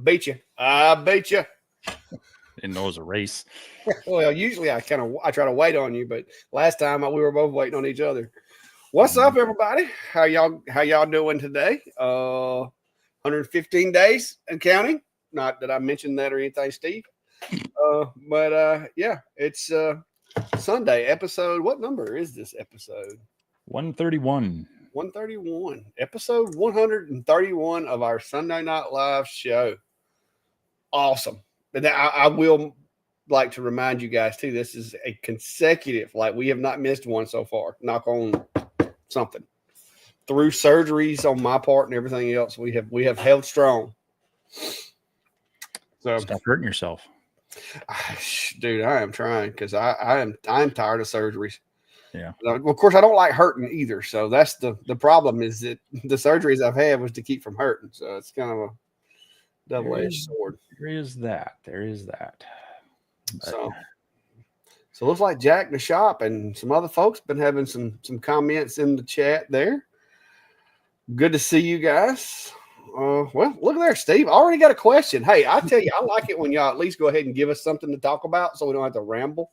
beat you. I beat you. Didn't know it was a race. Well, usually I try to wait on you, but last time we were both waiting on each other. What's up, everybody? How y'all doing today? 115 days and counting. Not that I mentioned that or anything, Steve. But yeah, it's Sunday episode. What number is this episode? 131. 131. Episode 131 of our Sunday Night Live show. Awesome. But I will like to remind you guys too, this is a consecutive, like we have not missed one so far. Knock on something. Through surgeries on my part and everything else, we have held strong. So stop hurting yourself. Dude, I am trying because I'm tired of surgeries. Yeah. Of course, I don't like hurting either. So that's the problem is that the surgeries I've had was to keep from hurting. So it's kind of a double-edged sword. There is that. But, so it looks like Jack in the shop and some other folks been having some comments in the chat there. Good to see you guys. Well, look there, Steve. I already got a question. Hey, I tell you, I like it when y'all at least go ahead and give us something to talk about so we don't have to ramble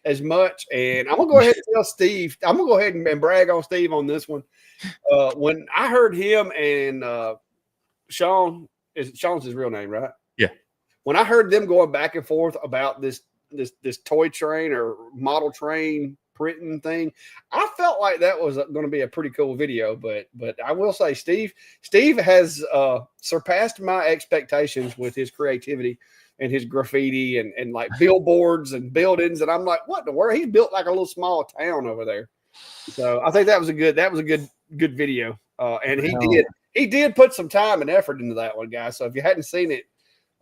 as much. And I'm going to go ahead and tell Steve. I'm going to go ahead and brag on Steve on this one. When I heard him and Sean's his real name, right? Yeah. When I heard them going back and forth about this toy train or model train printing thing, I felt like that was going to be a pretty cool video. But I will say, Steve has surpassed my expectations with his creativity and his graffiti and like billboards and buildings. And I'm like, what in the world? He's built like a little small town over there. So I think that was a good video. And he did put some time and effort into that one, guys. So if you hadn't seen it,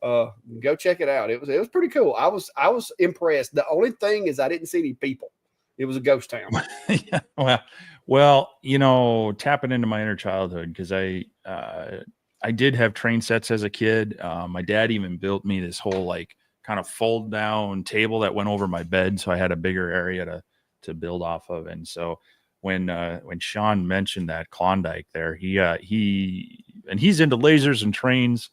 go check it out. It was pretty cool. I was impressed. The only thing is I didn't see any people. It was a ghost town. Yeah, well, tapping into my inner childhood because I did have train sets as a kid. My dad even built me this whole like kind of fold down table that went over my bed, so I had a bigger area to build off of. And so when Sean mentioned that Klondike there, he's into lasers and trains.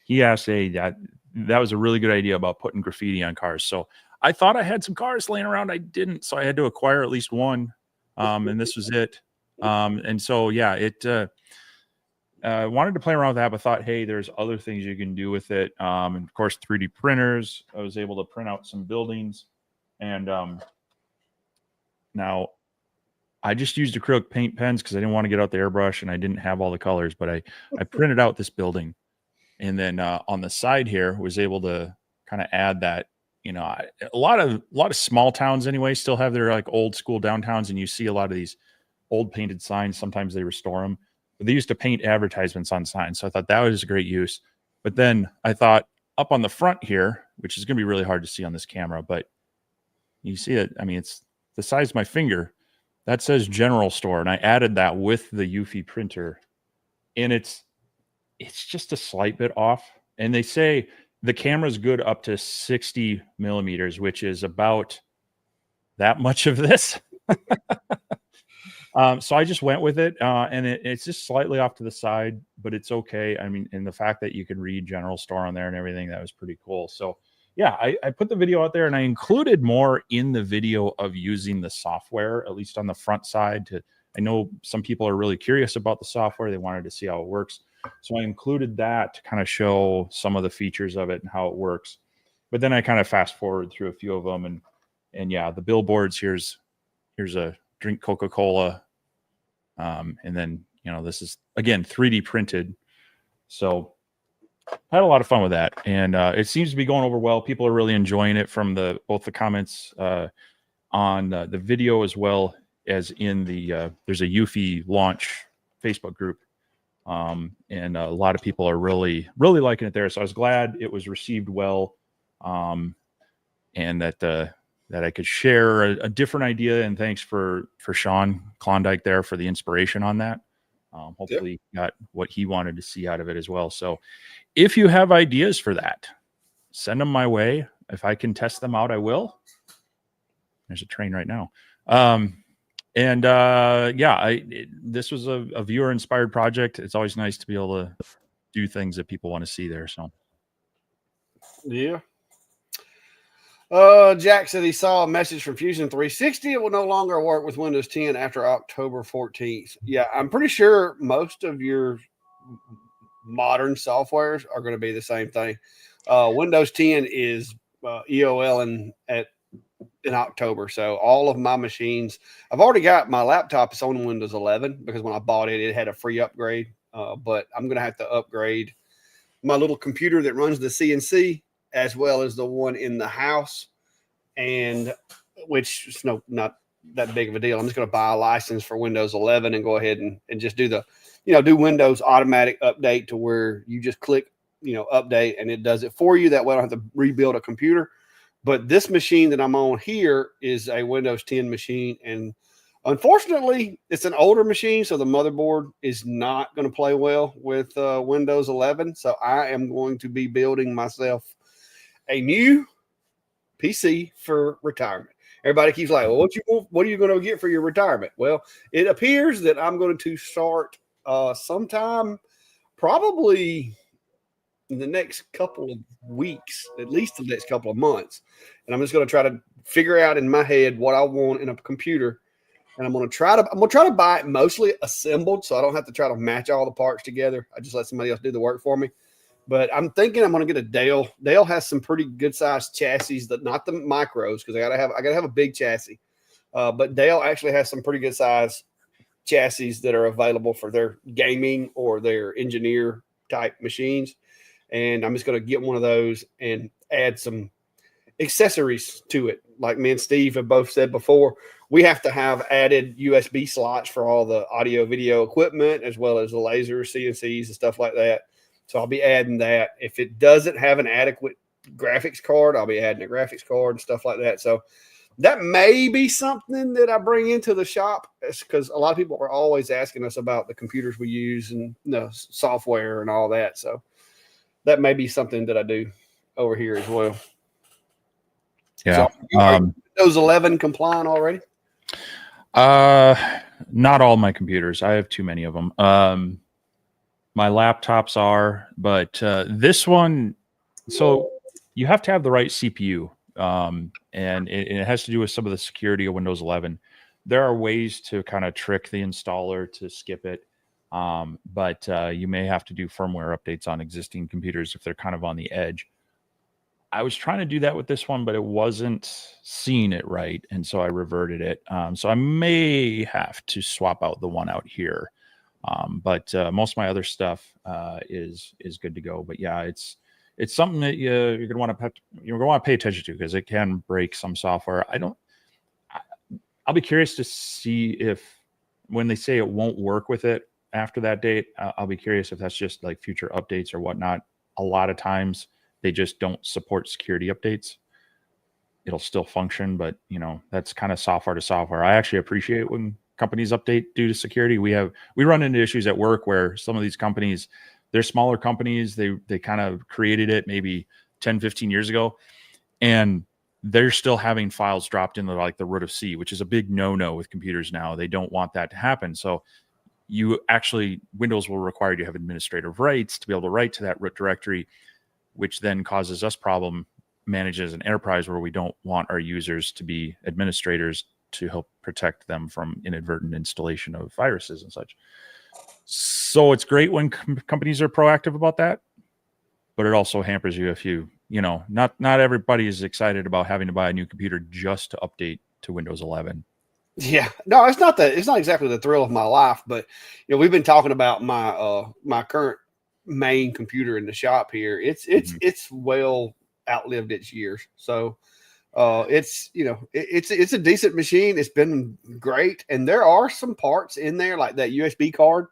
He asked, hey, that was a really good idea about putting graffiti on cars. So I thought I had some cars laying around. I didn't. So I had to acquire at least one. And this was it. And so, yeah, wanted to play around with that, but thought, hey, there's other things you can do with it. And of course, 3D printers. I was able to print out some buildings. And now I just used acrylic paint pens because I didn't want to get out the airbrush and I didn't have all the colors, but I printed out this building. And then on the side here, was able to kind of add that, a lot of small towns anyway still have their like old school downtowns, and you see a lot of these old painted signs. Sometimes they restore them, but they used to paint advertisements on signs. So I thought that was a great use. But then I thought up on the front here, which is going to be really hard to see on this camera, but you see it. I mean, it's the size of my finger. That says general store, and I added that with the Eufy printer, and it's just a slight bit off. And they say the camera's good up to 60 millimeters, which is about that much of this. So I just went with it. And it's just slightly off to the side, but it's okay. I mean, and the fact that you can read general store on there and everything, that was pretty cool. So yeah, I put the video out there and I included more in the video of using the software, at least on the front side. I know some people are really curious about the software. They wanted to see how it works. So I included that to kind of show some of the features of it and how it works. But then I kind of fast forward through a few of them. And yeah, the billboards, here's a drink Coca-Cola. And then, this is, again, 3D printed. So I had a lot of fun with that. And it seems to be going over well. People are really enjoying it from both the comments on the video as well as in there's a Eufy launch Facebook group. And a lot of people are really, really liking it there. So I was glad it was received well. And that I could share a different idea. And thanks for Sean Klondike there for the inspiration on that. Hopefully got what he wanted to see out of it as well. So if you have ideas for that, send them my way. If I can test them out, I will. There's a train right now. This was a viewer inspired project. It's always nice to be able to do things that people want to see there. So Yeah. Jack said he saw a message from Fusion 360. It will no longer work with Windows 10 after October 14th. Yeah, I'm pretty sure most of your modern softwares are going to be the same thing. Windows 10 is EOL in October. So all of my machines, I've already got my laptop. It's on Windows 11 because when I bought it, it had a free upgrade. But I'm going to have to upgrade my little computer that runs the CNC as well as the one in the house, and which is not that big of a deal. I'm just going to buy a license for Windows 11 and go ahead and just do the, do Windows automatic update to where you just click, update and it does it for you. That way I don't have to rebuild a computer. But this machine that I'm on here is a Windows 10 machine, and unfortunately, it's an older machine, so the motherboard is not going to play well with Windows 11. So I am going to be building myself a new PC for retirement. Everybody keeps like, well, what are you going to get for your retirement? Well, it appears that I'm going to start sometime probably in the next couple of weeks, at least the next couple of months. And I'm just going to try to figure out in my head what I want in a computer. And I'm going to try to buy it mostly assembled, so I don't have to try to match all the parts together. I just let somebody else do the work for me. But I'm thinking I'm going to get a Dell. Dell has some pretty good sized chassis, not the micros, because I gotta have a big chassis. But Dell actually has some pretty good sized chassis that are available for their gaming or their engineer type machines. And I'm just going to get one of those and add some accessories to it. Like me and Steve have both said before, we have to have added USB slots for all the audio video equipment, as well as the lasers, CNCs, and stuff like that. So I'll be adding that. If it doesn't have an adequate graphics card, I'll be adding a graphics card and stuff like that. So that may be something that I bring into the shop, because a lot of people are always asking us about the computers we use and software and all that. So that may be something that I do over here as well. Yeah. So are Windows 11 compliant already? Not all my computers. I have too many of them. My laptops are, but this one, so you have to have the right CPU, and it has to do with some of the security of Windows 11. There are ways to kind of trick the installer to skip it, but you may have to do firmware updates on existing computers if they're kind of on the edge. I was trying to do that with this one, but it wasn't seeing it right, and so I reverted it. So I may have to swap out the one out here. But most of my other stuff is good to go. But yeah, it's something that you're going to want to pay attention to, because it can break some software. I'll be curious to see if, when they say it won't work with it after that date, I'll be curious if that's just like future updates or whatnot. A lot of times they just don't support security updates. It'll still function, but that's kind of software to software. I actually appreciate when companies update due to security. We run into issues at work where some of these companies, they're smaller companies. They kind of created it maybe 10, 15 years ago, and they're still having files dropped into like the root of C, which is a big no-no with computers now. They don't want that to happen. So Windows will require you to have administrative rights to be able to write to that root directory, which then causes us problem managed as an enterprise, where we don't want our users to be administrators to help protect them from inadvertent installation of viruses and such. So it's great when companies are proactive about that, but it also hampers you if not everybody is excited about having to buy a new computer just to update to Windows 11. Yeah, no, it's not exactly the thrill of my life, but we've been talking about my current main computer in the shop here. It's well outlived its years. So it's a decent machine. It's been great, and there are some parts in there like that USB card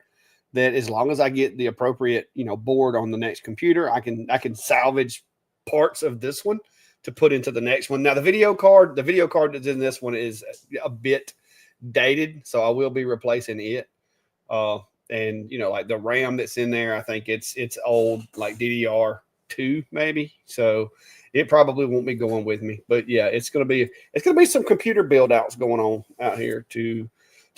that, as long as I get the appropriate board on the next computer, I can salvage parts of this one to put into the next one. Now the video card that's in this one is a bit dated, so I will be replacing it. And like the RAM that's in there, I think it's old, like DDR2 maybe. So it probably won't be going with me. But yeah, it's gonna be some computer build outs going on out here to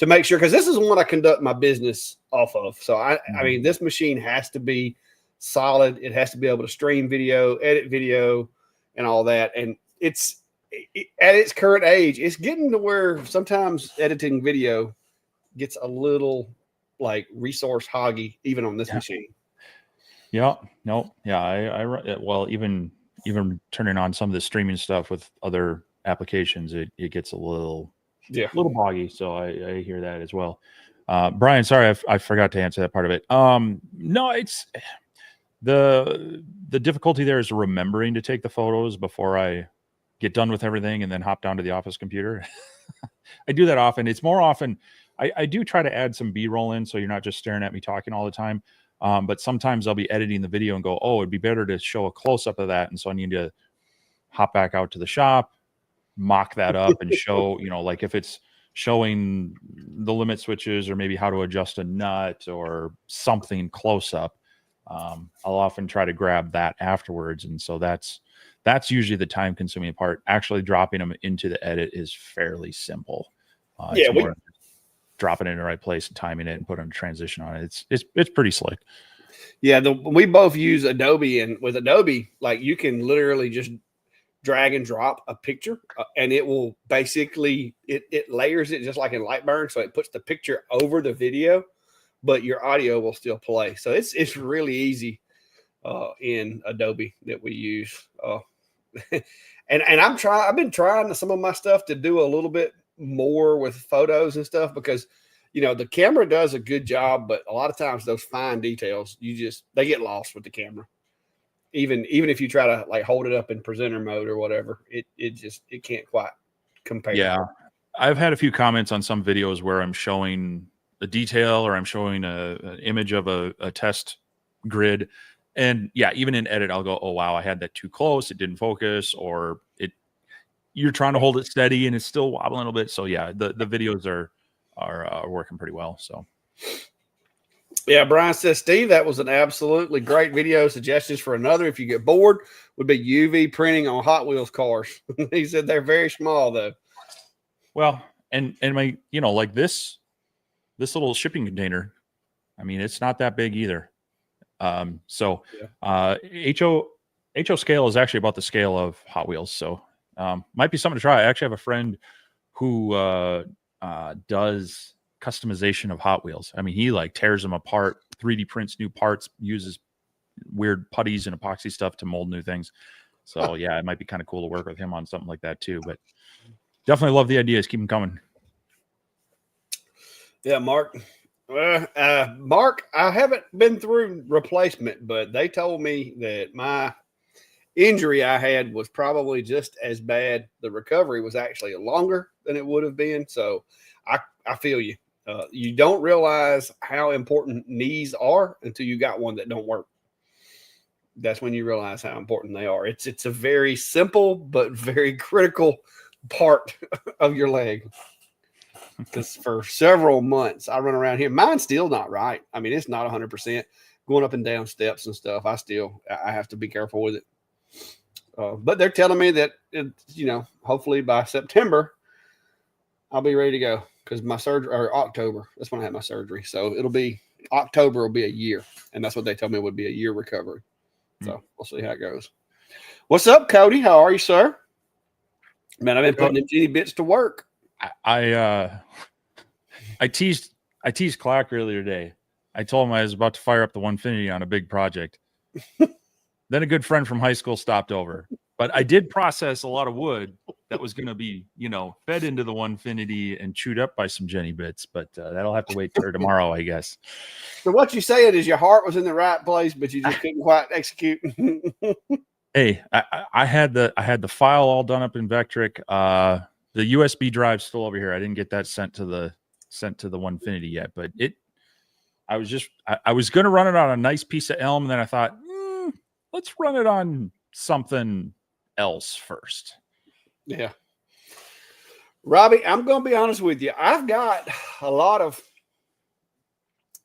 make sure, because this is what I conduct my business off of. So I mean, this machine has to be solid. It has to be able to stream video, edit video, and all that. And at its current age, it's getting to where sometimes editing video gets a little like resource hoggy, even on this machine. Yeah, no, yeah, well, even turning on some of the streaming stuff with other applications, it gets a little boggy. So I hear that as well. Brian, sorry, I forgot to answer that part of it. No, it's the difficulty there is remembering to take the photos before I get done with everything and then hop down to the office computer. I do that often. It's more often I do try to add some B-roll in so you're not just staring at me talking all the time. But sometimes I'll be editing the video and go, oh, it'd be better to show a close-up of that. And so I need to hop back out to the shop, mock that up and show, like if it's showing the limit switches or maybe how to adjust a nut or something close up. I'll often try to grab that afterwards. And so that's usually the time consuming part. Actually dropping them into the edit is fairly simple. Dropping it in the right place and timing it and putting a transition on it. It's pretty slick. Yeah. We both use Adobe, and with Adobe, like you can literally just drag and drop a picture and it will basically, it layers it just like in LightBurn. So it puts the picture over the video, but your audio will still play. So it's really easy in Adobe that we use. And I've been trying some of my stuff to do a little bit more with photos and stuff because, the camera does a good job, but a lot of times those fine details, they get lost with the camera. Even if you try to like hold it up in presenter mode or whatever, it can't quite compare. Yeah. I've had a few comments on some videos where I'm showing a detail or I'm showing an image of a test grid. And yeah, even in edit, I'll go, oh, wow, I had that too close. It didn't focus, or you're trying to hold it steady and it's still wobbling a little bit. So yeah, the videos are working pretty well. So yeah, Brian says, Steve, that was an absolutely great video. Suggestions for another, if you get bored, would be UV printing on Hot Wheels cars. He said they're very small though. Well, and my, like this little shipping container, I mean, it's not that big either. HO scale is actually about the scale of Hot Wheels. So might be something to try. I actually have a friend who does customization of Hot Wheels. I mean, he like tears them apart, 3D prints new parts, uses weird putties and epoxy stuff to mold new things. So yeah, it might be kind of cool to work with him on something like that too. But definitely love the ideas. Keep them coming. Yeah, Mark. Mark, I haven't been through replacement, but they told me that my injury I had was probably just as bad. The recovery was actually longer than it would have been. So I feel you. You don't realize how important knees are until you got one that don't work. That's when you realize how important they are. It's a very simple but very critical part of your leg. Because for several months I run around here, mine's still not right. I mean, it's not 100% going up and down steps and stuff. I have to be careful with it. But they're telling me that hopefully by September I'll be ready to go. Because my surgery, or October, that's when I had my surgery. So October will be a year. And that's what they told me would be a year recovery. So we'll see how it goes. What's up, Cody? How are you, sir? Man, I've been putting them Genie bits to work. I teased Clark earlier today. I told him I was about to fire up the Onefinity on a big project. Then a good friend from high school stopped over. But I did process a lot of wood that was going to be, fed into the Onefinity and chewed up by some Jenny bits. But that'll have to wait for tomorrow, I guess. So what you saying is your heart was in the right place, but you just couldn't quite execute. Hey, I had the file all done up in Vectric. The USB drive's still over here. I didn't get that sent to the Onefinity yet, but I was going to run it on a nice piece of elm, and then I thought, let's run it on something else first. Yeah. Robbie, I'm going to be honest with you. I've got a lot of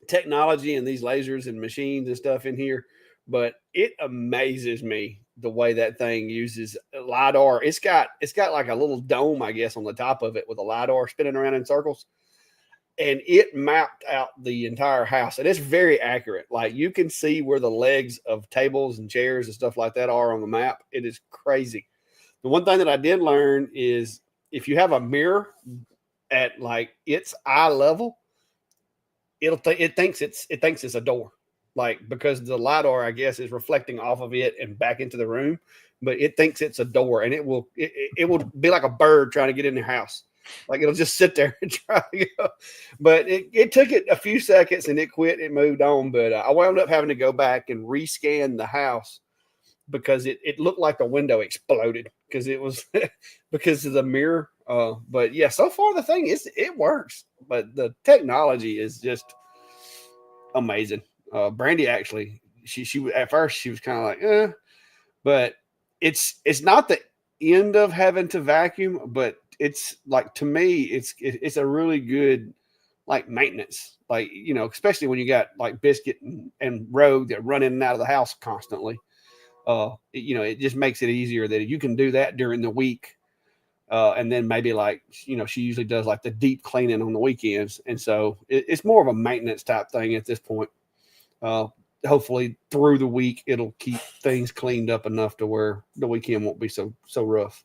technology and these lasers and machines and stuff in here, but it amazes me the way that thing uses LiDAR. It's got like a little dome, I guess, on the top of it with a LiDAR spinning around in circles. and it mapped out the entire house, and it's very accurate. Like you can see where the legs of tables and chairs and stuff like that are on the map. It is crazy. The one thing that I did learn is if you have a mirror at like its eye level, it thinks it's a door, like because the LiDAR, I guess, is reflecting off of it and back into the room, but it thinks it's a door, and it will be like a bird trying to get in the house. Like it'll just sit there and try to go. But it took it a few seconds and it quit. It moved on. But I wound up having to go back and rescan the house because it looked like the window exploded because it was because of the mirror. But yeah, so far the thing is it works. But the technology is just amazing. Brandy actually, she at first she was kind of like, but it's not the end of having to vacuum, but it's like, to me, it's a really good like maintenance, like, you know, especially when you got like Biscuit and Rogue that run in and out of the house constantly. You know, it just makes it easier that you can do that during the week. And then maybe like, you know, she usually does like the deep cleaning on the weekends. And so it's more of a maintenance type thing at this point. Hopefully through the week, it'll keep things cleaned up enough to where the weekend won't be so rough.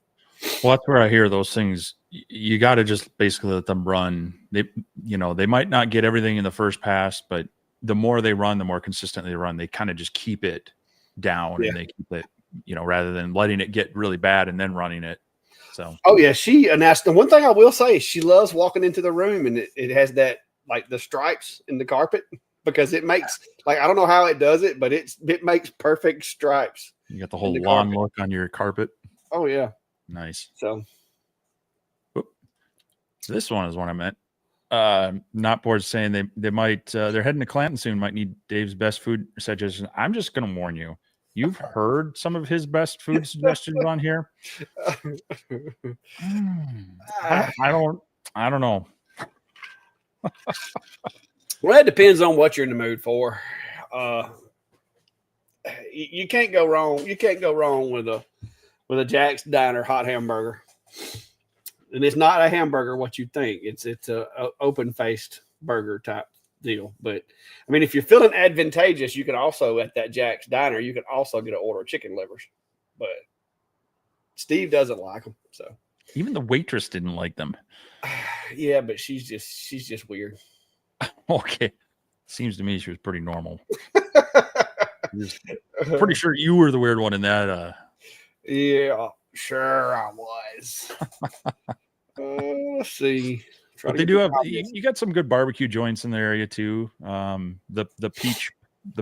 Well, that's where I hear those things. You got to just basically let them run. They might not get everything in the first pass, but the more they run, the more consistently they run. They kind of just keep it down, and they keep it, you know, rather than letting it get really bad and then running it. So, oh yeah, and that's the one thing I will say is she loves walking into the room, and it has that like the stripes in the carpet, because it makes, like, I don't know how it does it, but it makes perfect stripes. You got the whole lawn look on your carpet. Oh yeah. Nice. So this one is what I meant. Not bored saying they might they're heading to Clanton soon, might need Dave's best food suggestions. I'm just gonna warn you. You've heard some of his best food suggestions on here. I don't know. Well, it depends on what you're in the mood for. You can't go wrong. You can't go wrong with a Jack's Diner hot hamburger. And it's not a hamburger what you think. It's a open-faced burger type deal. But I mean, if you're feeling advantageous, you can also, at that Jack's Diner, you can also get an order of chicken livers. But Steve doesn't like them. So even the waitress didn't like them. Yeah, but she's just weird. Okay. Seems to me she was pretty normal. Pretty sure you were the weird one in that. Yeah, sure I was. Let's see. But they do have, you got some good barbecue joints in the area too. The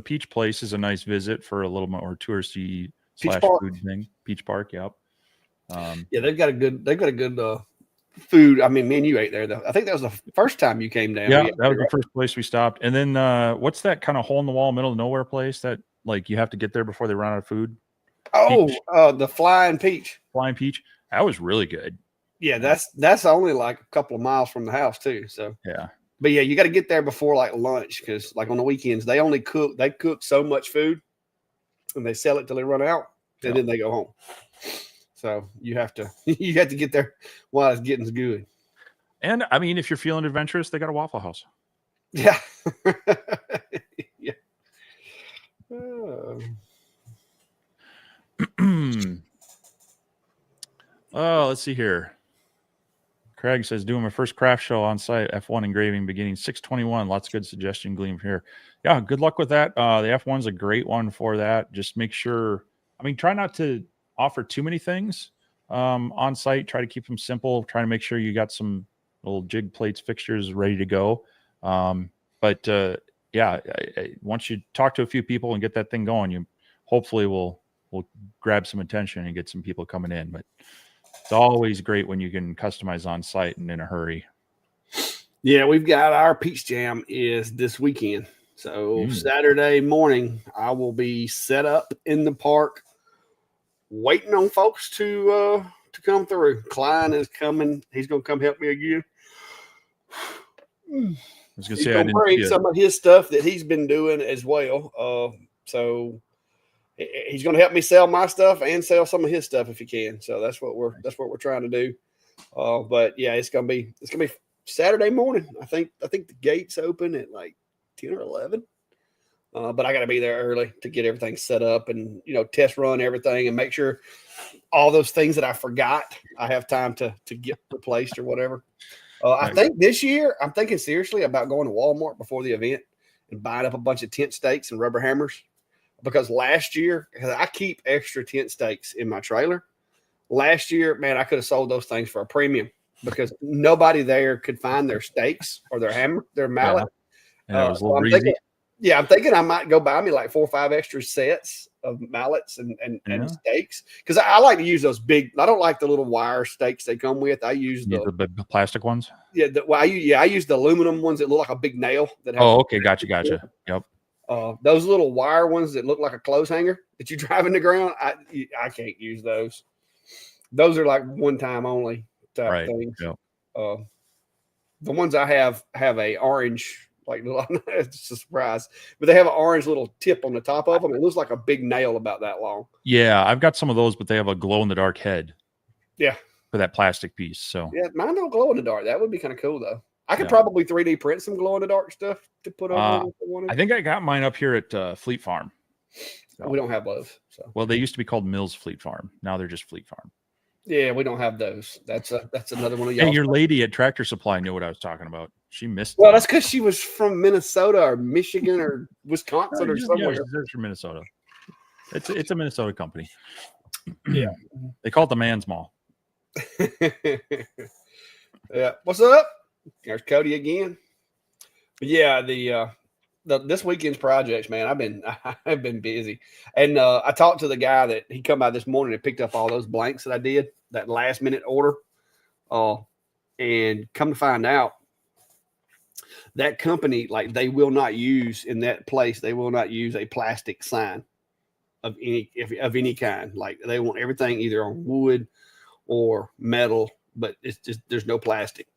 Peach Place is a nice visit for a little more touristy /food thing. Peach Park, yep. Yeah, they've got a good food. I mean, me and you ate there though. I think that was the first time you came down. Yeah, that was the first place we stopped. And then what's that kind of hole in the wall, middle of nowhere place that like you have to get there before they run out of food? Oh, the Flying Peach. Flying Peach. That was really good. Yeah, that's only like a couple of miles from the house too. So yeah, but yeah, you got to get there before like lunch, because like on the weekends they cook so much food, and they sell it till they run out, and then they go home. So you have to get there while it's getting good. And I mean, if you're feeling adventurous, they got a Waffle House. Yeah. Yeah. Oh, let's see here. Craig says, doing my first craft show on site, F1 engraving beginning 6/21. Lots of good suggestion gleam here. Yeah, good luck with that. The F1's a great one for that. Just make sure, I mean, try not to offer too many things on site. Try to keep them simple. Try to make sure you got some little jig plates, fixtures ready to go. But once you talk to a few people and get that thing going, you hopefully will grab some attention and get some people coming in. But it's always great when you can customize on site and in a hurry. Yeah, we've got our Peach Jam is this weekend. So Saturday morning, I will be set up in the park waiting on folks to come through. Klein is coming. He's going to come help me again. I was going to say, I didn't bring some of his stuff that he's been doing as well. So he's going to help me sell my stuff and sell some of his stuff if he can. So that's what we're trying to do. But yeah, it's gonna be Saturday morning. I think the gates open at like 10 or 11. But I got to be there early to get everything set up and, test run everything and make sure all those things that I forgot, I have time to get replaced or whatever. I think this year I'm thinking seriously about going to Walmart before the event and buying up a bunch of tent stakes and rubber hammers, because last year, I keep extra tent stakes in my trailer. Last year, man, I could have sold those things for a premium because nobody there could find their stakes or their hammer, their mallet. Yeah. And it was a little I'm breezy. I'm thinking I might go buy me like 4 or 5 extra sets of mallets and stakes, because I like to use those big. I don't like the little wire stakes they come with. I use the plastic ones. Yeah, I use the aluminum ones that look like a big nail. Okay, gotcha. Yep. Those little wire ones that look like a clothes hanger that you drive in the ground, I can't use those. Those are like one time only type things. Yep. The ones I have a orange, like, it's a surprise, but they have an orange little tip on the top of them. It looks like a big nail about that long. Yeah, I've got some of those, but they have a glow in the dark head. Yeah. For that plastic piece. So yeah, mine don't glow in the dark. That would be kind of cool though. I could probably 3D print some glow in the dark stuff to put over. I think I got mine up here at Fleet Farm. So. We don't have those. So well, they used to be called Mills Fleet Farm. Now they're just Fleet Farm. Yeah, we don't have those. That's another one of y'all. Hey, your lady at Tractor Supply knew what I was talking about. She missed. Well, that's because she was from Minnesota or Michigan or Wisconsin or somewhere. Yeah, she's from Minnesota. It's a Minnesota company. Yeah, they call it the Man's Mall. Yeah, what's up? There's Cody again. But yeah, this weekend's projects, man. I've been busy, and I talked to the guy that he come by this morning and picked up all those blanks that I did, that last minute order. And come to find out, that company, like, they will not use in that place. They will not use a plastic sign of any kind. Like, they want everything either on wood or metal, but it's just there's no plastic.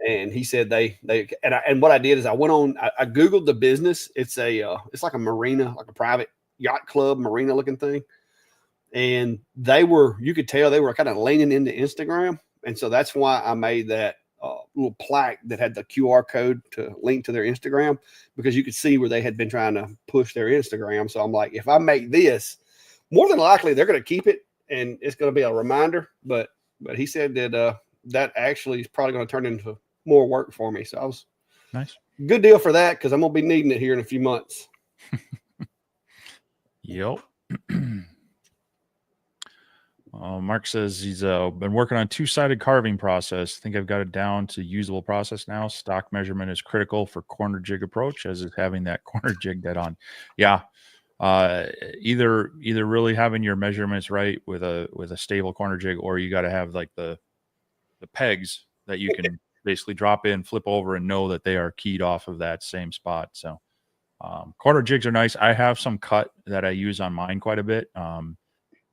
And he said and what I did is I went on, I Googled the business. It's like a marina, like a private yacht club marina looking thing. And you could tell they were kind of leaning into Instagram. And so that's why I made that little plaque that had the QR code to link to their Instagram, because you could see where they had been trying to push their Instagram. So I'm like, if I make this, more than likely they're going to keep it and it's going to be a reminder. But he said that that actually is probably going to turn into more work for me. So I was nice. Good deal for that, because I'm going to be needing it here in a few months. Yep. Mark says he's been working on 2-sided carving process. I think I've got it down to usable process now. Stock measurement is critical for corner jig approach, as is having that corner jig dead on. Yeah. Either really having your measurements right with a stable corner jig, or you got to have like the pegs that you can basically drop in, flip over, and know that they are keyed off of that same spot. So corner jigs are nice. I have some cut that I use on mine quite a bit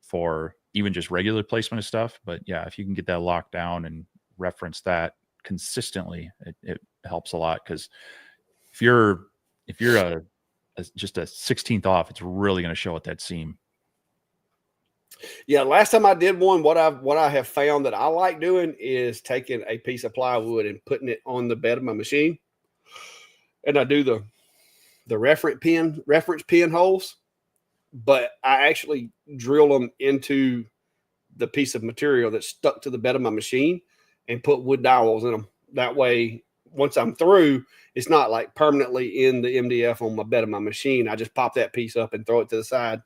for even just regular placement of stuff. But yeah, if you can get that locked down and reference that consistently, it helps a lot. Because if you're just a 16th off, it's really going to show at that seam. Yeah, last time I did one, what I have found that I like doing is taking a piece of plywood and putting it on the bed of my machine, and I do the reference pin holes, but I actually drill them into the piece of material that's stuck to the bed of my machine and put wood dowels in them. That way, once I'm through, it's not like permanently in the MDF on my bed of my machine. I just pop that piece up and throw it to the side,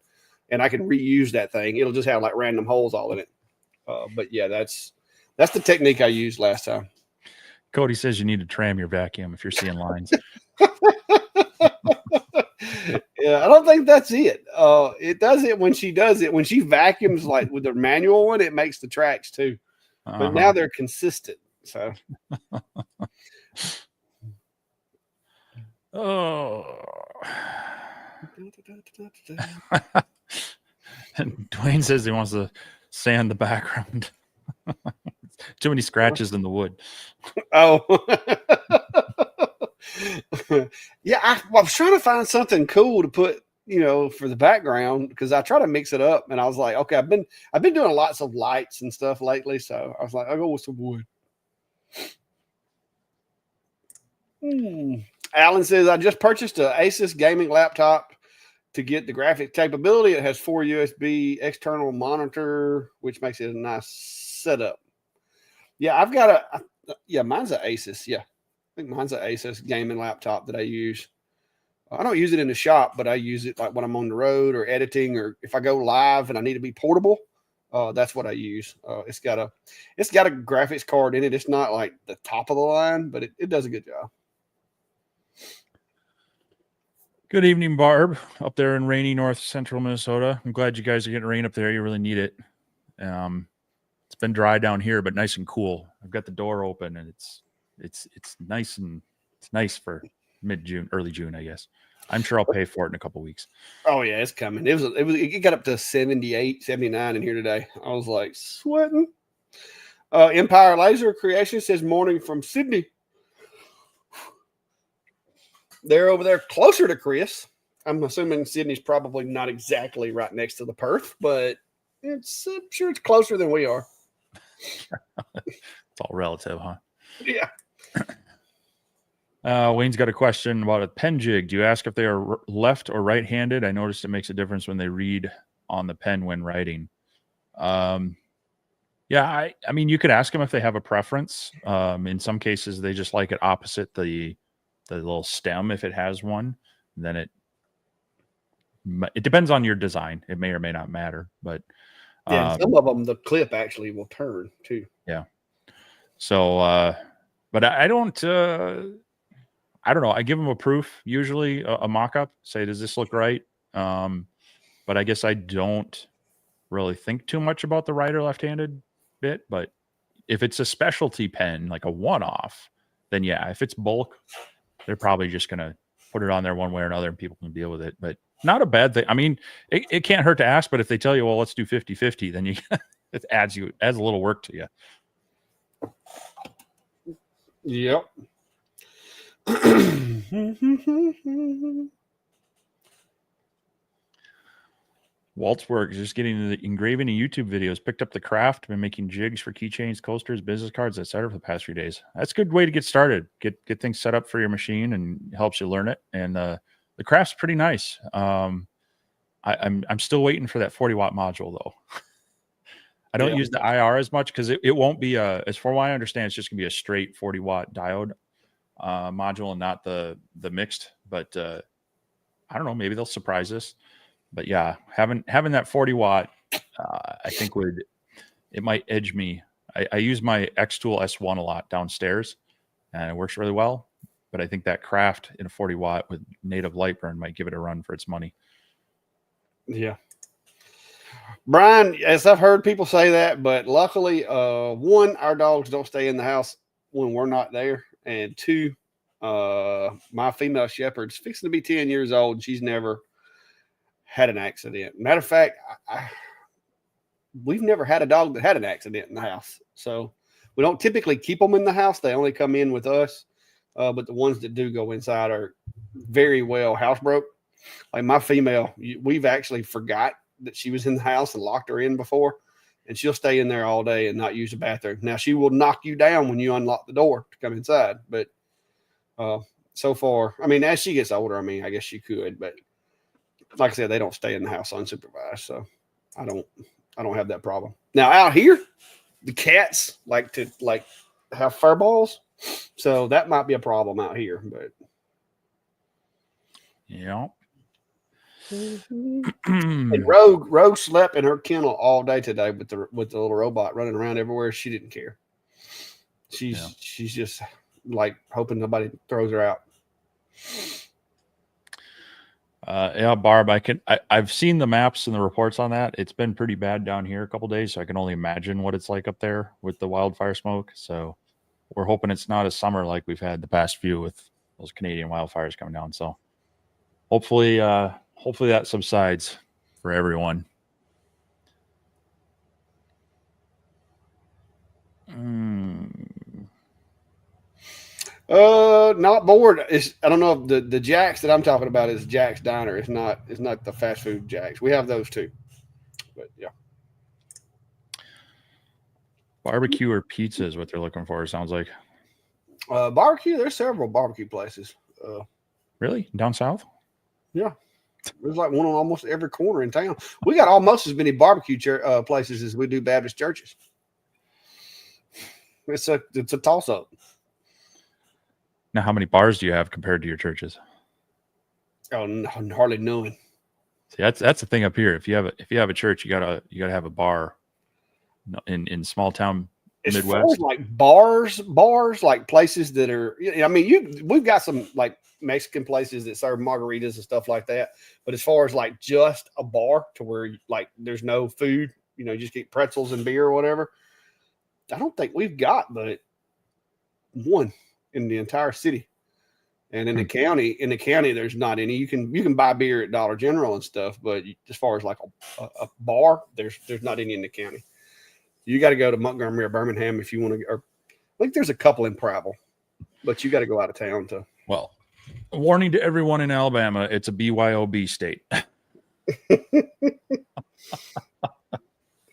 and I can reuse that thing. It'll just have like random holes all in it. But yeah, that's the technique I used last time. Cody says you need to tram your vacuum if you're seeing lines. Yeah, I don't think that's it. It does it when she does it. When she vacuums, like with the manual one, it makes the tracks too. But now they're consistent. So. Oh. And Dwayne says he wants to sand the background. Too many scratches in the wood. Oh. Yeah, I was trying to find something cool to put, for the background, because I try to mix it up, and I was like, okay, I've been doing lots of lights and stuff lately, so I was like, I'll go with some wood. Alan says, I just purchased an Asus gaming laptop to get the graphics capability. It has 4 USB external monitor, which makes it a nice setup. Yeah, I've got mine's an Asus. Yeah, I think mine's an Asus gaming laptop that I use. I don't use it in the shop, but I use it like when I'm on the road or editing, or if I go live and I need to be portable. That's what I use. It's got a graphics card in it. It's not like the top of the line, but it does a good job. Good evening, Barb, up there in rainy north central Minnesota. I'm glad you guys are getting rain up there. You really need it. It's been dry down here, but nice and cool. I've got the door open, and it's nice, and it's nice for mid-June, early June, I guess. I'm sure I'll pay for it in a couple weeks. Oh yeah, it's coming. It got up to 78, 79 in here today. I was like sweating. Empire Laser Creation says morning from Sydney. They're over there closer to Chris. I'm assuming Sydney's probably not exactly right next to the Perth, but I'm sure it's closer than we are. It's all relative, huh? Yeah. Wayne's got a question about a pen jig. Do you ask if they are left or right-handed? I noticed it makes a difference when they read on the pen when writing. Yeah, I mean, you could ask them if they have a preference. In some cases, they just like it opposite the little stem if it has one. Then it depends on your design. It may or may not matter, but yeah, some of them the clip actually will turn too. Yeah. So, but I don't know. I give them a proof, usually a mock-up. Say, does this look right? But I guess I don't really think too much about the right or left-handed bit. But if it's a specialty pen, like a one-off, then yeah, if it's bulk, they're probably just going to put it on there one way or another and people can deal with it. But not a bad thing. I mean, it can't hurt to ask, but if they tell you, well, let's do 50-50, then it adds a little work to you. Yep. Walt's work is just getting into the engraving and YouTube videos. Picked up the craft, been making jigs for keychains, coasters, business cards, etc. for the past few days. That's a good way to get started. Get things set up for your machine and helps you learn it. And the craft's pretty nice. I'm still waiting for that 40-watt module though. I don't use the IR as much because it won't be as far what I understand, it's just gonna be a straight 40-watt diode module and not the mixed. But I don't know, maybe they'll surprise us. But yeah, having that 40-watt, I think it might edge me. I use my X-Tool S1 a lot downstairs, and it works really well. But I think that craft in a 40-watt with native LightBurn might give it a run for its money. Yeah. Brian, as I've heard people say that, but luckily, one, our dogs don't stay in the house when we're not there, and two, my female shepherd's fixing to be 10 years old, and she's never had an accident. Matter of fact, we've never had a dog that had an accident in the house. So we don't typically keep them in the house. They only come in with us. But the ones that do go inside are very well housebroke. Like my female, we've actually forgot that she was in the house and locked her in before. And she'll stay in there all day and not use the bathroom. Now, she will knock you down when you unlock the door to come inside. But so far, I mean, as she gets older, I mean, I guess she could. But like I said, they don't stay in the house unsupervised, so I don't have that problem. Now out here, the cats like to have fur balls, so that might be a problem out here. But yeah. And Rogue slept in her kennel all day today with the little robot running around everywhere. She didn't care. She's just like hoping nobody throws her out. Yeah, Barb, I've seen the maps and the reports on that. It's been pretty bad down here a couple days, so I can only imagine what it's like up there with the wildfire smoke. So we're hoping it's not a summer like we've had the past few with those Canadian wildfires coming down. So hopefully that subsides for everyone. Not bored. I don't know if the Jack's that I'm talking about is Jack's Diner. It's not the fast food Jack's. We have those too. But yeah. Barbecue or pizza is what they're looking for, it sounds like. Barbecue. There's several barbecue places. Really? Down south? Yeah. There's like one on almost every corner in town. We got almost as many barbecue places as we do Baptist churches. It's a toss up. Now, how many bars do you have compared to your churches? Oh, hardly none. See, that's the thing up here. If you have a church, you gotta have a bar. In small town As far Midwest, as like bars, like places that are. I mean, we've got some like Mexican places that serve margaritas and stuff like that. But as far as like just a bar to where like there's no food, you just get pretzels and beer or whatever. I don't think we've got but one in the entire city. And in the county, there's not any. You can buy beer at Dollar General and stuff, but as far as like a bar, there's not any in the county. You got to go to Montgomery or Birmingham if you want to. Or I think there's a couple in Prattville, but you got to go out of town to. Well, warning to everyone in Alabama: it's a BYOB state.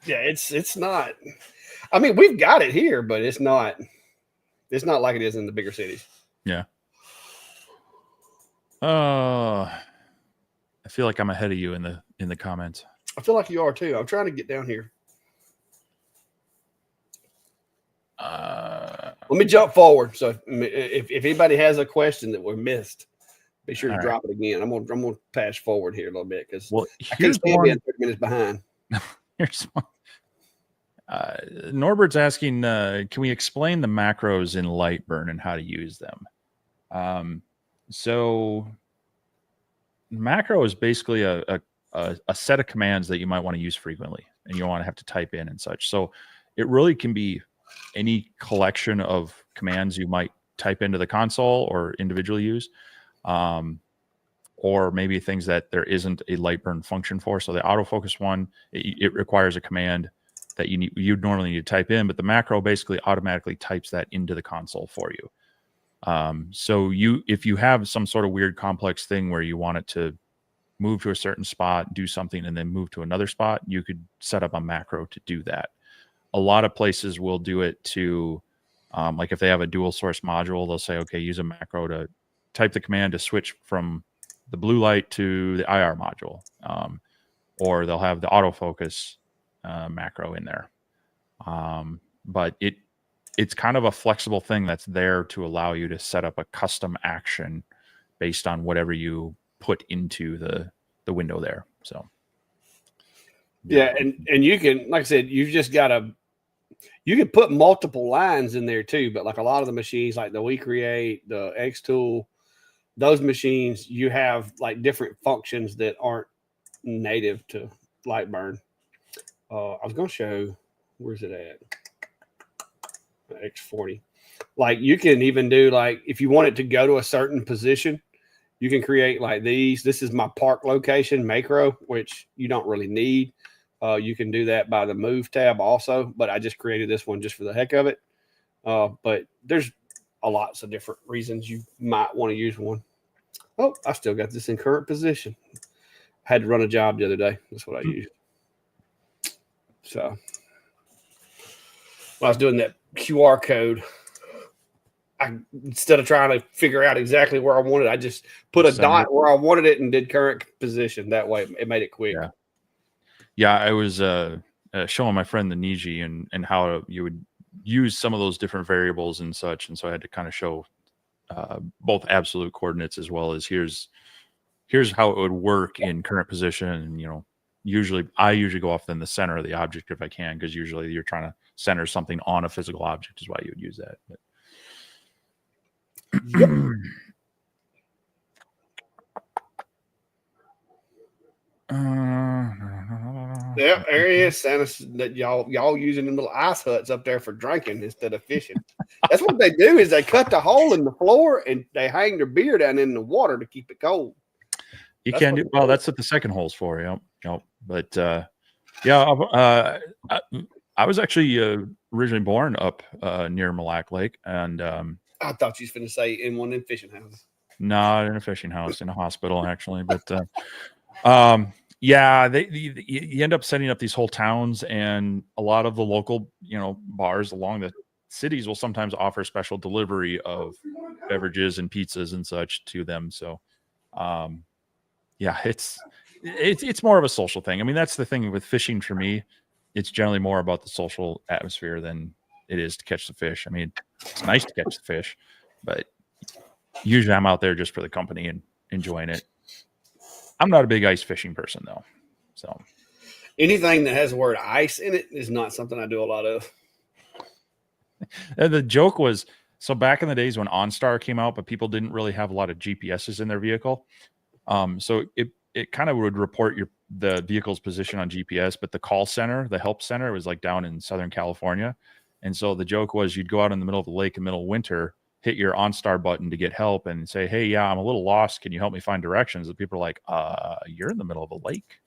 Yeah, it's not. I mean, we've got it here, but it's not. It's not like it is in the bigger cities. Yeah. I feel like I'm ahead of you in the comments. I feel like you are too. I'm trying to get down here. Let me jump forward. So if anybody has a question that we missed, be sure to drop it again. I'm gonna pass forward here a little bit because I can't stand being 30 minutes behind. Here's one. Norbert's asking, can we explain the macros in LightBurn and how to use them? So macro is basically a set of commands that you might want to use frequently and you don't want to have to type in and such. So it really can be any collection of commands you might type into the console or individually use, or maybe things that there isn't a LightBurn function for. So the autofocus one, it requires a command that you'd normally need to type in, but the macro basically automatically types that into the console for you. So if you have some sort of weird complex thing where you want it to move to a certain spot, do something, and then move to another spot, you could set up a macro to do that. A lot of places will do it to, like if they have a dual source module, they'll say, okay, use a macro to type the command to switch from the blue light to the IR module. Or they'll have the autofocus macro in there. But it's kind of a flexible thing that's there to allow you to set up a custom action based on whatever you put into the window there. So yeah, and you can, like I said, you can put multiple lines in there too, but like a lot of the machines like the WeCreate, the Xtool, those machines, you have like different functions that aren't native to LightBurn. I was going to show, where's it at? X40. Like you can even do like, if you want it to go to a certain position, you can create like these. This is my park location macro, which you don't really need. You can do that by the move tab also, but I just created this one just for the heck of it. But there's lots of different reasons you might want to use one. Oh, I still got this in current position. I had to run a job the other day. That's what I used. So when I was doing that QR code, instead of trying to figure out exactly where I wanted it, I just put a dot where I wanted it and did current position. That way it made it quick. Yeah, I was showing my friend the Niji and how you would use some of those different variables and such. And so I had to kind of show both absolute coordinates as well as here's how it would work in current position. And, I usually go off in the center of the object if I can, because usually you're trying to center something on a physical object is why you would use that. But. Yep. Yeah, there is Santa that y'all using them little ice huts up there for drinking instead of fishing. That's what they do is they cut the hole in the floor and they hang their beer down in the water to keep it cold. You can do well. That's what the second hole's for. Yep. But I was actually originally born up near Mille Lacs Lake, and I thought you was going to say in one of them fishing houses. No, in a fishing house, in a hospital actually. But you end up setting up these whole towns, and a lot of the local bars along cities will sometimes offer special delivery of beverages and pizzas and such to them. So, yeah, it's more of a social thing. I mean, that's the thing with fishing for me. It's generally more about the social atmosphere than it is to catch the fish. I mean, it's nice to catch the fish, but usually I'm out there just for the company and enjoying it. I'm not a big ice fishing person though. So anything that has the word ice in it is not something I do a lot of. and the joke was, so back in the days when OnStar came out, but people didn't really have a lot of GPSs in their vehicle. So it kind of would report the vehicle's position on GPS, but the call center, the help center, was like down in Southern California. And so the joke was you'd go out in the middle of the lake in the middle of winter, hit your OnStar button to get help and say, hey, yeah, I'm a little lost. Can you help me find directions? And people are like, you're in the middle of a lake.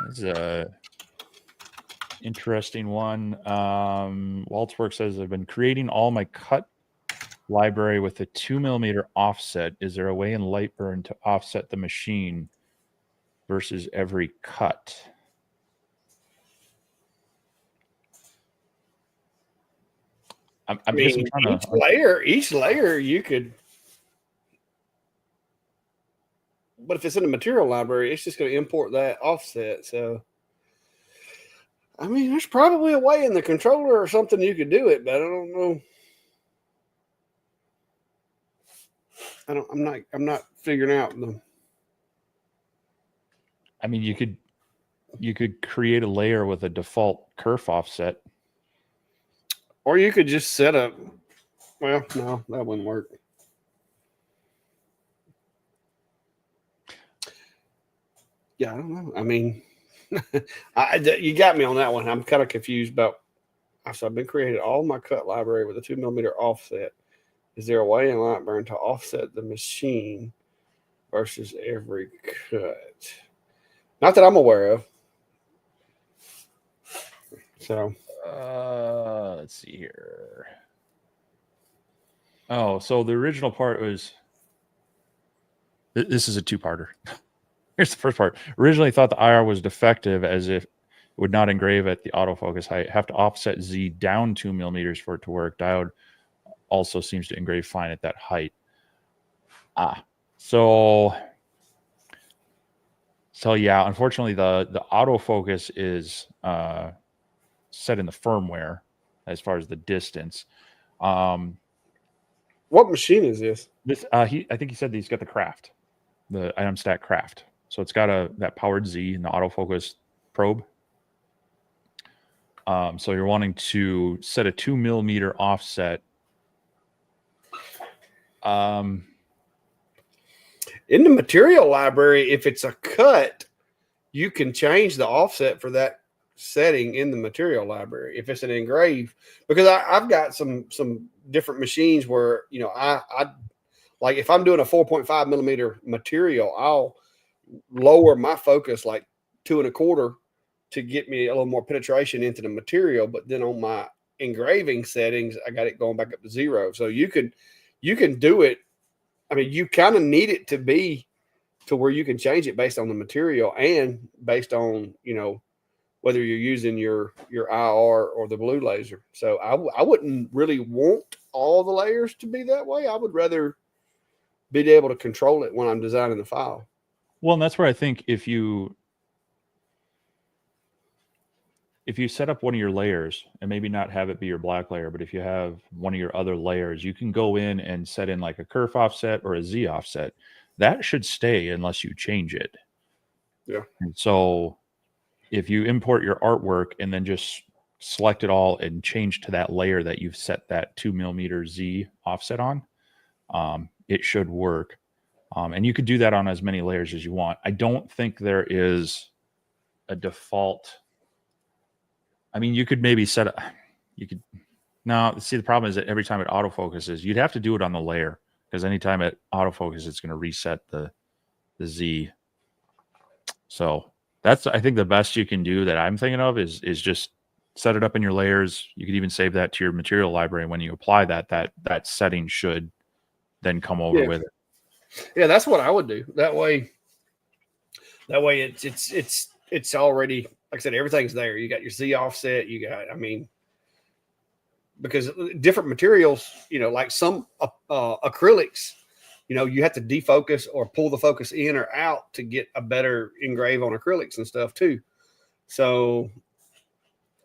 This is a interesting one. Waltzwork says, I've been creating all my cut library with a 2mm offset. Is there a way in LightBurn to offset the machine versus every cut? I mean, each layer you could, but if it's in the material library, it's just going to import that offset. So, I mean, there's probably a way in the controller or something you could do it, but I don't know. I'm not figuring out the. I mean, you could create a layer with a default kerf offset, or you could just set up. Well, no, that wouldn't work. Yeah, I don't know. I mean, you got me on that one. I'm kind of confused about. So I've been creating all my cut library with a 2mm offset. Is there a way in LightBurn to offset the machine versus every cut? Not that I'm aware of. So, let's see here. Oh, so the original part was. This is a two-parter. Here's the first part. Originally thought the IR was defective as if it would not engrave at the autofocus height. Have to offset Z down 2mm for it to work. Diode also seems to engrave fine at that height. So yeah, unfortunately the autofocus is set in the firmware as far as the distance. What machine is this? This I think he said that he's got the Craft, the item stack Craft. So it's got that powered Z and the autofocus probe. So you're wanting to set a 2mm offset. In the material library, if it's a cut, you can change the offset for that setting in the material library. If it's an engrave, because I've got some different machines where, you know, I like if I'm doing a 4.5mm material, I'll lower my focus like 2 1/4 to get me a little more penetration into the material. But then on my engraving settings, I got it going back up to 0. So you can do it. I mean, you kind of need it to be to where you can change it based on the material and based on, you know, whether you're using your IR or the blue laser. So I wouldn't really want all the layers to be that way. I would rather be able to control it when I'm designing the file. Well, and that's where I think if you set up one of your layers and maybe not have it be your black layer, but if you have one of your other layers, you can go in and set in like a kerf offset or a Z offset. That should stay unless you change it. Yeah. And so if you import your artwork and then just select it all and change to that layer that you've set that 2mm Z offset on, it should work. And you could do that on as many layers as you want. I don't think there is a default. I mean, you could maybe set up, no, see, the problem is that every time it autofocuses, you'd have to do it on the layer because anytime it autofocuses, it's going to reset the Z. So that's, I think the best you can do that I'm thinking of is just set it up in your layers. You could even save that to your material library. When you apply that setting should then come over with it. Yeah, that's what I would do. That way it's already, like I said, everything's there. You got your Z offset. You got, I mean, because different materials, like some acrylics, you have to defocus or pull the focus in or out to get a better engrave on acrylics and stuff too. So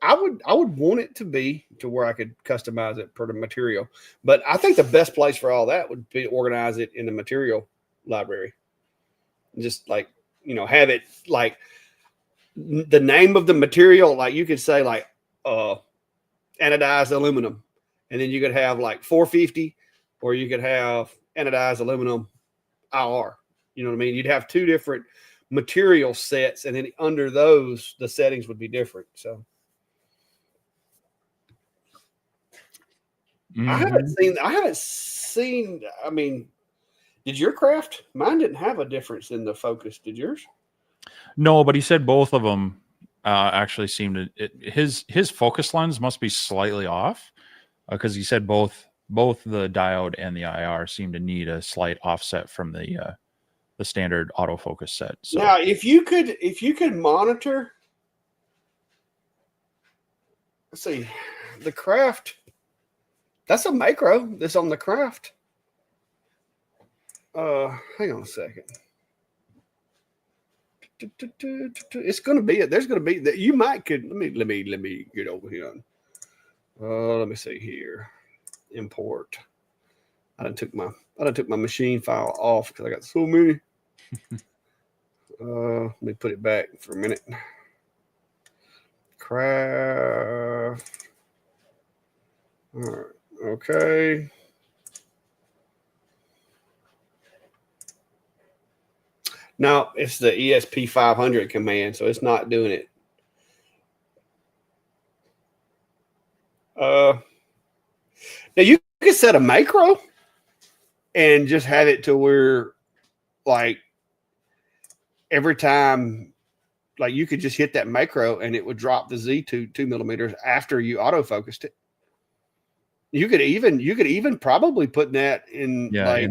I would want it to be to where I could customize it per the material. But I think the best place for all that would be organize it in the material library. Just like, have it like the name of the material, like you could say like anodized aluminum, and then you could have like 450, or you could have anodized aluminum IR. You know what I mean? You'd have two different material sets, and then under those the settings would be different. So I haven't seen, I mean, did your craft? Mine didn't have a difference in the focus. Did yours? No, but he said both of them actually seemed to, his focus lens must be slightly off, because he said both the diode and the IR seem to need a slight offset from the standard autofocus set. So now, if you could monitor, let's see, the craft. That's a macro that's on the craft. Hang on a second. It's going to be there's going to be that you might could let me get over here. Let me see here. Import. I done took my machine file off because I got so many. Let me put it back for a minute. Craft. All right. Okay. Now it's the ESP500 command, so it's not doing it. Now you could set a macro and just have it to where, like, every time, like, you could just hit that macro and it would drop the Z to 2 millimeters after you autofocused it. You could even probably put that in, like,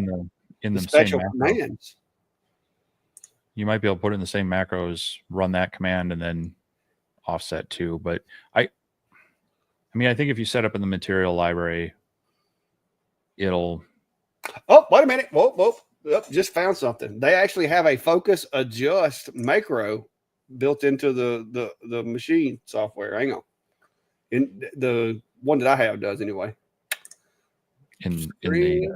in the special commands. You might be able to put it in the same macros, run that command, and then offset too. But I mean, I think if you set up in the material library, it'll. Oh, wait a minute! Whoa! Just found something. They actually have a focus adjust macro built into the machine software. Hang on, in the one that I have does anyway. In the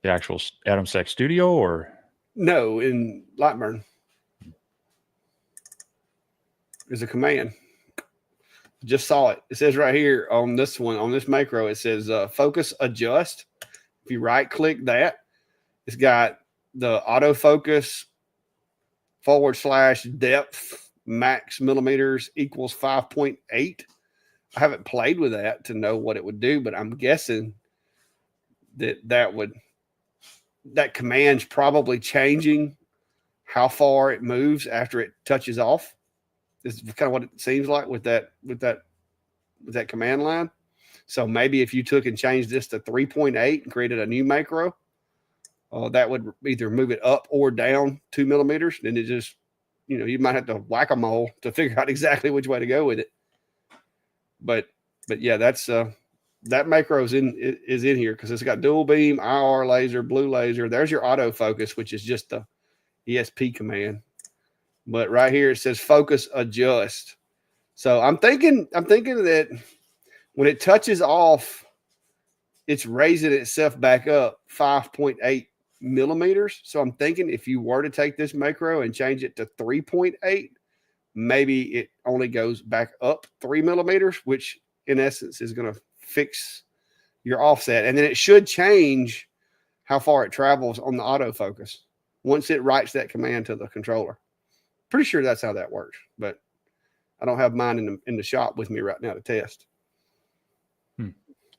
actual Atom Sec Studio, or no, in LightBurn. There's a command. Just saw it. It says right here on this one, on this macro, it says focus adjust. If you right click that, it's got the autofocus / depth max millimeters equals 5.8. I haven't played with that to know what it would do, but I'm guessing that command's probably changing how far it moves after it touches off. This is kind of what it seems like with that command line. So maybe if you took and changed this to 3.8 and created a new macro, that would either move it up or down 2 millimeters. Then it just, you might have to whack them all to figure out exactly which way to go with it. But yeah, that's that macro is in here because it's got dual beam, IR laser, blue laser. There's your autofocus, which is just the ESP command. But right here it says focus adjust. So I'm thinking that when it touches off, it's raising itself back up 5.8 millimeters. So I'm thinking if you were to take this macro and change it to 3.8, maybe it only goes back up 3 millimeters, which in essence is going to fix your offset. And then it should change how far it travels on the autofocus once it writes that command to the controller. Pretty sure that's how that works, but I don't have mine in the shop with me right now to test.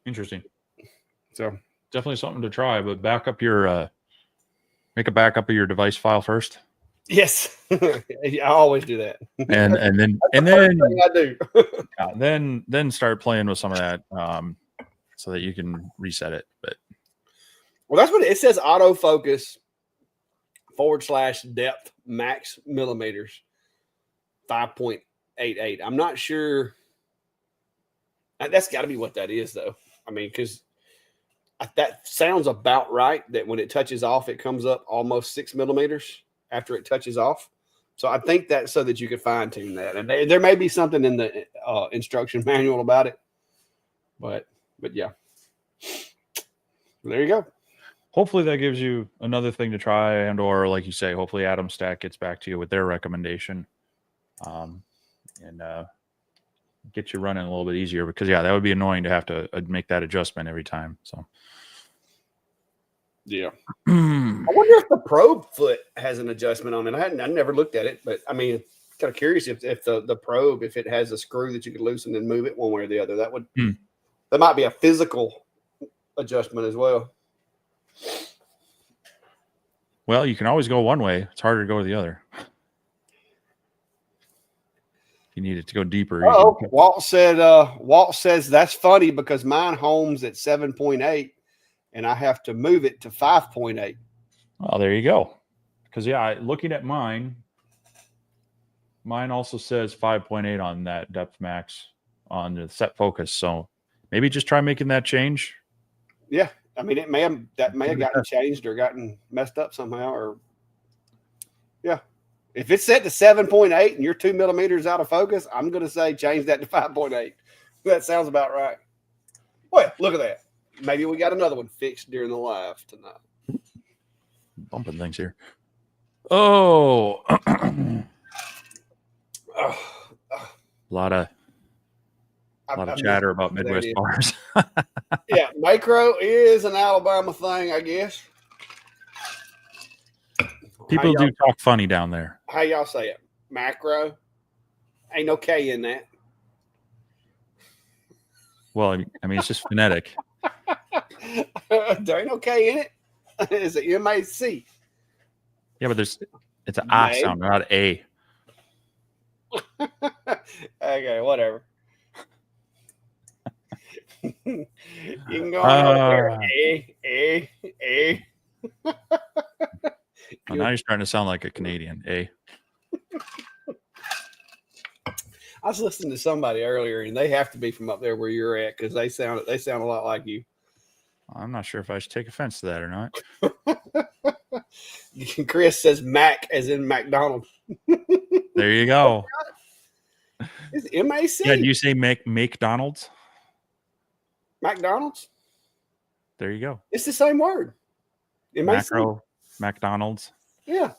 Interesting. So definitely something to try, but make a backup of your device file first. Yes, I always do that. and then I do. then start playing with some of that so that you can reset it. But Well, that's what it says. Autofocus / depth max millimeters 5.88. I'm not sure. That's got to be what that is, though. I mean, because that sounds about right. That when it touches off, it comes up almost 6 millimeters after it touches off. So I think that's so that you could fine tune that, and there may be something in the instruction manual about it. But yeah, there you go. hopefully that gives you another thing to try, and or like you say, hopefully Adam Stack gets back to you with their recommendation, and get you running a little bit easier, because that would be annoying to have to make that adjustment every time. So yeah. I wonder if the probe foot has an adjustment on it. I never looked at it, but I mean, kind of curious if the probe, if it has a screw that you could loosen and move it one way or the other. That might be a physical adjustment as well. Well, you can always go one way. It's harder to go the other. You need it to go deeper. Oh, Walt says that's funny because mine home's at 7.8 and I have to move it to 5.8. Well, there you go. Because looking at mine also says 5.8 on that depth max on the set focus. So maybe just try making that change. Yeah. I mean, may have gotten changed or gotten messed up somehow, or yeah. If it's set to 7.8 and you're 2 millimeters out of focus, I'm going to say change that to 5.8. That sounds about right. Well, look at that. Maybe we got another one fixed during the live tonight. Bumping things here. Oh, a lot of chatter about Midwest bars. Yeah, macro is an Alabama thing, I guess. People do talk funny down there. How y'all say it? Macro? Ain't no K in that. Well, I mean, it's just phonetic. There ain't no K in it. It's a MAC. Yeah, but it's an I sound, not an A. Okay, whatever. You can go on over there. A. Well, now you're starting to sound like a Canadian. A. I was listening to somebody earlier, and they have to be from up there where you're at because they sound a lot like you. I'm not sure if I should take offense to that or not. Chris says Mac as in McDonald's. There you go. It's MAC. Yeah, do you say McDonald's? McDonald's? There you go. It's the same word. Macro, McDonald's. Yeah.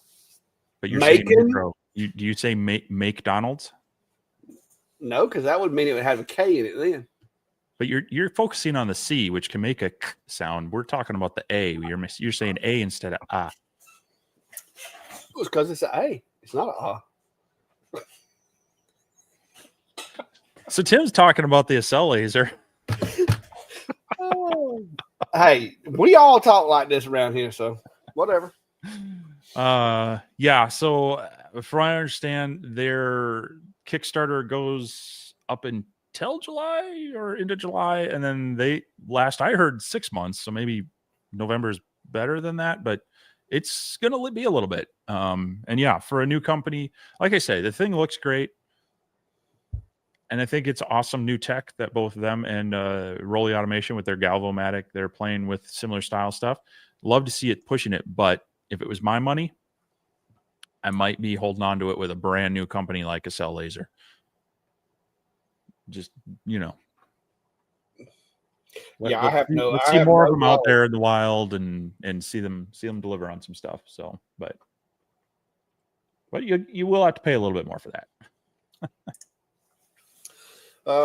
But you're saying macro. Do you say McDonald's? No, because that would mean it would have a K in it then. But you're focusing on the C, which can make a k sound. We're talking about the A. You're saying A instead of A. It's because it's an A. It's not an A. So Tim's talking about the SL laser. Hey, we all talk like this around here, so whatever. Yeah. So if I understand, their Kickstarter goes up until July or into July, and then last I heard 6 months, so maybe November is better than that, but it's gonna be a little bit. And yeah, for a new company, like I say, the thing looks great. And I think it's awesome new tech that both them and Rolly Automation with their Galvomatic, they're playing with similar style stuff. Love to see it pushing it, but if it was my money, I might be holding on to it with a brand new company like SL Laser. Just, Yeah, I have no. Let's see more of them out there in the wild and see them deliver on some stuff. So, but you will have to pay a little bit more for that.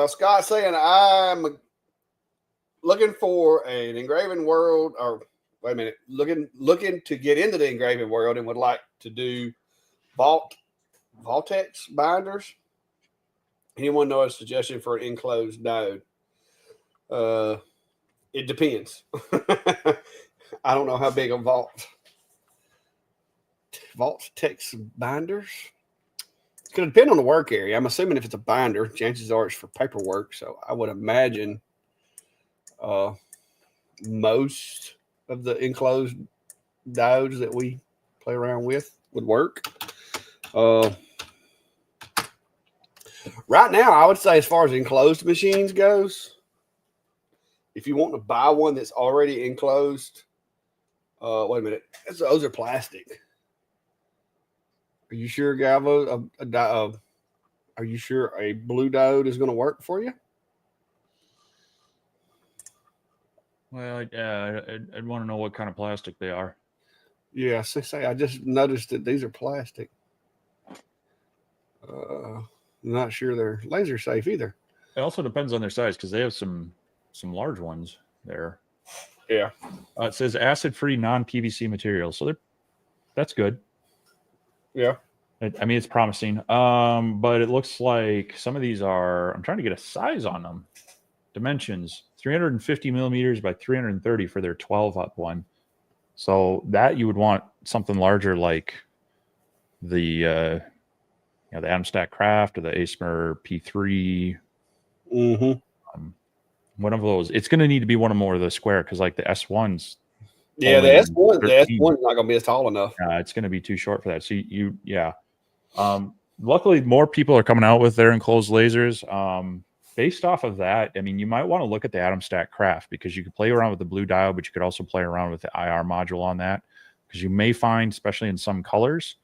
Scott saying I'm looking for an engraving world, or wait a minute, looking to get into the engraving world and would like to do Voltex binders. Anyone know a suggestion for an enclosed node? It depends. I don't know how big a vault. Vault text binders. It's going to depend on the work area. I'm assuming if it's a binder, chances are it's for paperwork. So I would imagine most of the enclosed diodes that we play around with would work. Right now, I would say as far as enclosed machines goes, if you want to buy one that's already enclosed, wait a minute, those are plastic. Are you sure, Galvo? Are you sure a blue diode is going to work for you? Well, I'd want to know what kind of plastic they are. Yeah, say I just noticed that these are plastic. I'm not sure they're laser safe either. It also depends on their size because they have some large ones there. Yeah. It says acid-free non-PVC material, so that's good. Yeah. I mean, it's promising. But it looks like some of these are. I'm trying to get a size on them. Dimensions: 350 millimeters by 330 for their 12-up one. So that you would want something larger, like the the Adamstack Craft or the ASMR P3. Mm-hmm. One of those. It's going to need to be one of more of the square because, like the S1s. Yeah, the S1 is not going to be as tall enough. It's going to be too short for that. So luckily, more people are coming out with their enclosed lasers. Based off of that, I mean, you might want to look at the Adamstack Craft because you could play around with the blue diode, but you could also play around with the IR module on that because you may find, especially in some colors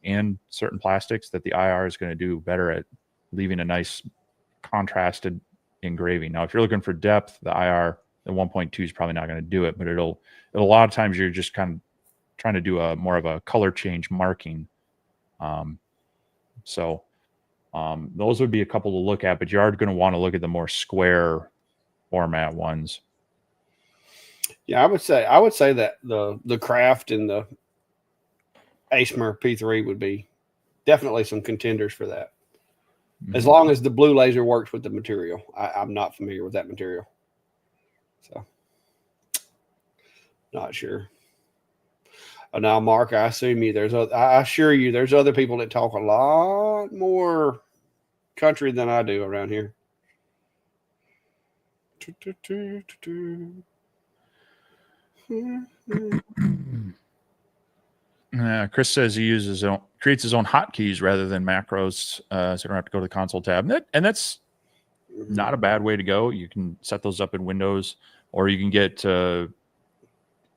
and certain plastics, that the IR is going to do better at leaving a nice contrasted engraving. Now, if you're looking for depth, the IR, the 1.2 is probably not going to do it, but it'll a lot of times you're just kind of trying to do a more of a color change marking. Those would be a couple to look at, but you are going to want to look at the more square format ones. Yeah, I would say that the Craft and the ASMR P3 would be definitely some contenders for that. As long as the blue laser works with the material. I'm not familiar with that material. So, not sure. Now, Mark, I assure you there's other people that talk a lot more country than I do around here. Chris says he creates his own hotkeys rather than macros, so you don't have to go to the console tab. And that's not a bad way to go. You can set those up in Windows, or you can get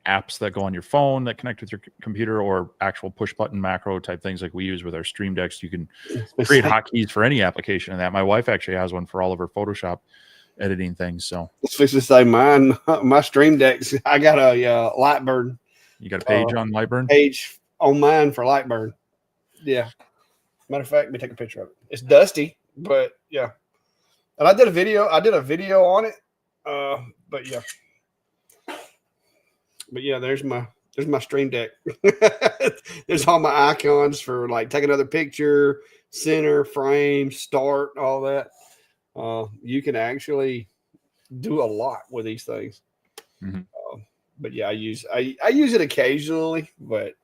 apps that go on your phone that connect with your computer, or actual push button macro type things like we use with our Stream Decks. You can create hotkeys for any application. And that my wife actually has one for all of her Photoshop editing things. So it's fixed to say my Stream Decks. I got a LightBurn. You got a page on LightBurn? Page on mine for LightBurn. Yeah. Matter of fact, let me take a picture of it. It's dusty, but yeah. And I did a video on it. But yeah, there's my Stream Deck. There's all my icons for like take another picture, center, frame, start, all that. You can actually do a lot with these things. Mm-hmm. But yeah, I use it occasionally, but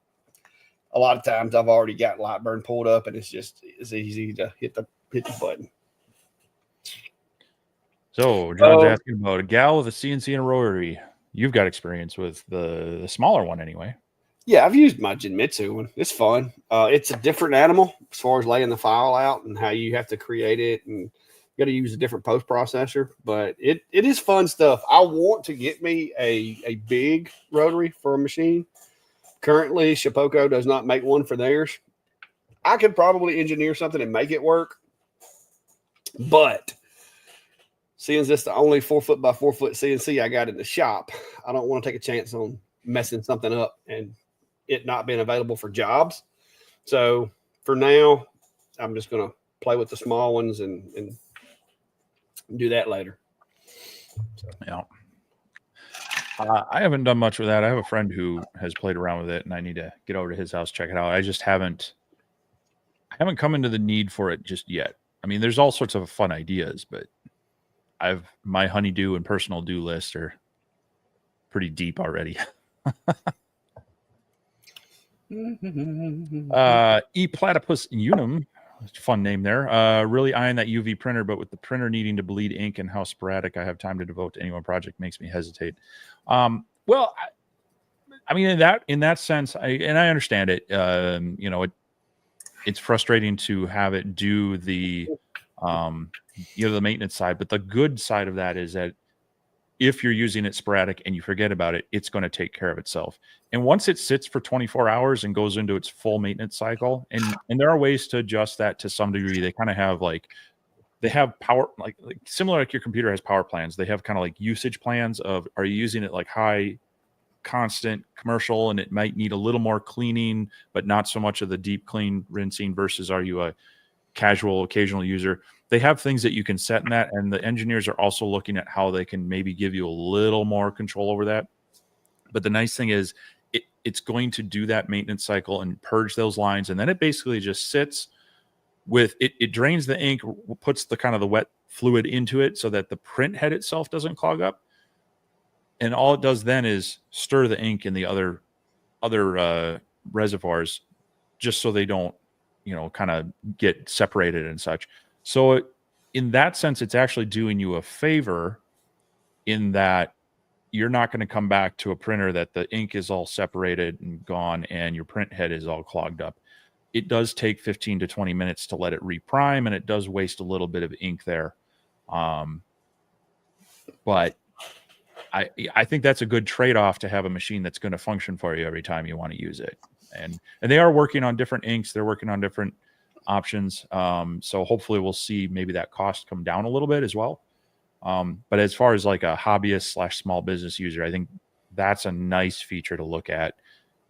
a lot of times I've already got LightBurn pulled up, and it's easy to hit the button. So John's asking about a gal with a CNC and a rotary. You've got experience with the smaller one anyway. Yeah, I've used my Genmitsu one. It's fun. It's a different animal as far as laying the file out and how you have to create it, and you got to use a different post processor. But it is fun stuff. I want to get me a big rotary for a machine. Currently, Shapoko does not make one for theirs. I could probably engineer something and make it work, but seeing as this the only 4 foot by 4 foot CNC I got in the shop, I don't want to take a chance on messing something up and it not being available for jobs. So for now, I'm just going to play with the small ones and do that later. So. Yeah. I haven't done much with that. I have a friend who has played around with it, and I need to get over to his house, check it out. I just haven't come into the need for it just yet. I mean, there's all sorts of fun ideas, but my honeydew and personal do list are pretty deep already. E Platypus Unum, fun name there. Really eyeing that UV printer, but with the printer needing to bleed ink and how sporadic I have time to devote to any one project makes me hesitate. Well, I mean, in that sense, I understand it. You know, it's frustrating to have it do the the maintenance side, but the good side of that is that if you're using it sporadic and you forget about it, it's going to take care of itself. And once it sits for 24 hours and goes into its full maintenance cycle, and there are ways to adjust that to some degree. They kind of have they have power, like similar like your computer has power plans. They have kind of like usage plans of, are you using it like high constant commercial and it might need a little more cleaning, but not so much of the deep clean rinsing, versus are you a casual occasional user? They have things that you can set in that, and the engineers are also looking at how they can maybe give you a little more control over that. But the nice thing is it's going to do that maintenance cycle and purge those lines, and then it basically just sits with it. It drains the ink, puts the kind of the wet fluid into it so that the print head itself doesn't clog up, and all it does then is stir the ink in the other reservoirs, just so they don't kind of get separated and such. So in that sense, it's actually doing you a favor in that you're not going to come back to a printer that the ink is all separated and gone and your print head is all clogged up. It does take 15 to 20 minutes to let it reprime, and it does waste a little bit of ink there. But I think that's a good trade-off to have a machine that's going to function for you every time you want to use it. And they are working on different inks. They're working on different options. So hopefully we'll see maybe that cost come down a little bit as well. But as far as like a hobbyist / small business user, I think that's a nice feature to look at,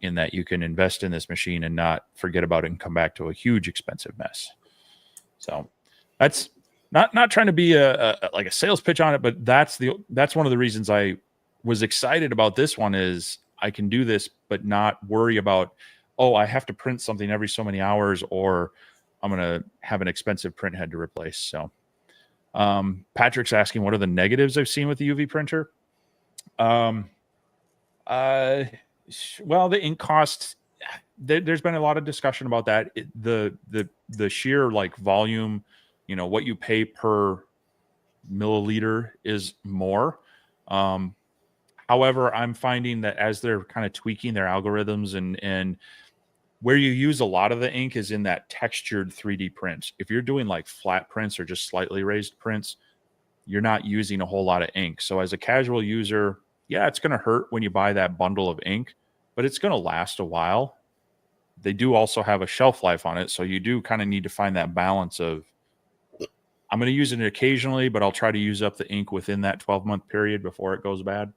in that you can invest in this machine and not forget about it and come back to a huge expensive mess. So that's not trying to be like a sales pitch on it, but that's one of the reasons I was excited about this one, is I can do this, but not worry about, oh, I have to print something every so many hours, or I'm going to have an expensive print head to replace. So Patrick's asking, what are the negatives I've seen with the UV printer? Well, the ink costs, there's been a lot of discussion about that. The sheer like volume, what you pay per milliliter is more. However, I'm finding that as they're kind of tweaking their algorithms, and where you use a lot of the ink is in that textured 3D prints. If you're doing like flat prints or just slightly raised prints, you're not using a whole lot of ink. So as a casual user, yeah, it's going to hurt when you buy that bundle of ink, but it's going to last a while. They do also have a shelf life on it. So you do kind of need to find that balance of, I'm going to use it occasionally, but I'll try to use up the ink within that 12-month period before it goes bad.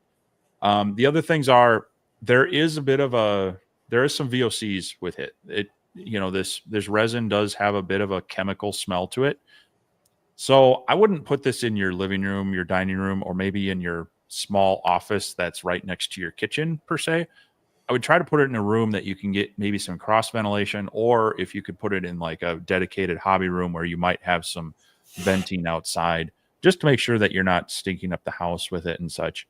The other things are, there is some VOCs with it. This resin does have a bit of a chemical smell to it. So I wouldn't put this in your living room, your dining room, or maybe in your small office that's right next to your kitchen per se. I would try to put it in a room that you can get maybe some cross ventilation, or if you could put it in like a dedicated hobby room where you might have some venting outside, just to make sure that you're not stinking up the house with it and such.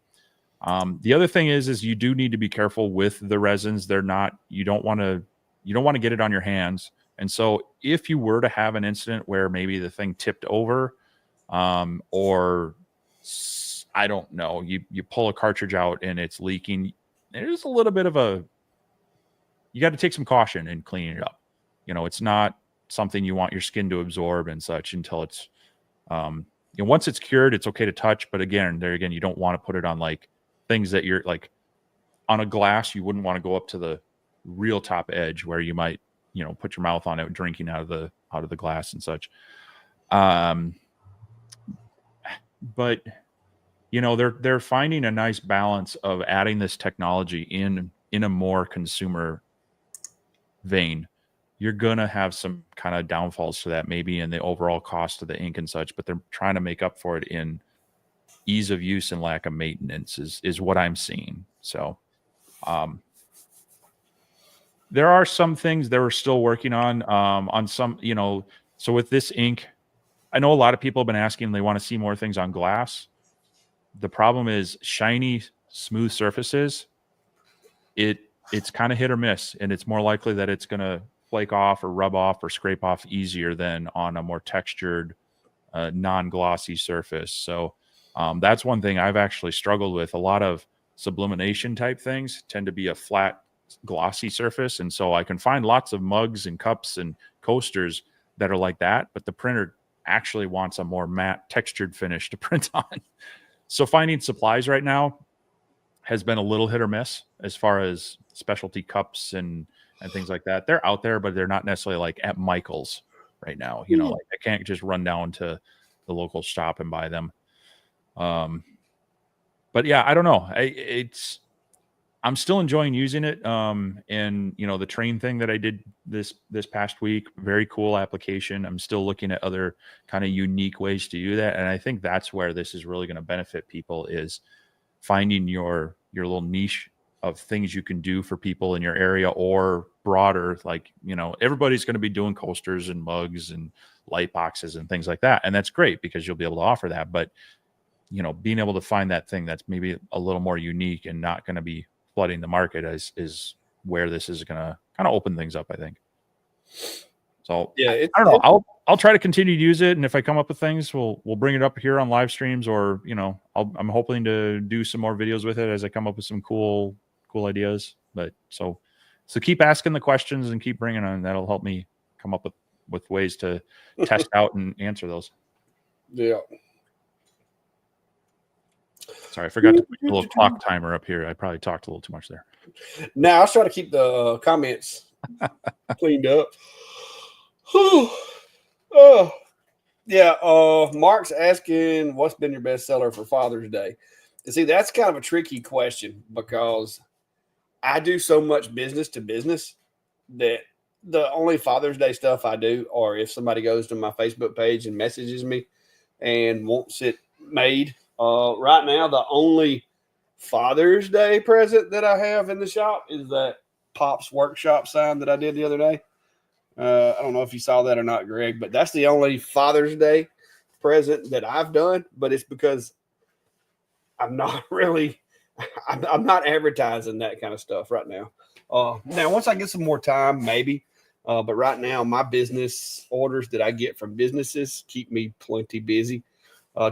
The other thing is you do need to be careful with the resins. You don't want to get it on your hands. And so if you were to have an incident where maybe the thing tipped over, or I don't know, you pull a cartridge out and it's leaking, there's a little bit of you got to take some caution in cleaning it up. It's not something you want your skin to absorb and such until it's, once it's cured, it's okay to touch. But again, you don't want to put it on like things that you're like on a glass. You wouldn't want to go up to the real top edge where you might, put your mouth on it, drinking out of the glass and such. But they're finding a nice balance of adding this technology in a more consumer vein. You're gonna have some kind of downfalls to that, maybe in the overall cost of the ink and such, but they're trying to make up for it in ease of use and lack of maintenance is what I'm seeing. So there are some things that we're still working on some, so with this ink, I know a lot of people have been asking, they want to see more things on glass. The problem is shiny, smooth surfaces. It it's kind of hit or miss, and it's more likely that it's going to flake off or rub off or scrape off easier than on a more textured, non-glossy surface. So that's one thing I've actually struggled with. A lot of sublimation type things tend to be a flat, glossy surface, and so I can find lots of mugs and cups and coasters that are like that, but the printer actually wants a more matte textured finish to print on. So finding supplies right now has been a little hit or miss as far as specialty cups and things like that. They're out there, but they're not necessarily like at Michael's right now. You know, like I can't just run down to the local shop and buy them. But yeah, I don't know. I'm still enjoying using it. And you know, the train thing that I did this past week, very cool application. I'm still looking at other kind of unique ways to do that. And I think that's where this is really going to benefit people, is finding your little niche of things you can do for people in your area, or broader. Like, you know, everybody's going to be doing coasters and mugs and light boxes and things like that. And that's great because you'll be able to offer that. But, you know, being able to find that thing that's maybe a little more unique and not going to be flooding the market is where this is going to kind of open things up, I think. So yeah, I don't know. I'll try to continue to use it, and if I come up with things, we'll bring it up here on live streams, or you know, I'm hoping to do some more videos with it as I come up with some cool ideas. But so keep asking the questions and keep bringing on. That'll help me come up with ways to test out and answer those. Yeah. Sorry, I forgot to put a little clock timer up here. I probably talked a little too much there. Now I was trying to keep the comments cleaned up. Oh, yeah. Mark's asking, what's been your best seller for Father's Day? And see, that's kind of a tricky question because I do so much business to business that the only Father's Day stuff I do, or if somebody goes to my Facebook page and messages me and wants it made. Right now, the only Father's Day present that I have in the shop is that Pop's Workshop sign that I did the other day. I don't know if you saw that or not, Greg, but that's the only Father's Day present that I've done. But it's because I'm not not advertising that kind of stuff right now. Now, once I get some more time, maybe. But right now, my business orders that I get from businesses keep me plenty busy.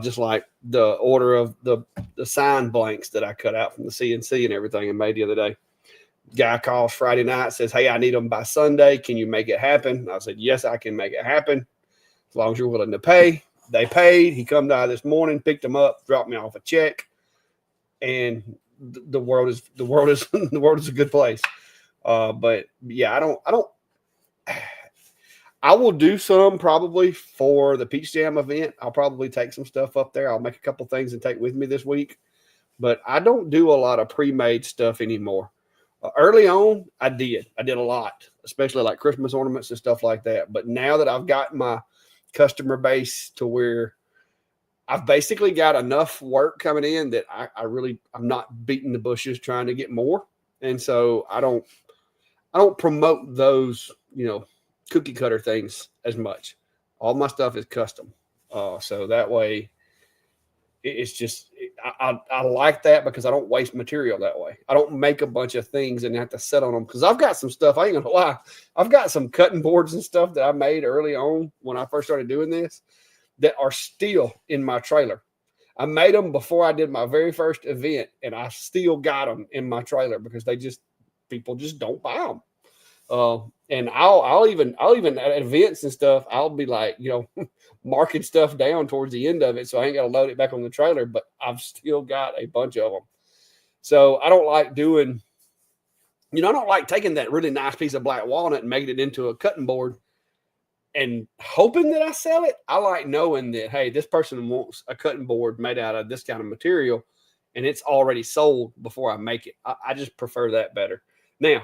Just like the order of the sign blanks that I cut out from the CNC and everything and made the other day. Guy calls Friday night, says, hey, I need them by Sunday. Can you make it happen? I said, yes, I can make it happen as long as you're willing to pay. They paid. He come down this morning, picked them up, dropped me off a check, and the world is a good place. But yeah, I will do some probably for the Peach Jam event. I'll probably take some stuff up there. I'll make a couple things and take with me this week. But I don't do a lot of pre-made stuff anymore. Early on, I did a lot, especially like Christmas ornaments and stuff like that. But now that I've got my customer base to where I've basically got enough work coming in that I'm not beating the bushes trying to get more. And so I don't promote those, cookie cutter things as much. All my stuff is custom. So that way it's just, I like that because I don't waste material that way. I don't make a bunch of things and have to sit on them because I've got some stuff. I ain't gonna lie. I've got some cutting boards and stuff that I made early on when I first started doing this that are still in my trailer. I made them before I did my very first event, and I still got them in my trailer because people just don't buy them. And I'll even at events and stuff, I'll be like, marking stuff down towards the end of it. So I ain't got to load it back on the trailer, but I've still got a bunch of them. So I don't like doing, I don't like taking that really nice piece of black walnut and making it into a cutting board and hoping that I sell it. I like knowing that, hey, this person wants a cutting board made out of this kind of material and it's already sold before I make it. I just prefer that better. Now,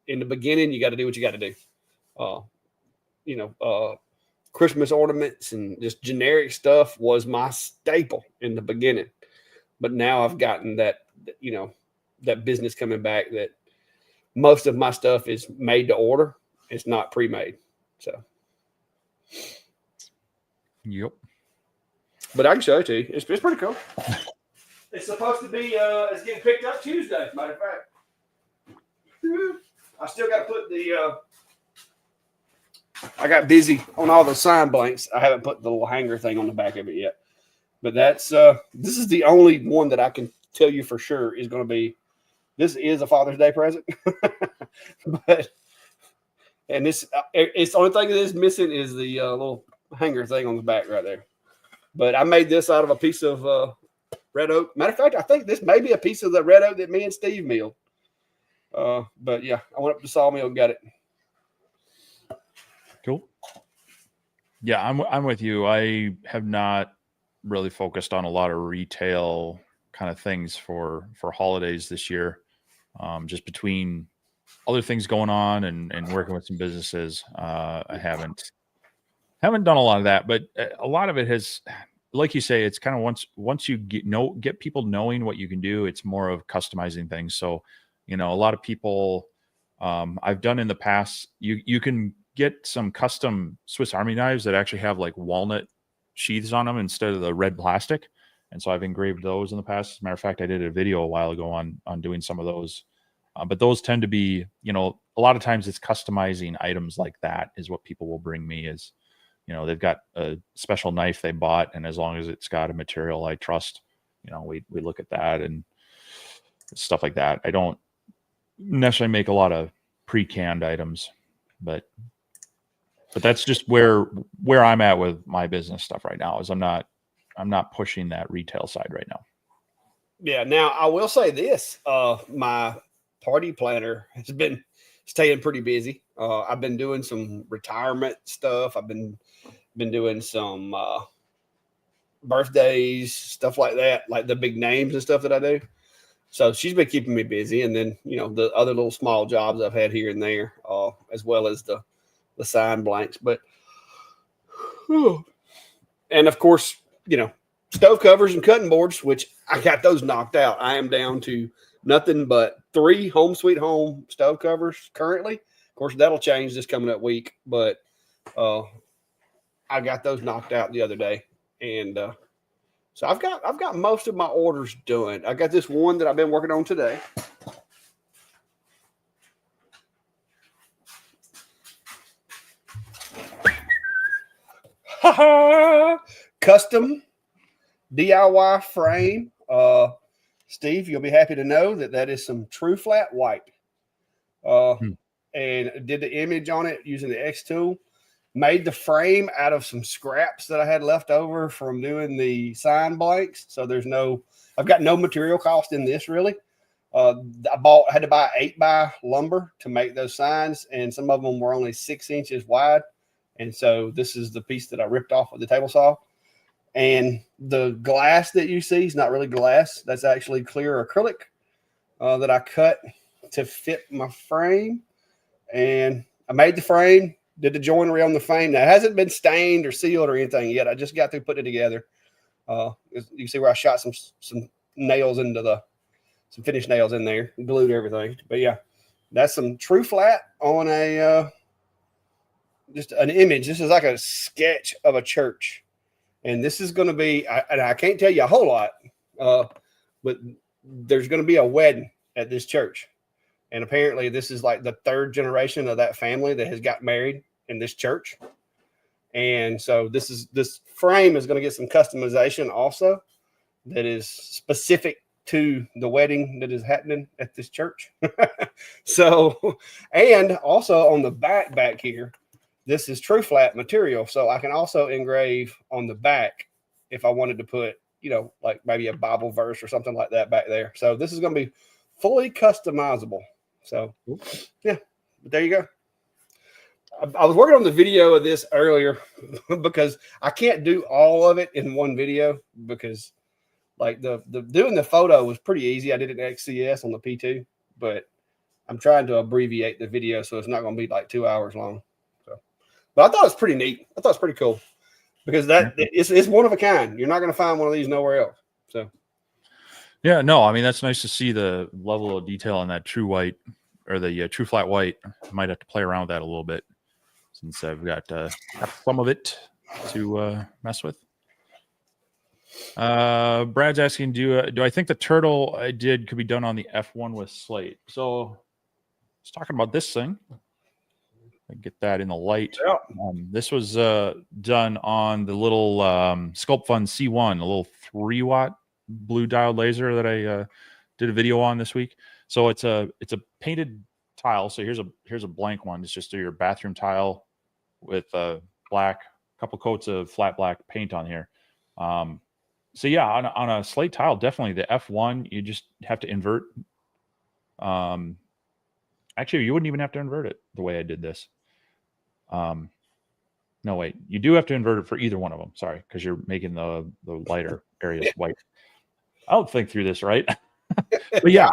in the beginning, you got to do what you got to do. Christmas ornaments and just generic stuff was my staple in the beginning. But now I've gotten that, that business coming back that most of my stuff is made to order. It's not pre-made. So. Yep. But I can show it to you. It's pretty cool. It's supposed to be, it's getting picked up Tuesday, matter of fact. I still got to put the. I got busy on all the sign blanks. I haven't put the little hanger thing on the back of it yet. But that's this is the only one that I can tell you for sure is going to be. This is a Father's Day present, but and this it's the only thing that is missing is the little hanger thing on the back right there. But I made this out of a piece of red oak. Matter of fact, I think this may be a piece of the red oak that me and Steve milled. But yeah, I went up to sawmill and got it. Cool. Yeah, I'm with you. I have not really focused on a lot of retail kind of things for holidays this year. Just between other things going on and working with some businesses, I haven't done a lot of that. But a lot of it has, like you say, it's kind of once you get people knowing what you can do, it's more of customizing things. So, a lot of people I've done in the past, you can get some custom Swiss Army knives that actually have like walnut sheaths on them instead of the red plastic. And so I've engraved those in the past. As a matter of fact, I did a video a while ago on doing some of those. But those tend to be, a lot of times it's customizing items like that is what people will bring me is, they've got a special knife they bought. And as long as it's got a material I trust, we look at that and stuff like that. I don't necessarily make a lot of pre-canned items, but that's just where I'm at with my business stuff right now is I'm not pushing that retail side right now. Yeah. Now I will say this, my party planner has been staying pretty busy. I've been doing some retirement stuff. I've been doing some, birthdays, stuff like that, like the big names and stuff that I do. So she's been keeping me busy. And then, the other little small jobs I've had here and there, as well as the sign blanks, but, and of course, stove covers and cutting boards, which I got those knocked out. I am down to nothing but 3 Home Sweet Home stove covers currently. Of course, that'll change this coming up week, but, I got those knocked out the other day. And, so I've got most of my orders done. I got this one that I've been working on today. Custom DIY frame. Steve, you'll be happy to know that is some true flat white. And did the image on it using the X tool. Made the frame out of some scraps that I had left over from doing the sign blanks. So I've got no material cost in this really. I had to buy 8x lumber to make those signs, and some of them were only 6 inches wide. And so this is the piece that I ripped off with the table saw. And the glass that you see is not really glass. That's actually clear acrylic that I cut to fit my frame. And I made the frame, did the joinery on the frame. Now, it hasn't been stained or sealed or anything yet. I just got through putting it together. You can see where I shot some nails into some finished nails in there, glued everything. But yeah, that's some true flat on just an image. This is like a sketch of a church. And this is going to be, and I can't tell you a whole lot, but there's going to be a wedding at this church. And apparently this is like the 3rd generation of that family that has got married in this church. And so this frame is going to get some customization also that is specific to the wedding that is happening at this church. So, and also on the back here, this is true flat material. So I can also engrave on the back if I wanted to put, like maybe a Bible verse or something like that back there. So this is going to be fully customizable. So yeah, but there you go. I was working on the video of this earlier because I can't do all of it in one video because like the doing the photo was pretty easy. I did it in XCS on the P2, but I'm trying to abbreviate the video so it's not going to be like 2 hours long. So, but I thought it was pretty neat. I thought it was pretty cool because it's one of a kind. You're not going to find one of these nowhere else. So. Yeah, no, I mean, that's nice to see the level of detail on that true white or the true flat white. I might have to play around with that a little bit since I've got some of it to mess with. Brad's asking, do I think the turtle I did could be done on the F1 with slate? So was talking about this thing. I get that in the light. Yeah. This was done on the little Sculpt Fun C1, a little 3-watt blue diode laser that I did a video on this week. So it's a painted tile. So here's a blank one. It's just your bathroom tile with black, couple coats of flat black paint on here. So yeah, on a slate tile, definitely the F1, you just have to invert. Actually, you wouldn't even have to invert it the way I did this. No, wait, you do have to invert it for either one of them. Sorry, because you're making the lighter areas white. I'll think through this, right? But yeah,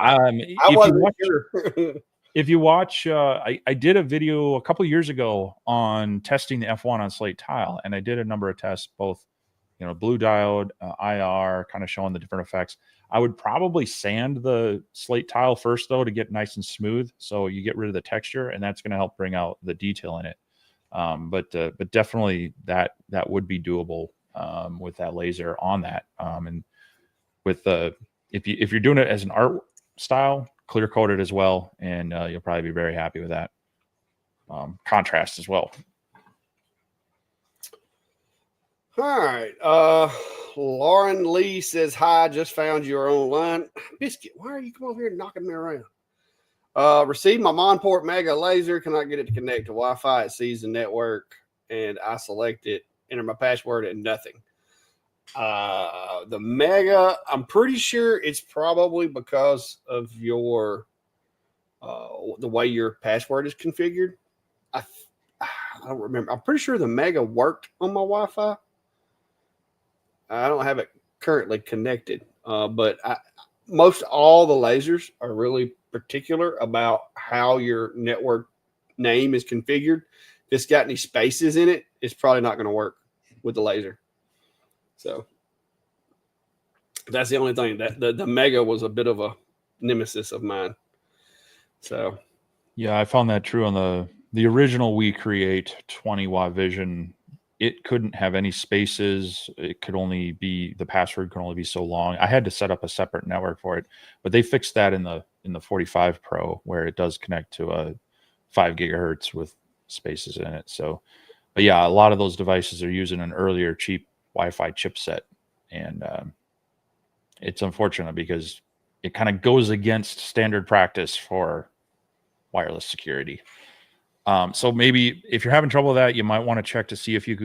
if you watch, I did a video a couple years ago on testing the F1 on slate tile, and I did a number of tests, both blue diode, IR, kind of showing the different effects. I would probably sand the slate tile first, though, to get nice and smooth, so you get rid of the texture, and that's going to help bring out the detail in it. But definitely that would be doable with that laser on that. And with if you're doing it as an art style, clear coat it as well, and you'll probably be very happy with that. Contrast as well. All right. Lauren Lee says, hi, just found your own line. Biscuit, why are you coming over here knocking me around? Received my Monport Mega laser. Cannot get it to connect to Wi-Fi. It sees the network, and I select it, enter my password, and nothing. The Mega, I'm pretty sure it's probably because of your the way your password is configured. I don't remember. I'm pretty sure the Mega worked on my Wi-Fi. I don't have it currently connected, but most all the lasers are really particular about how your network name is configured. If it's got any spaces in it, it's probably not going to work with the laser. So that's the only thing. That the Mega was a bit of a nemesis of mine. So yeah, I found that true on the original We Create 20-watt Vision. It couldn't have any spaces. It could only be, the password could only be so long. I had to set up a separate network for it, but they fixed that in the 45 Pro, where it does connect to a 5 gigahertz with spaces in it. So, but yeah, a lot of those devices are using an earlier cheap Wi-Fi chipset, and it's unfortunate because it kind of goes against standard practice for wireless security. So maybe if you're having trouble with that, you might want to check to see if you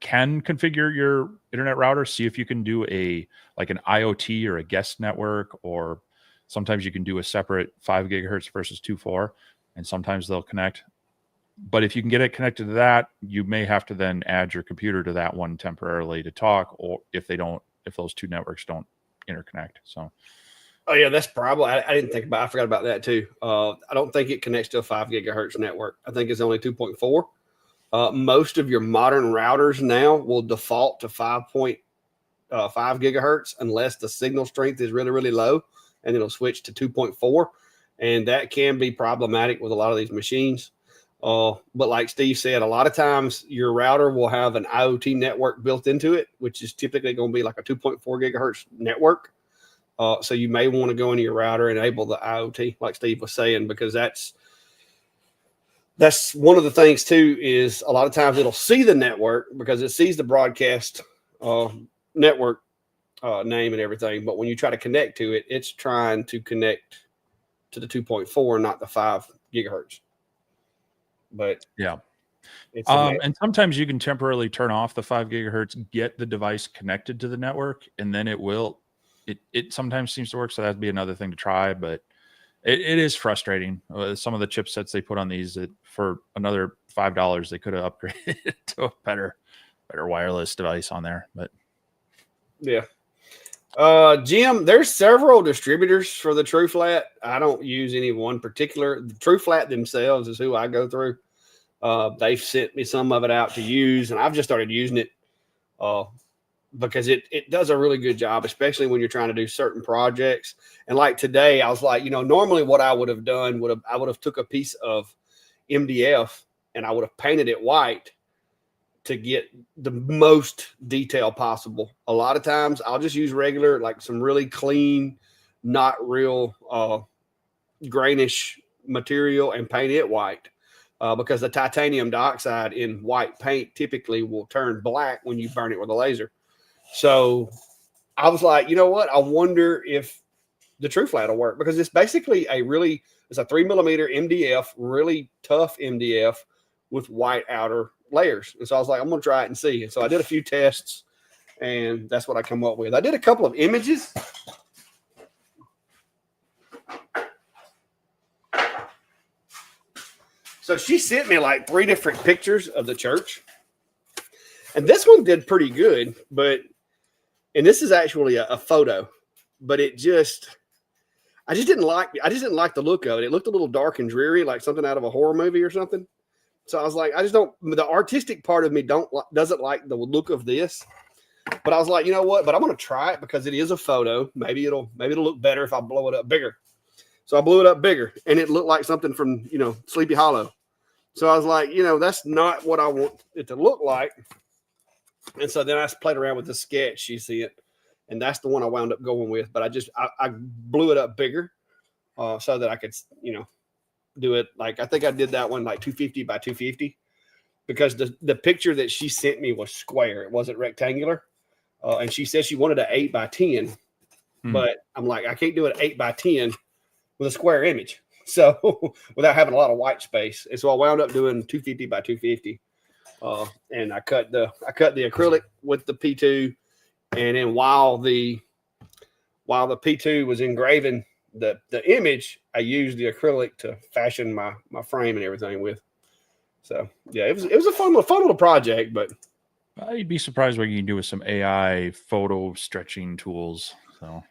can configure your internet router, see if you can do an IoT or a guest network, or sometimes you can do a separate 5 gigahertz versus 2.4, and sometimes they'll connect. But if you can get it connected to that, you may have to then add your computer to that one temporarily to talk, or if those two networks don't interconnect. So. Oh yeah, that's probably. I didn't think about. I forgot about that too. I don't think it connects to a 5 gigahertz network. I think it's only 2.4. Most of your modern routers now will default to 5.5 gigahertz unless the signal strength is really, really low, and it'll switch to 2.4, and that can be problematic with a lot of these machines. But like Steve said, a lot of times your router will have an IoT network built into it, which is typically going to be like a 2.4 gigahertz network. So you may want to go into your router and enable the IoT, like Steve was saying, because that's one of the things too, is a lot of times it'll see the network because it sees the broadcast network name and everything. But when you try to connect to it, it's trying to connect to the 2.4, not the 5 gigahertz. But yeah. And sometimes you can temporarily turn off the 5 gigahertz, get the device connected to the network, and then it will. It sometimes seems to work, so that'd be another thing to try, but it is frustrating. Some of the chipsets they put on these, that for another $5 they could have upgraded to a better wireless device on there. But yeah, Jim, there's several distributors for the TrueFlat. I don't use any one particular. The TrueFlat themselves is who I go through. They've sent me some of it out to use, and I've just started using it. Because it does a really good job, especially when you're trying to do certain projects. And like today, I was like, normally what I would have done I would have took a piece of MDF and I would have painted it white to get the most detail possible. A lot of times I'll just use regular, like some really clean, not real grainish material and paint it white. Because the titanium dioxide in white paint typically will turn black when you burn it with a laser. So I was like, you know what? I wonder if the True Flat will work, because it's basically it's a 3mm MDF, really tough MDF with white outer layers. And so I was like, I'm going to try it and see. And so I did a few tests, and that's what I come up with. I did a couple of images. So she sent me like 3 different pictures of the church, and this one did pretty good, and this is actually a photo, but I just didn't like the look of it. It looked a little dark and dreary, like something out of a horror movie or something. So I was like, the artistic part of me doesn't like the look of this, but I was like, you know what? But I'm going to try it because it is a photo. Maybe it'll look better if I blow it up bigger. So I blew it up bigger, and it looked like something from, Sleepy Hollow. So I was like, that's not what I want it to look like. And so then I played around with the sketch she sent, and that's the one I wound up going with. But I blew it up bigger so that I could, do it. Like, I think I did that one like 250 by 250 because the picture that she sent me was square. It wasn't rectangular. And she said she wanted an 8 by 10, but I'm like, I can't do an 8 by 10 with a square image. So without having a lot of white space. And so I wound up doing 250 by 250. And I cut the acrylic with the P2. And then while the P2 was engraving the image, I used the acrylic to fashion my frame and everything with. So yeah, it was a fun little project, but you'd be surprised what you can do with some AI photo stretching tools. So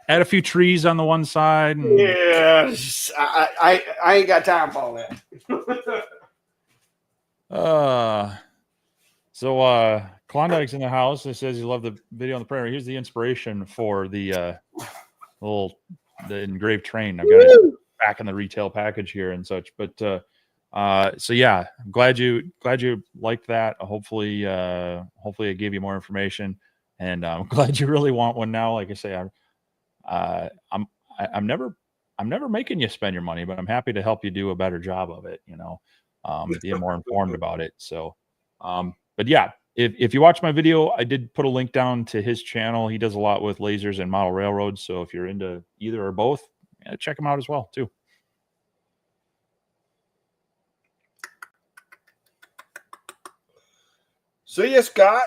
add a few trees on the one side. And... Yeah, I ain't got time for all that. So Klondike's in the house. It says you love the video on the prayer. Here's the inspiration for the engraved train. I've got it back in the retail package here and such. But so yeah, I'm glad you liked that. Hopefully I gave you more information, and I'm glad you really want one now. Like I say, I'm never making you spend your money, but I'm happy to help you do a better job of it. Being more informed about it. So, but yeah, if you watch my video, I did put a link down to his channel. He does a lot with lasers and model railroads. So if you're into either or both, check him out as well too. See you, Scott.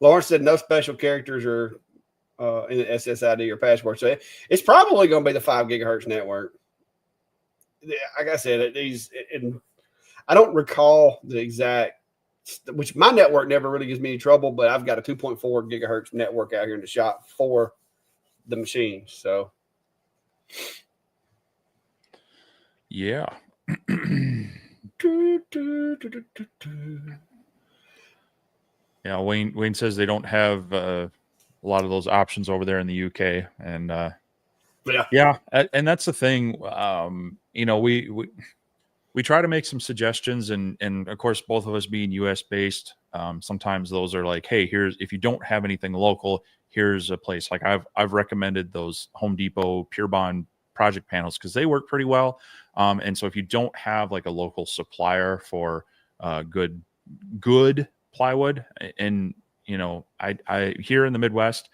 Lawrence said no special characters are in the SSID or passport. So it's probably going to be the 5 gigahertz network. Like I said, I don't recall the exact, which my network never really gives me any trouble, but I've got a 2.4 gigahertz network out here in the shop for the machine. So, yeah. Yeah, Wayne says they don't have a lot of those options over there in the UK, and yeah, and that's the thing. We try to make some suggestions, and of course, both of us being US based, sometimes those are like, hey, if you don't have anything local, here's a place. Like I've recommended those Home Depot Pure Bond project panels because they work pretty well. And so if you don't have like a local supplier for good plywood, and I here in the Midwest,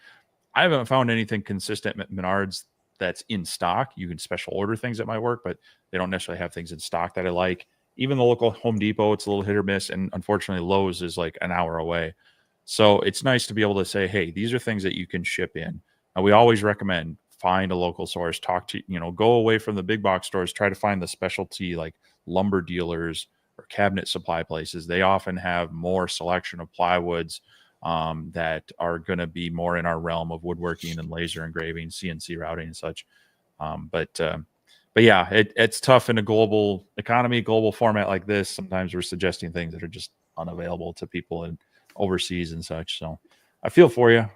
I haven't found anything consistent at Menards that's in stock. You can special order things that might work, but they don't necessarily have things in stock that I like. Even the local Home Depot, it's a little hit or miss, and unfortunately Lowe's is like an hour away. So it's nice to be able to say, hey, these are things that you can ship in. And we always recommend find a local source, go away from the big box stores, try to find the specialty like lumber dealers or cabinet supply places. They often have more selection of plywoods that are going to be more in our realm of woodworking and laser engraving, CNC routing and such. But yeah, it's tough in a global economy, global format like this. Sometimes we're suggesting things that are just unavailable to people in overseas and such. So I feel for you.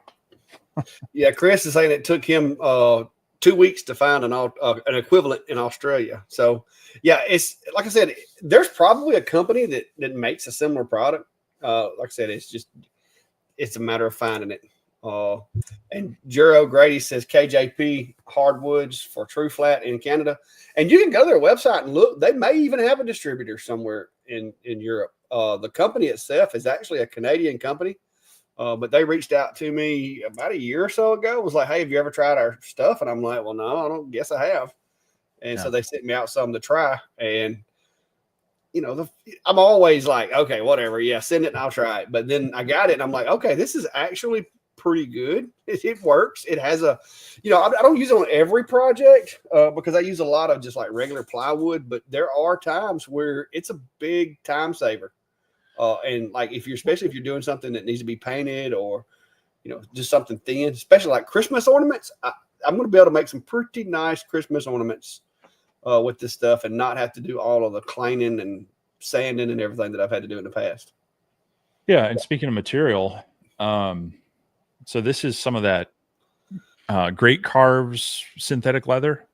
Yeah, Chris is saying it took him 2 weeks to find an equivalent in Australia. So yeah, it's like I said, there's probably a company that makes a similar product. Like I said, it's a matter of finding it. And Juro Grady says KJP hardwoods for True Flat in Canada. And you can go to their website and look. They may even have a distributor somewhere in Europe. The company itself is actually a Canadian company. But they reached out to me about a year or so ago. It was like, hey, have you ever tried our stuff? And I'm like, well, no, I don't guess I have. And so they sent me out some to try. And, you know, I'm always like, okay, whatever. Yeah, send it and I'll try it. But then I got it and I'm like, okay, this is actually pretty good. It works. It has a, you know, I don't use it on every project because I use a lot of just like regular plywood. But there are times where it's a big time saver. And like especially if you're doing something that needs to be painted or, you know, just something thin, especially like Christmas ornaments, I'm going to be able to make some pretty nice Christmas ornaments with this stuff and not have to do all of the cleaning and sanding and everything that I've had to do in the past. Yeah. And speaking of material, so this is some of that Great Carves synthetic leather.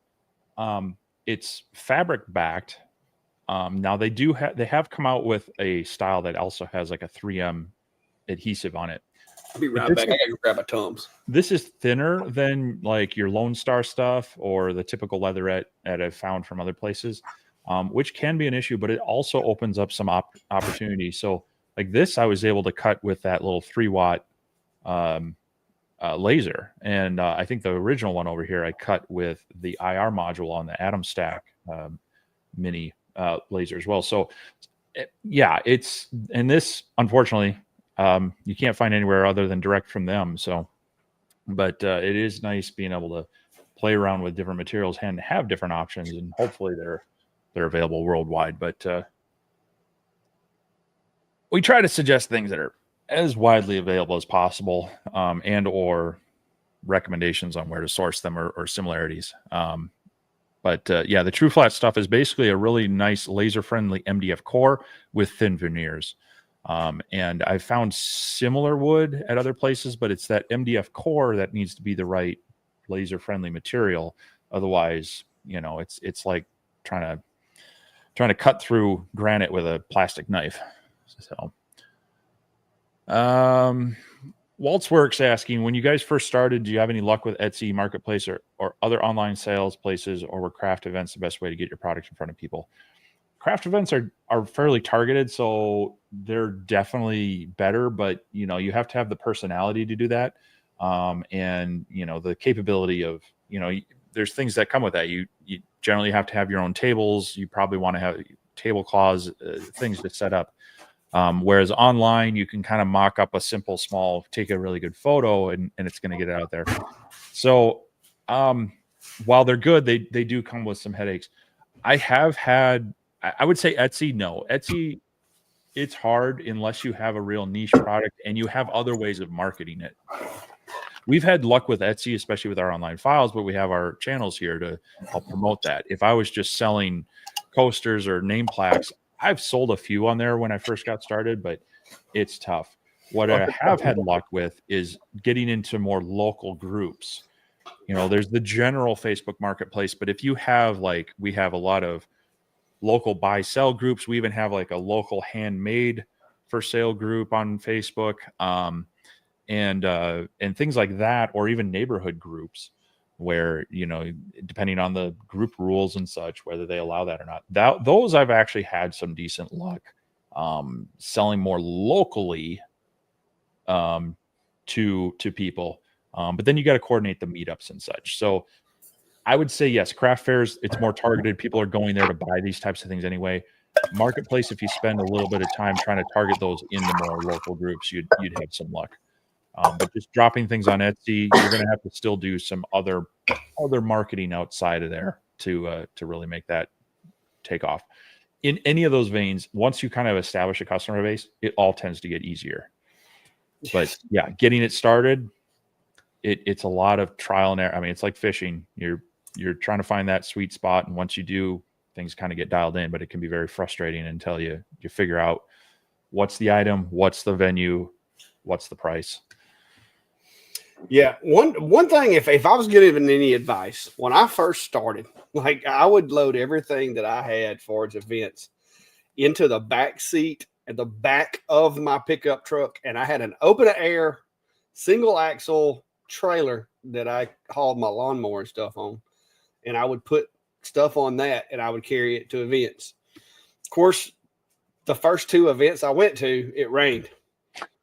It's fabric backed. Now they have come out with a style that also has like a 3M adhesive on it. I'll be right back. I gotta go grab my Tums. This is thinner than like your Lone Star stuff or the typical leatherette that I've found from other places, which can be an issue, but it also opens up some opportunity. So like this, I was able to cut with that little 3-watt laser. And I think the original one over here, I cut with the IR module on the Atom Stack mini laser as well. So yeah, and this unfortunately you can't find anywhere other than direct from them. So, but it is nice being able to play around with different materials and have different options, and hopefully they're available worldwide. But we try to suggest things that are as widely available as possible, and or recommendations on where to source them or similarities. But yeah, the True Flat stuff is basically a really nice laser-friendly MDF core with thin veneers. And I've found similar wood at other places, but it's that MDF core that needs to be the right laser-friendly material. Otherwise, you know, it's like trying to cut through granite with a plastic knife. So, Waltzworks asking, when you guys first started, do you have any luck with Etsy Marketplace or other online sales places, or were craft events the best way to get your product in front of people? Craft events are fairly targeted, so they're definitely better, but you know, you have to have the personality to do that. And you know, the capability of, you know, there's things that come with that. You generally have to have your own tables. You probably want to have tablecloths, things to set up. Whereas online, you can kind of mock up a simple, small, take a really good photo, and it's going to get it out there. So while they're good, they do come with some headaches. I have had, I would say Etsy, no. Etsy, it's hard unless you have a real niche product and you have other ways of marketing it. We've had luck with Etsy, especially with our online files, but we have our channels here to help promote that. If I was just selling coasters or name plaques, I've sold a few on there when I first got started, but it's tough. What I have had luck with is getting into more local groups. You know, there's the general Facebook marketplace, but if you have, like, we have a lot of local buy sell groups. We even have like a local handmade for sale group on Facebook, and things like that, or even neighborhood groups where, you know, depending on the group rules and such, whether they allow that or not. Those I've actually had some decent luck selling more locally to people. But then you got to coordinate the meetups and such. So I would say, yes, craft fairs, it's more targeted. People are going there to buy these types of things anyway. Marketplace, if you spend a little bit of time trying to target those in the more local groups, you'd have some luck. But just dropping things on Etsy, you're going to have to still do some other marketing outside of there to really make that take off. In any of those veins, once you kind of establish a customer base, it all tends to get easier. But yeah, getting it started, it's a lot of trial and error. I mean, it's like fishing. You're trying to find that sweet spot, and once you do, things kind of get dialed in. But it can be very frustrating until you figure out what's the item, what's the venue, what's the price. Yeah, one thing, if I was given any advice when I first started, like, I would load everything that I had for its events into the back seat at the back of my pickup truck, and I had an open air single axle trailer that I hauled my lawnmower and stuff on. And I would put stuff on that and I would carry it to events. Of course, the first 2 events I went to, it rained.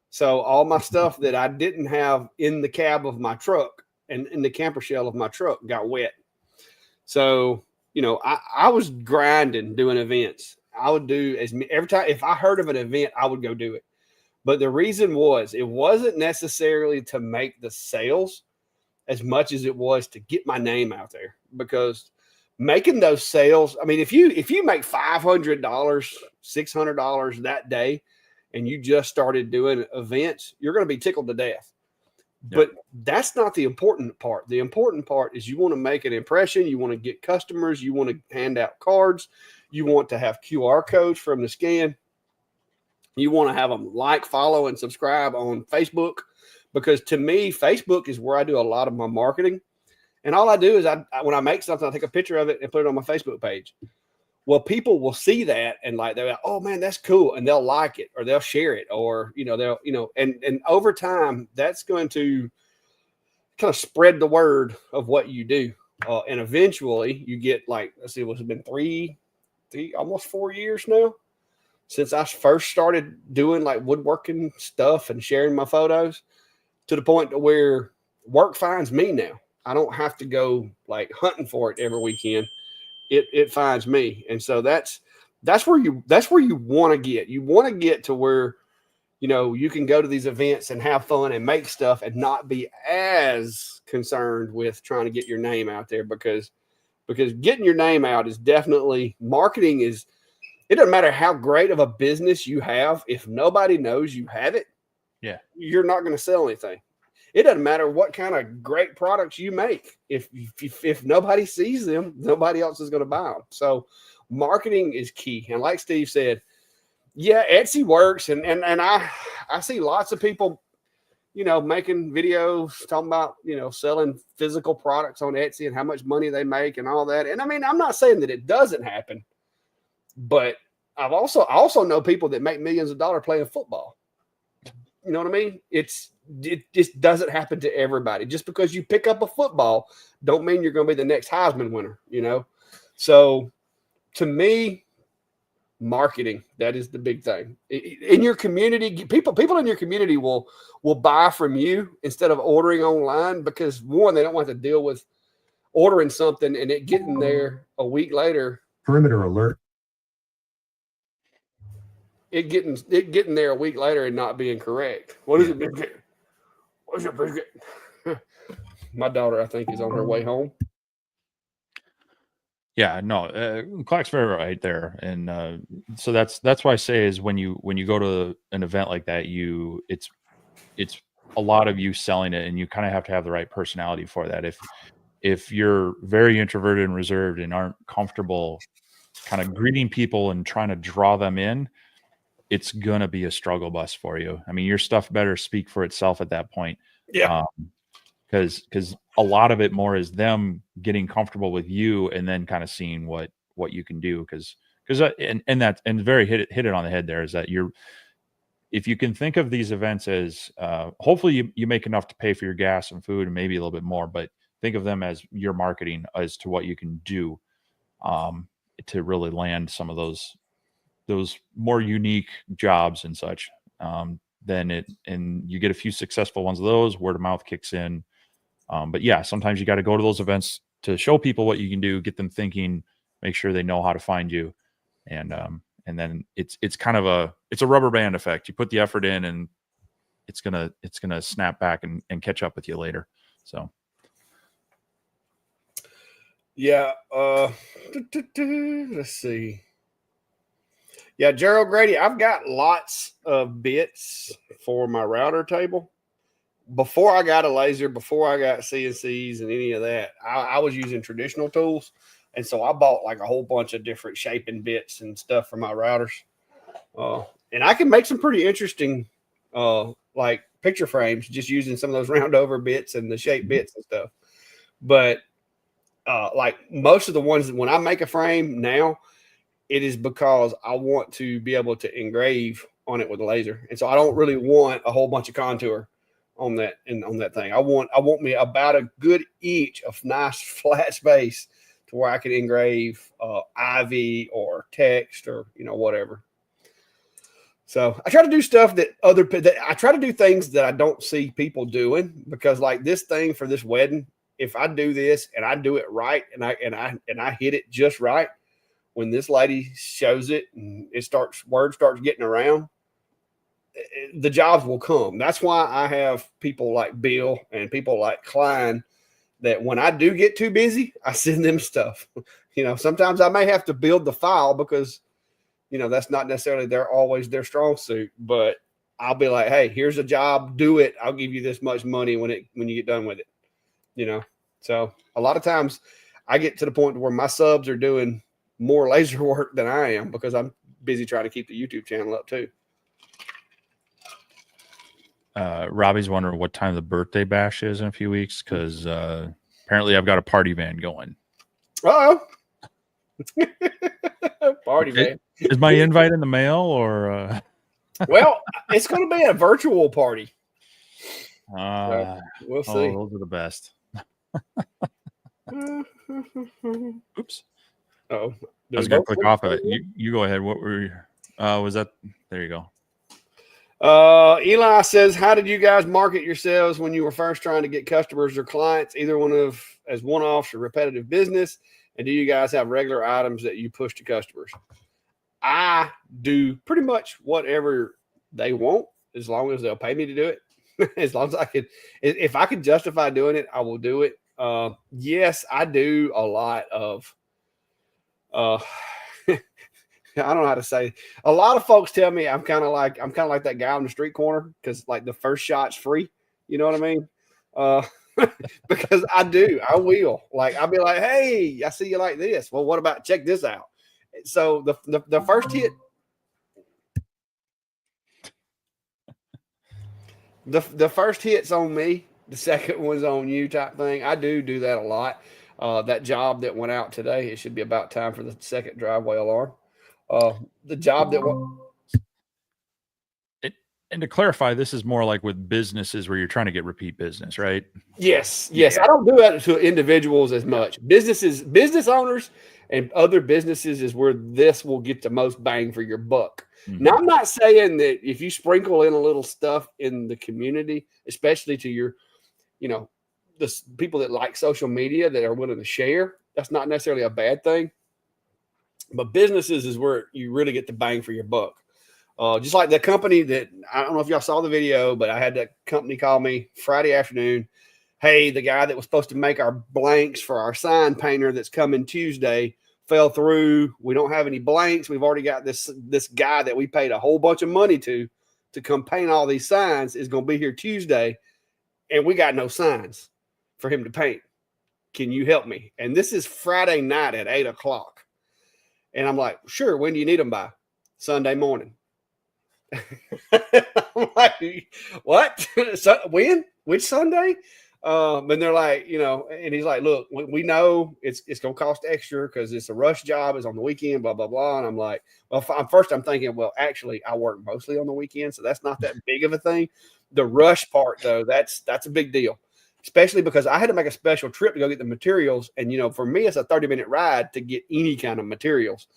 So all my stuff that I didn't have in the cab of my truck and in the camper shell of my truck got wet. So, you know, I was grinding doing events. I would do every time, if I heard of an event, I would go do it. But the reason was, it wasn't necessarily to make the sales as much as it was to get my name out there, because making those sales, I mean, if you make $500, $600 that day, and you just started doing events, you're going to be tickled to death. Yep. But that's not the important part. The important part is you want to make an impression. You want to get customers. You want to hand out cards. You want to have QR codes from the scan. You want to have them like, follow, and subscribe on Facebook, because to me, Facebook is where I do a lot of my marketing. And all I do is when I make something, I take a picture of it and put it on my Facebook page. Well, people will see that and they're like, oh man, that's cool. And they'll like it, or they'll share it, or, and over time, that's going to kind of spread the word of what you do. And eventually you get let's see, it's been three, almost 4 years now since I first started doing woodworking stuff and sharing my photos, to the point to where work finds me now. I don't have to go hunting for it every weekend. It finds me. And so that's where you want to get. You want to get to where, you can go to these events and have fun and make stuff and not be as concerned with trying to get your name out there, because getting your name out is definitely, marketing is, it doesn't matter how great of a business you have. If nobody knows you have it, yeah, you're not going to sell anything. It doesn't matter what kind of great products you make. If nobody sees them, nobody else is going to buy them. So marketing is key. And like Steve said, yeah, Etsy works. And I see lots of people, making videos talking about, selling physical products on Etsy and how much money they make and all that. And I mean, I'm not saying that it doesn't happen, but I also know people that make millions of dollars playing football. You know what I mean? It just doesn't happen to everybody. Just because you pick up a football don't mean you're going to be the next Heisman winner, So to me, marketing, that is the big thing. In your community, people in your community will buy from you instead of ordering online, because one, they don't want to deal with ordering something and it getting there a week later. Perimeter alert. It getting there a week later and not being correct. What is it, biscuit? What's your biscuit? My daughter, I think, is on her way home. Yeah, no, Clark's very right there, and so that's why I say is when you go to an event like that, it's a lot of you selling it, and you kind of have to have the right personality for that. If you're very introverted and reserved and aren't comfortable kind of greeting people and trying to draw them in, it's gonna be a struggle bus for you. I mean, your stuff better speak for itself at that point. Yeah. Because a lot of it more is them getting comfortable with you and then kind of seeing what you can do. Because very hit it on the head there, is that if you can think of these events as hopefully you make enough to pay for your gas and food and maybe a little bit more, but think of them as your marketing as to what you can do to really land some of those more unique jobs and such. And you get a few successful ones of those, word of mouth kicks in. But yeah, sometimes you got to go to those events to show people what you can do, get them thinking, make sure they know how to find you. And then it's kind of a rubber band effect. You put the effort in and it's going to snap back and catch up with you later. So. Yeah. Let's see. Yeah, Gerald Grady, I've got lots of bits for my router table. Before I got a laser, before I got CNCs and any of that, I was using traditional tools. And so I bought a whole bunch of different shaping bits and stuff for my routers. And I can make some pretty interesting picture frames just using some of those round over bits and the shape bits and stuff. But most of the ones that when I make a frame now, it is because I want to be able to engrave on it with a laser. And so I don't really want a whole bunch of contour. on that on that thing. I want me about a good inch of nice flat space to where I can engrave ivy or text or whatever. So I try to do stuff that I try to do things that I don't see people doing, because like this thing for this wedding, if I do this and I do it right and I hit it just right, when this lady shows it and word starts getting around, the jobs will come. That's why I have people like Bill and people like Klein that when I do get too busy, I send them stuff. Sometimes I may have to build the file because that's not necessarily always their strong suit, but I'll be like, hey, here's a job, do it. I'll give you this much money when you get done with it. So a lot of times I get to the point where my subs are doing more laser work than I am because I'm busy trying to keep the YouTube channel up too. Robbie's wondering what time the birthday bash is in a few weeks, because apparently I've got a party van going. Oh, party van. Is my invite in the mail or? Well, it's going to be a virtual party. So we'll see. Those are the best. Oops. Oh, I was going to click off of it. You go ahead. What were you? Was that? There you go. Eli says, how did you guys market yourselves when you were first trying to get customers or clients, either as one-offs or repetitive business? And do you guys have regular items that you push to customers? I do pretty much whatever they want, as long as they'll pay me to do it. As long as if I can justify doing it, I will do it. Yes, I do a lot of, I don't know how to say. A lot of folks tell me I'm kind of like that guy on the street corner, because like the first shot's free. You know what I mean? Because I will. Like I'll be like, hey, I see you like this. Well, what about check this out? So the first hit, the first hit's on me. The second one's on you, type thing. I do that a lot. That job that went out today, it should be about time for the second driveway alarm. The job that and to clarify, this is more like with businesses where you're trying to get repeat business, right? Yes. I don't do that to individuals as much. Business owners and other businesses is where this will get the most bang for your buck. Mm-hmm. Now, I'm not saying that if you sprinkle in a little stuff in the community, especially to your, the people that like social media that are willing to share, that's not necessarily a bad thing. But businesses is where you really get the bang for your buck. Just like the company that, I don't know if y'all saw the video, but I had that company call me Friday afternoon. Hey, the guy that was supposed to make our blanks for our sign painter that's coming Tuesday fell through. We don't have any blanks. We've already got this guy that we paid a whole bunch of money to come paint all these signs is going to be here Tuesday, and we got no signs for him to paint. Can you help me? And this is Friday night at 8:00. And I'm like, sure. When do you need them by? Sunday morning. I'm like, what? So, when? Which Sunday? And they're like, and he's like, look, we know it's going to cost extra because it's a rush job. It's on the weekend, blah, blah, blah. And I'm like, well, first I'm thinking, well, actually I work mostly on the weekend, so that's not that big of a thing. The rush part though, that's a big deal, especially because I had to make a special trip to go get the materials. And, for me, it's a 30-minute ride to get any kind of materials.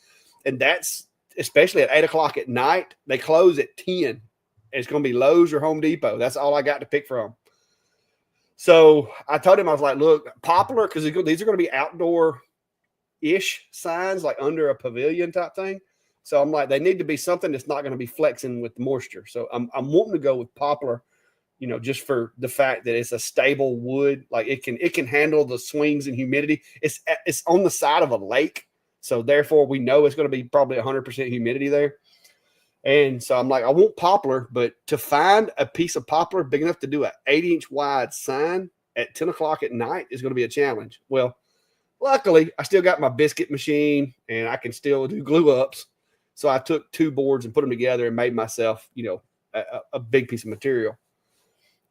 And that's especially at 8:00 at night. They close at 10. It's going to be Lowe's or Home Depot. That's all I got to pick from. So I told him, I was like, look, poplar, because these are going to be outdoor-ish signs, like under a pavilion type thing. So I'm like, they need to be something that's not going to be flexing with moisture. So I'm wanting to go with poplar, just for the fact that it's a stable wood. Like it can handle the swings and humidity. It's on the side of a lake. So therefore we know it's going to be probably 100% humidity there. And so I'm like, I want poplar, but to find a piece of poplar big enough to do an 8-inch wide sign at 10:00 at night is going to be a challenge. Well, luckily I still got my biscuit machine and I can still do glue ups. So I took 2 boards and put them together and made myself, a big piece of material.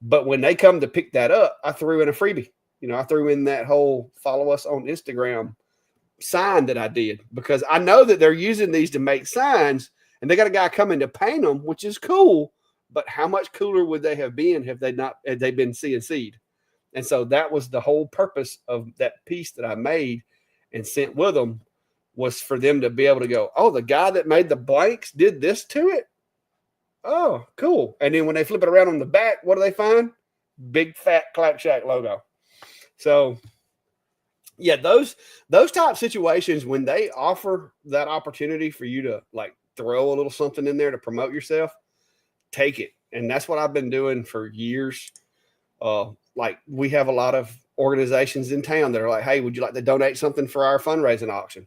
But when they come to pick that up, I threw in a freebie. I threw in that whole follow us on Instagram sign that I did, because I know that they're using these to make signs and they got a guy coming to paint them, which is cool. but how much cooler would they have been had they been CNC'd? And so that was the whole purpose of that piece that I made and sent with them, was for them to be able to go, oh, the guy that made the blanks did this to it. Oh, cool. And then when they flip it around on the back, what do they find? Big fat Clack Shack logo. So yeah, those type situations, when they offer that opportunity for you to like throw a little something in there to promote yourself, take it. And that's what I've been doing for years. Like we have a lot of organizations in town that are like, hey, would you like to donate something for our fundraising auction?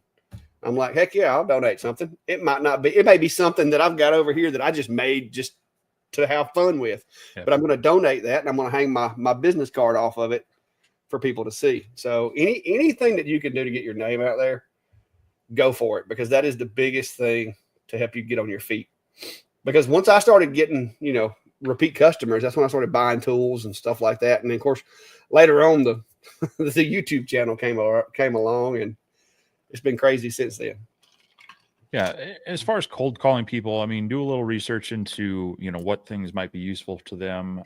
I'm like, heck yeah, I'll donate something. It may be something that I've got over here that I just made just to have fun with, but I'm going to donate that, and I'm going to hang my business card off of it for people to see. So anything that you can do to get your name out there, go for it, because that is the biggest thing to help you get on your feet. Because once I started getting, repeat customers, that's when I started buying tools and stuff like that. And then, of course, later on, the YouTube channel came along, and it's been crazy since then. Yeah. As far as cold calling people, I mean, do a little research into, what things might be useful to them.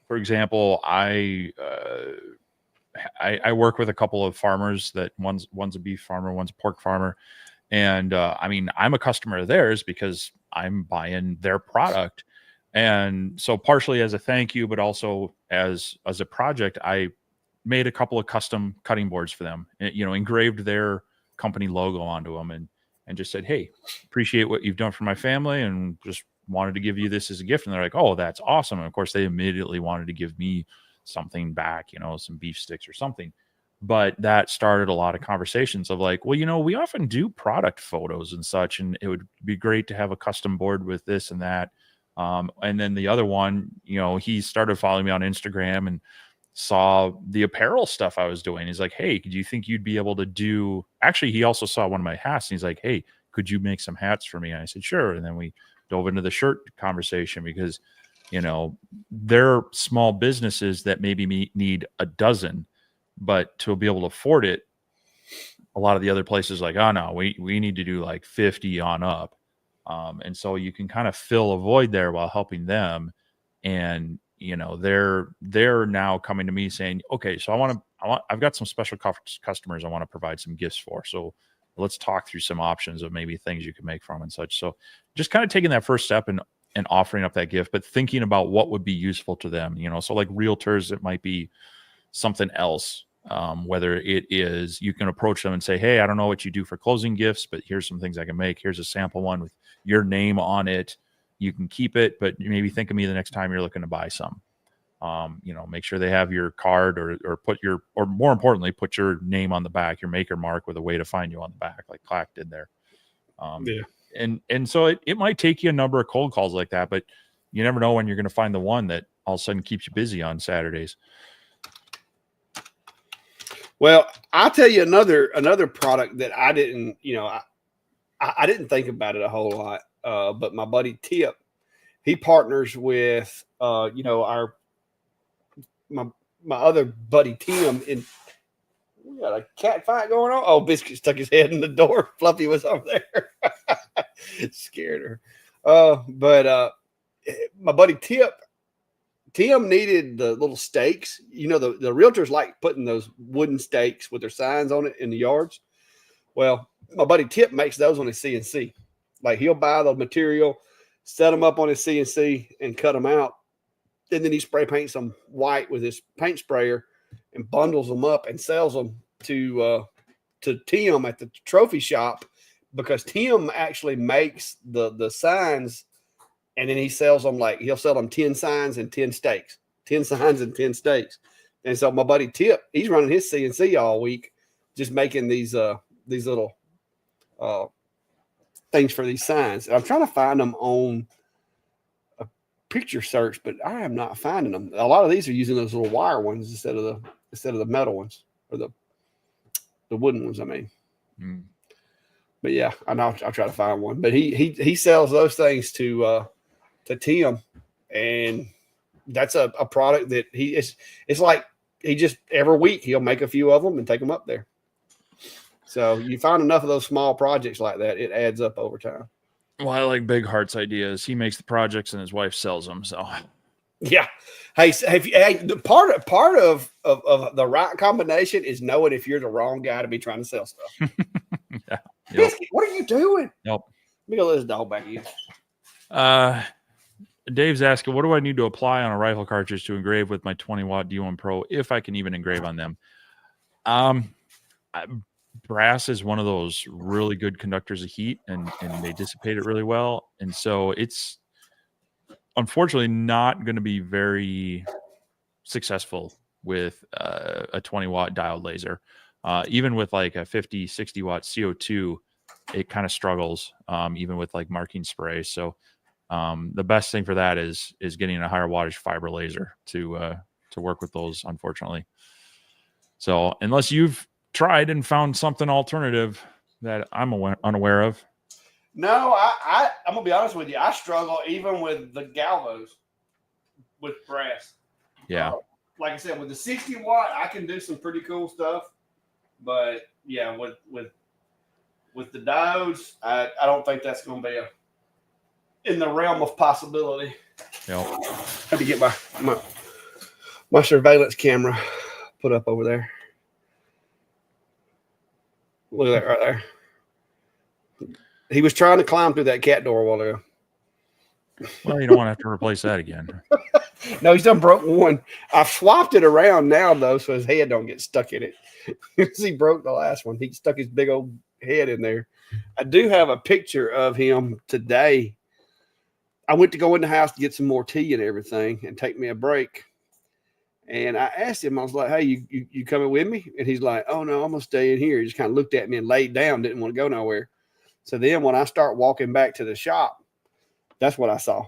For example, I work with a couple of farmers that one's a beef farmer, one's a pork farmer. And I mean, I'm a customer of theirs because I'm buying their product. And so partially as a thank you, but also as a project, I made a couple of custom cutting boards for them, engraved their company logo onto them and just said, hey, appreciate what you've done for my family and just wanted to give you this as a gift. And they're like, oh, that's awesome. And of course they immediately wanted to give me something back, some beef sticks or something. But that started a lot of conversations of like, well, we often do product photos and such, and it would be great to have a custom board with this and that. And then the other one, he started following me on Instagram and saw the apparel stuff I was doing. He's like, hey, do you think you'd be able to do, actually, he also saw one of my hats and he's like, hey, could you make some hats for me? And I said, sure. And then we dove into the shirt conversation because, they're small businesses that maybe need a dozen, but to be able to afford it, a lot of the other places like, oh no, we need to do like 50 on up. And so you can kind of fill a void there while helping them. And, they're now coming to me saying, okay, so I've got some special customers I want to provide some gifts for. So let's talk through some options of maybe things you can make from and such. So just kind of taking that first step and offering up that gift, but thinking about what would be useful to them, so like realtors, it might be something else. Whether it is, you can approach them and say, hey, I don't know what you do for closing gifts, but here's some things I can make. Here's a sample one with your name on it. You can keep it, but maybe think of me the next time you're looking to buy some. Make sure they have your card or more importantly, put your name on the back, your maker mark with a way to find you on the back, like Clack did there. Yeah. And so it might take you a number of cold calls like that, but you never know when you're going to find the one that all of a sudden keeps you busy on Saturdays. Well, I'll tell you another product that I didn't, I didn't think about it a whole lot. But my buddy Tip, he partners with, my other buddy Tim, and we got a cat fight going on. Oh, Biscuit stuck his head in the door. Fluffy was over there. It scared her. But my buddy Tim needed the little stakes. The realtors like putting those wooden stakes with their signs on it in the yards. Well, my buddy Tip makes those on his CNC. Like he'll buy the material, set them up on his CNC and cut them out. And then he spray paints them white with his paint sprayer and bundles them up and sells them to Tim at the trophy shop, because Tim actually makes the signs, and then he sells them, like he'll sell them 10 signs and 10 stakes, 10 signs and 10 stakes. And so my buddy Tip, he's running his CNC all week, just making these little things for these signs. And I'm trying to find them on a picture search, but I am not finding them. A lot of these are using those little wire ones instead of the metal ones, or the wooden ones, I mean. But yeah, I know I'll try to find one. But he sells those things to Tim, and that's a product that it's like he just every week he'll make a few of them and take them up there. So you find enough of those small projects like that, it adds up over time. Well, I like Big Heart's ideas. He makes the projects and his wife sells them. So Yeah. Hey, the part of the right combination is knowing if you're the wrong guy to be trying to sell stuff. yeah. Yep. Biscuit, what are you doing? Yep. Let me go let this dog back in. Dave's asking, what do I need to apply on a rifle cartridge to engrave with my 20-watt D1 Pro, if I can even engrave on them? Brass is one of those really good conductors of heat, and they dissipate it really well. And so it's unfortunately not going to be very successful with a 20-watt diode laser. Even with like a 50, 60-watt CO2, it kind of struggles, even with like marking spray. So the best thing for that is getting a higher wattage fiber laser to work with those, unfortunately. So unless you've tried and found something alternative that I'm unaware of. No, I'm gonna be honest with you. I struggle even with the galvos with brass. Yeah. Like I said, with the 60-watt, I can do some pretty cool stuff. But yeah, with the diodes, I don't think that's gonna be in the realm of possibility. Yep. Had to get my surveillance camera put up over there. Look at that right there. He was trying to climb through that cat door a while ago. Well, you don't want to have to replace that again. No, he's done broke one. I've swapped it around now, though, so his head don't get stuck in it. He broke the last one. He stuck his big old head in there. I do have a picture of him today. I went to go in the house to get some more tea and everything and take me a break. And I asked him, I was like, hey, you coming with me? And he's like, oh, no, I'm going to stay in here. He just kind of looked at me and laid down, didn't want to go nowhere. So then when I start walking back to the shop, that's what I saw.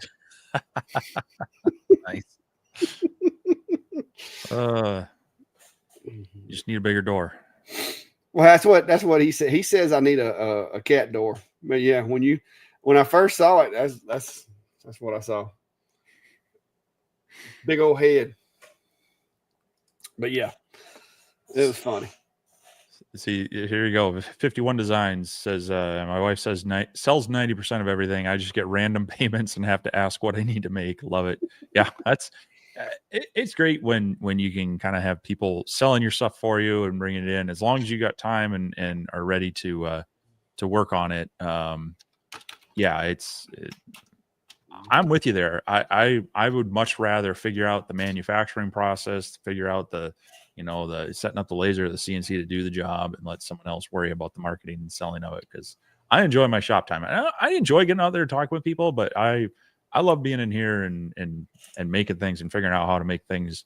Nice. You just need a bigger door. Well, that's what he said. He says I need a cat door. But yeah, when I first saw it, that's what I saw. Big old head. But yeah, it was funny. See, here you go. 51 Designs says, my wife says sells 90% of everything. I just get random payments and have to ask what I need to make. Love it. Yeah, that's it's great when you can kind of have people selling your stuff for you and bringing it in, as long as you got time and are ready to work on it. Yeah, I'm with you there. I would much rather figure out the manufacturing process, figure out the setting up the laser, the CNC to do the job, and let someone else worry about the marketing and selling of it. Because I enjoy my shop time. I enjoy getting out there and talking with people, but I love being in here and making things and figuring out how to make things.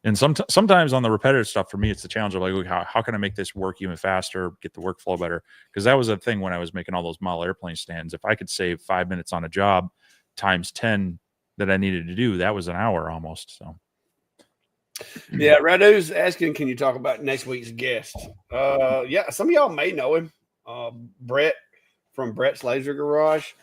And sometimes on the repetitive stuff, for me, it's the challenge of like, how can I make this work even faster, get the workflow better? Because that was a thing when I was making all those model airplane stands. If I could save 5 minutes on a job times 10 that I needed to do, that was an hour almost. So yeah, Radu's asking, can you talk about next week's guest? Yeah, some of y'all may know him, Brett from Brett's Laser Garage,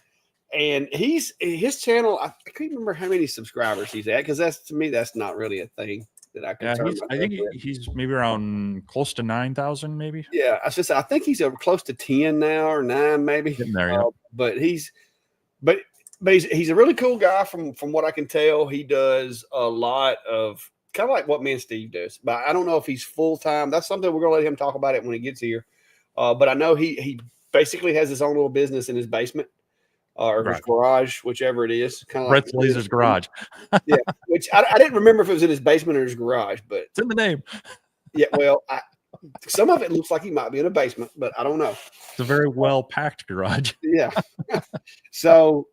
and his channel. I can't remember how many subscribers he's at, because to me that's not really a thing that I can. Yeah, I think he's maybe around close to 9,000, maybe. Yeah, I think he's close to 10 now, or 9 maybe. Getting there, yeah. But he's a really cool guy from what I can tell. He does a lot of kind of like what me and Steve does, but I don't know if he's full-time. That's something we're going to let him talk about it when he gets here. But I know he basically has his own little business in his basement or his garage, whichever it is. Kind of Brett's like Laser's garage. Yeah, which I didn't remember if it was in his basement or his garage, but it's in the name. Yeah, well, some of it looks like he might be in a basement, but I don't know. It's a very well-packed garage. Yeah. So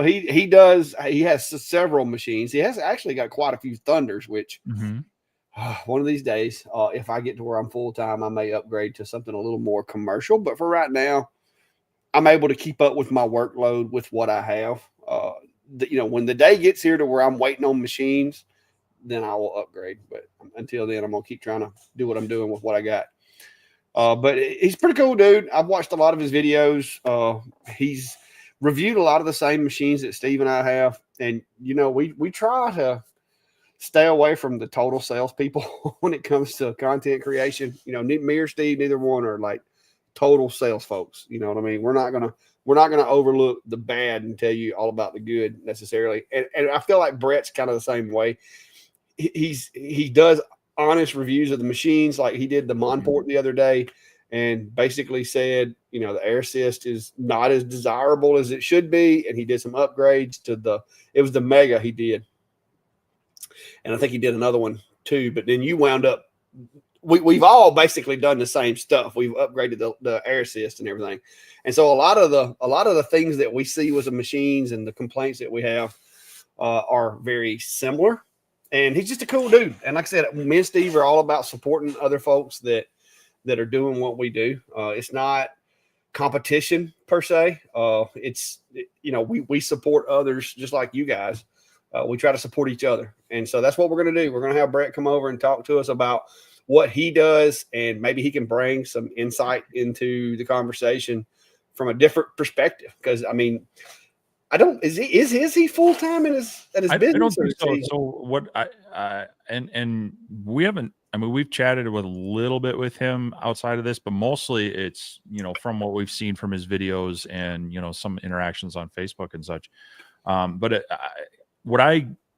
he has several machines. He has actually got quite a few Thunders, which one of these days, if I get to where I'm full-time, I may upgrade to something a little more commercial. But for right now, I'm able to keep up with my workload with what I have. When the day gets here to where I'm waiting on machines, then I will upgrade. But until then, I'm going to keep trying to do what I'm doing with what I got. But he's a pretty cool dude. I've watched a lot of his videos. He's reviewed a lot of the same machines that Steve and I have. And, we try to stay away from the total salespeople when it comes to content creation. Me or Steve, neither one are like total sales folks. You know what I mean? We're not going to we're not going to overlook the bad and tell you all about the good necessarily. And I feel like Brett's kind of the same way. He does honest reviews of the machines, like he did the Monport the other day, and basically said, you know, the air assist is not as desirable as it should be, and he did some upgrades to it was the Mega he did, and I think he did another one too. But then you wound up, we've all basically done the same stuff. We've upgraded the air assist and everything, and so a lot of the things that we see with the machines and the complaints that we have are very similar. And he's just a cool dude. And like I said, me and Steve are all about supporting other folks that are doing what we do. It's not competition per se. We support others just like you guys. We try to support each other. And so that's what we're going to do. We're going to have Brett come over and talk to us about what he does, and maybe he can bring some insight into the conversation from a different perspective. Because, I mean, is he full time in his business? I don't think so. So what and we haven't. I mean, we've chatted with a little bit with him outside of this, but mostly it's, you know, from what we've seen from his videos and, you know, some interactions on Facebook and such. But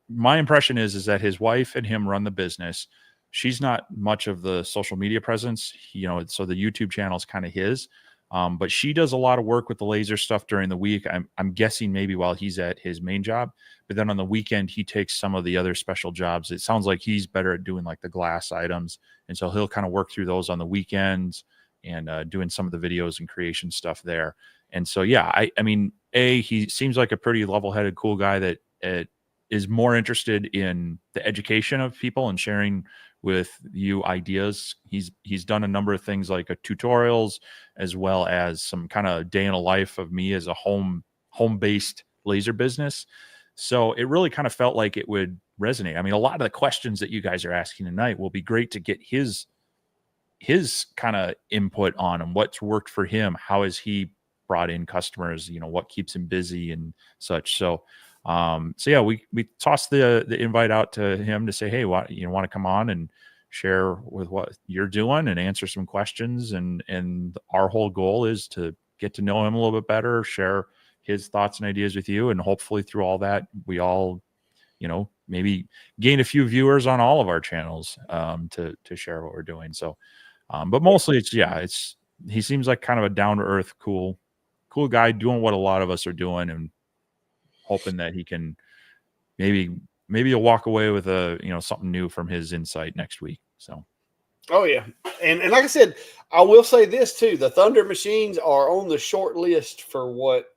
my impression is that his wife and him run the business. She's not much of the social media presence, you know, so the YouTube channel is kind of his. But she does a lot of work with the laser stuff during the week. I'm guessing maybe while he's at his main job, but then on the weekend, he takes some of the other special jobs. It sounds like he's better at doing like the glass items. And so he'll kind of work through those on the weekends and doing some of the videos and creation stuff there. And so, yeah, I mean, he seems like a pretty level-headed, cool guy that is more interested in the education of people and sharing with you ideas. He's done a number of things like tutorials, as well as some kind of day in a life of me as a home-based laser business. So it really kind of felt like it would resonate. I mean, a lot of the questions that you guys are asking tonight will be great to get his kind of input on and what's worked for him. How has he brought in customers? You know, what keeps him busy and such. So yeah, we tossed the invite out to him to say, hey, want to come on and share with what you're doing and answer some questions. And our whole goal is to get to know him a little bit better, share his thoughts and ideas with you. And hopefully through all that, we all, you know, maybe gain a few viewers on all of our channels to share what we're doing. So, but mostly he seems like kind of a down to earth, cool guy doing what a lot of us are doing, and hoping that he can maybe he'll walk away with something new from his insight next week. So, oh yeah, and like I said, I will say this too: the Thunder machines are on the short list for what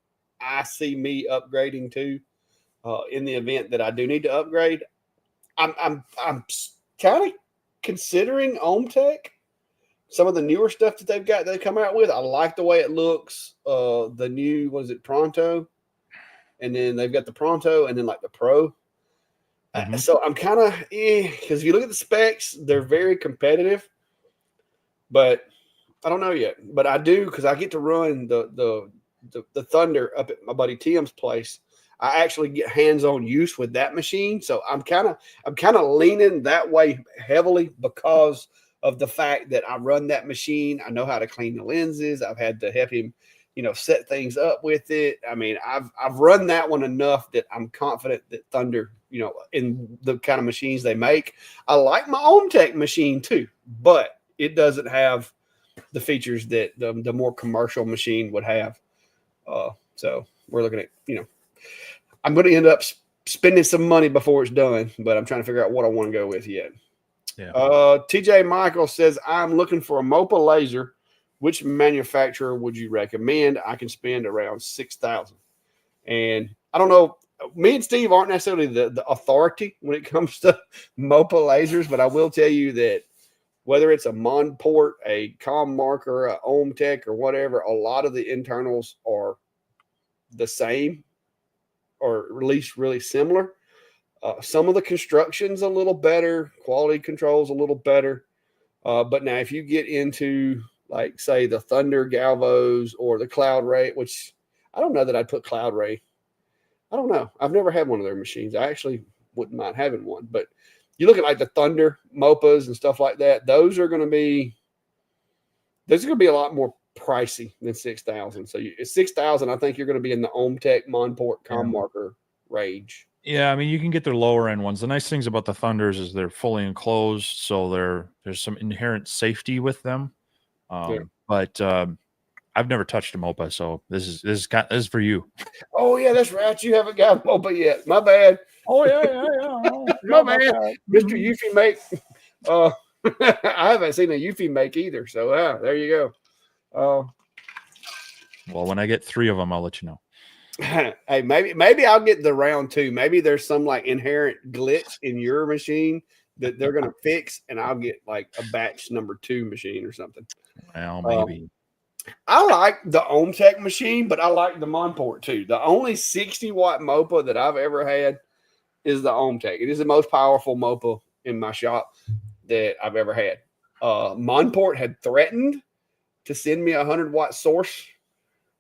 I see me upgrading to in the event that I do need to upgrade. I'm kind of considering OhmTech. Some of the newer stuff that they come out with, I like the way it looks. The new, what is it, Pronto? And then they've got the Pronto and then like the Pro. So I'm kind of because if you look at the specs, they're very competitive. But I don't know yet. But I do, because I get to run the Thunder up at my buddy Tim's place. I actually get hands-on use with that machine. So I'm kind of leaning that way heavily because of the fact that I run that machine. I know how to clean the lenses. I've had to help him, set things up with it. I mean, I've run that one enough that I'm confident that Thunder, in the kind of machines they make. I like my OhmTech machine too, but it doesn't have the features that the more commercial machine would have. So we're looking at, I'm going to end up spending some money before it's done, but I'm trying to figure out what I want to go with yet. Yeah. TJ Michael says, I'm looking for a MOPA laser. Which manufacturer would you recommend? I can spend around $6,000. And I don't know, me and Steve aren't necessarily the authority when it comes to MOPA lasers, but I will tell you that whether it's a Monport, a Com Marker, a OhmTech, or whatever, a lot of the internals are the same, or at least really similar. Some of the construction's a little better, quality control's a little better. But now if you get into, like, say, the Thunder Galvos or the Cloud Ray, which I don't know that I'd put Cloud Ray. I don't know. I've never had one of their machines. I actually wouldn't mind having one. But you look at like the Thunder MOPAs and stuff like that, those are going to be a lot more pricey than 6,000. So at 6,000, I think you're going to be in the OhmTech Monport Com Marker range. Yeah, I mean, you can get their lower end ones. The nice things about the Thunders is they're fully enclosed, so there's some inherent safety with them. But I've never touched a Mopa, so this is for you. Oh yeah, that's right. You haven't got a Mopa yet. My bad. Oh yeah. My bad, Mr. Eufy make. I haven't seen a Eufy make either. So there you go. Well, when I get 3 of them, I'll let you know. Hey, maybe I'll get the round 2. Maybe there's some like inherent glitch in your machine that they're gonna fix, and I'll get like a batch number 2 machine or something. Well, maybe. I like the OhmTech machine, but I like the Monport too. The only 60-watt Mopa that I've ever had is the OhmTech. It is the most powerful Mopa in my shop that I've ever had. Monport had threatened to send me a 100-watt source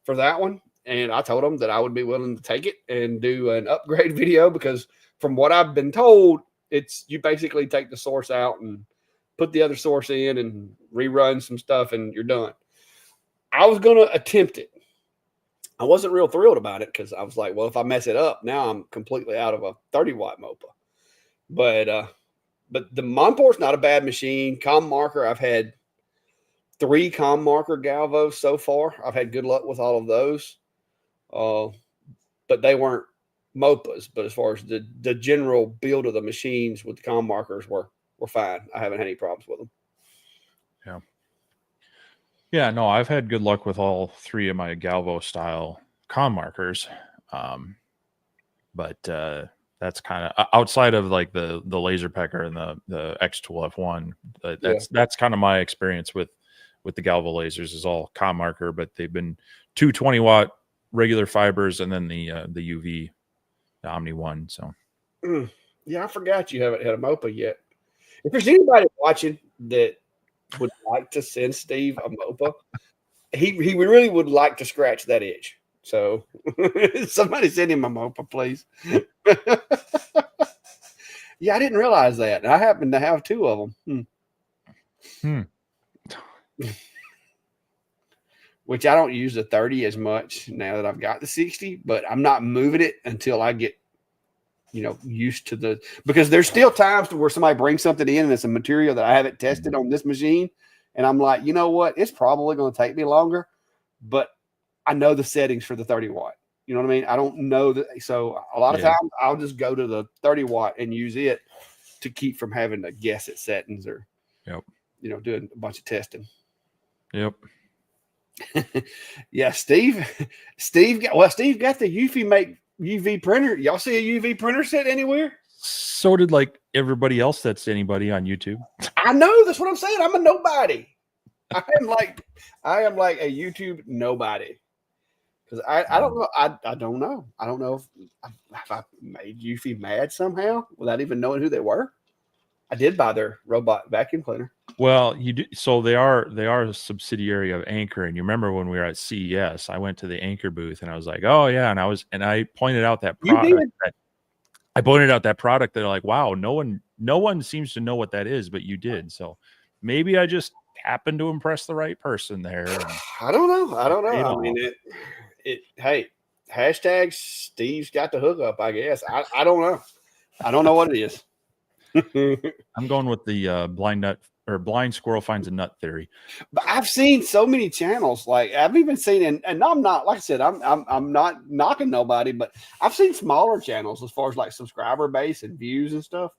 for that one, and I told them that I would be willing to take it and do an upgrade video, because from what I've been told, it's you basically take the source out and put the other source in and rerun some stuff and you're done. I was going to attempt it. I wasn't real thrilled about it because I was like, well, if I mess it up, now I'm completely out of a 30-watt Mopa. But the Monport's not a bad machine. Com Marker, I've had 3 Com Marker Galvos so far. I've had good luck with all of those. But they weren't Mopas. But as far as the general build of the machines with the Com Markers were fine. I haven't had any problems with them. Yeah. Yeah, no, I've had good luck with all 3 of my Galvo style Com Markers. But that's kind of outside of like the Laser Pecker and the X-Tool F1. That's kind of my experience with the Galvo lasers is all Com Marker, but they've been 2 20-watt regular fibers and then the UV, the Omni 1. So yeah, I forgot you haven't had a Mopa yet. If there's anybody watching that would like to send Steve a Mopa, he really would like to scratch that itch. So somebody send him a Mopa, please. Yeah, I didn't realize that. I happen to have 2 of them. Which I don't use the 30 as much now that I've got the 60, but I'm not moving it until I get, used to because there's still times where somebody brings something in and it's a material that I haven't tested on this machine. And I'm like, you know what? It's probably going to take me longer, but I know the settings for the 30-watt. You know what I mean? I don't know that. So a lot of times I'll just go to the 30-watt and use it to keep from having to guess at settings or, doing a bunch of testing. Yep. Yeah, Steve got the UV printer. Y'all see a UV printer set anywhere? So did like everybody else that's anybody on YouTube. I know, that's what I'm saying. I'm a nobody. I am like a YouTube nobody. Because I don't know. I don't know. I don't know if I made Eufy mad somehow without even knowing who they were. I did buy their robot vacuum cleaner. Well, you do. So they are a subsidiary of Anchor. And you remember when we were at CES, I went to the Anchor booth and I was like, oh yeah. And I pointed out that product. I pointed out that product. They're like, wow, no one seems to know what that is, but you did. So maybe I just happened to impress the right person there. I don't know. I mean, hey, hashtag Steve's got the hookup, I guess. I don't know. I don't know what it is. I'm going with the blind squirrel finds a nut theory. But I've seen so many channels. Like I've even seen, and I'm not, like I said, I'm not knocking nobody, but I've seen smaller channels as far as like subscriber base and views and stuff.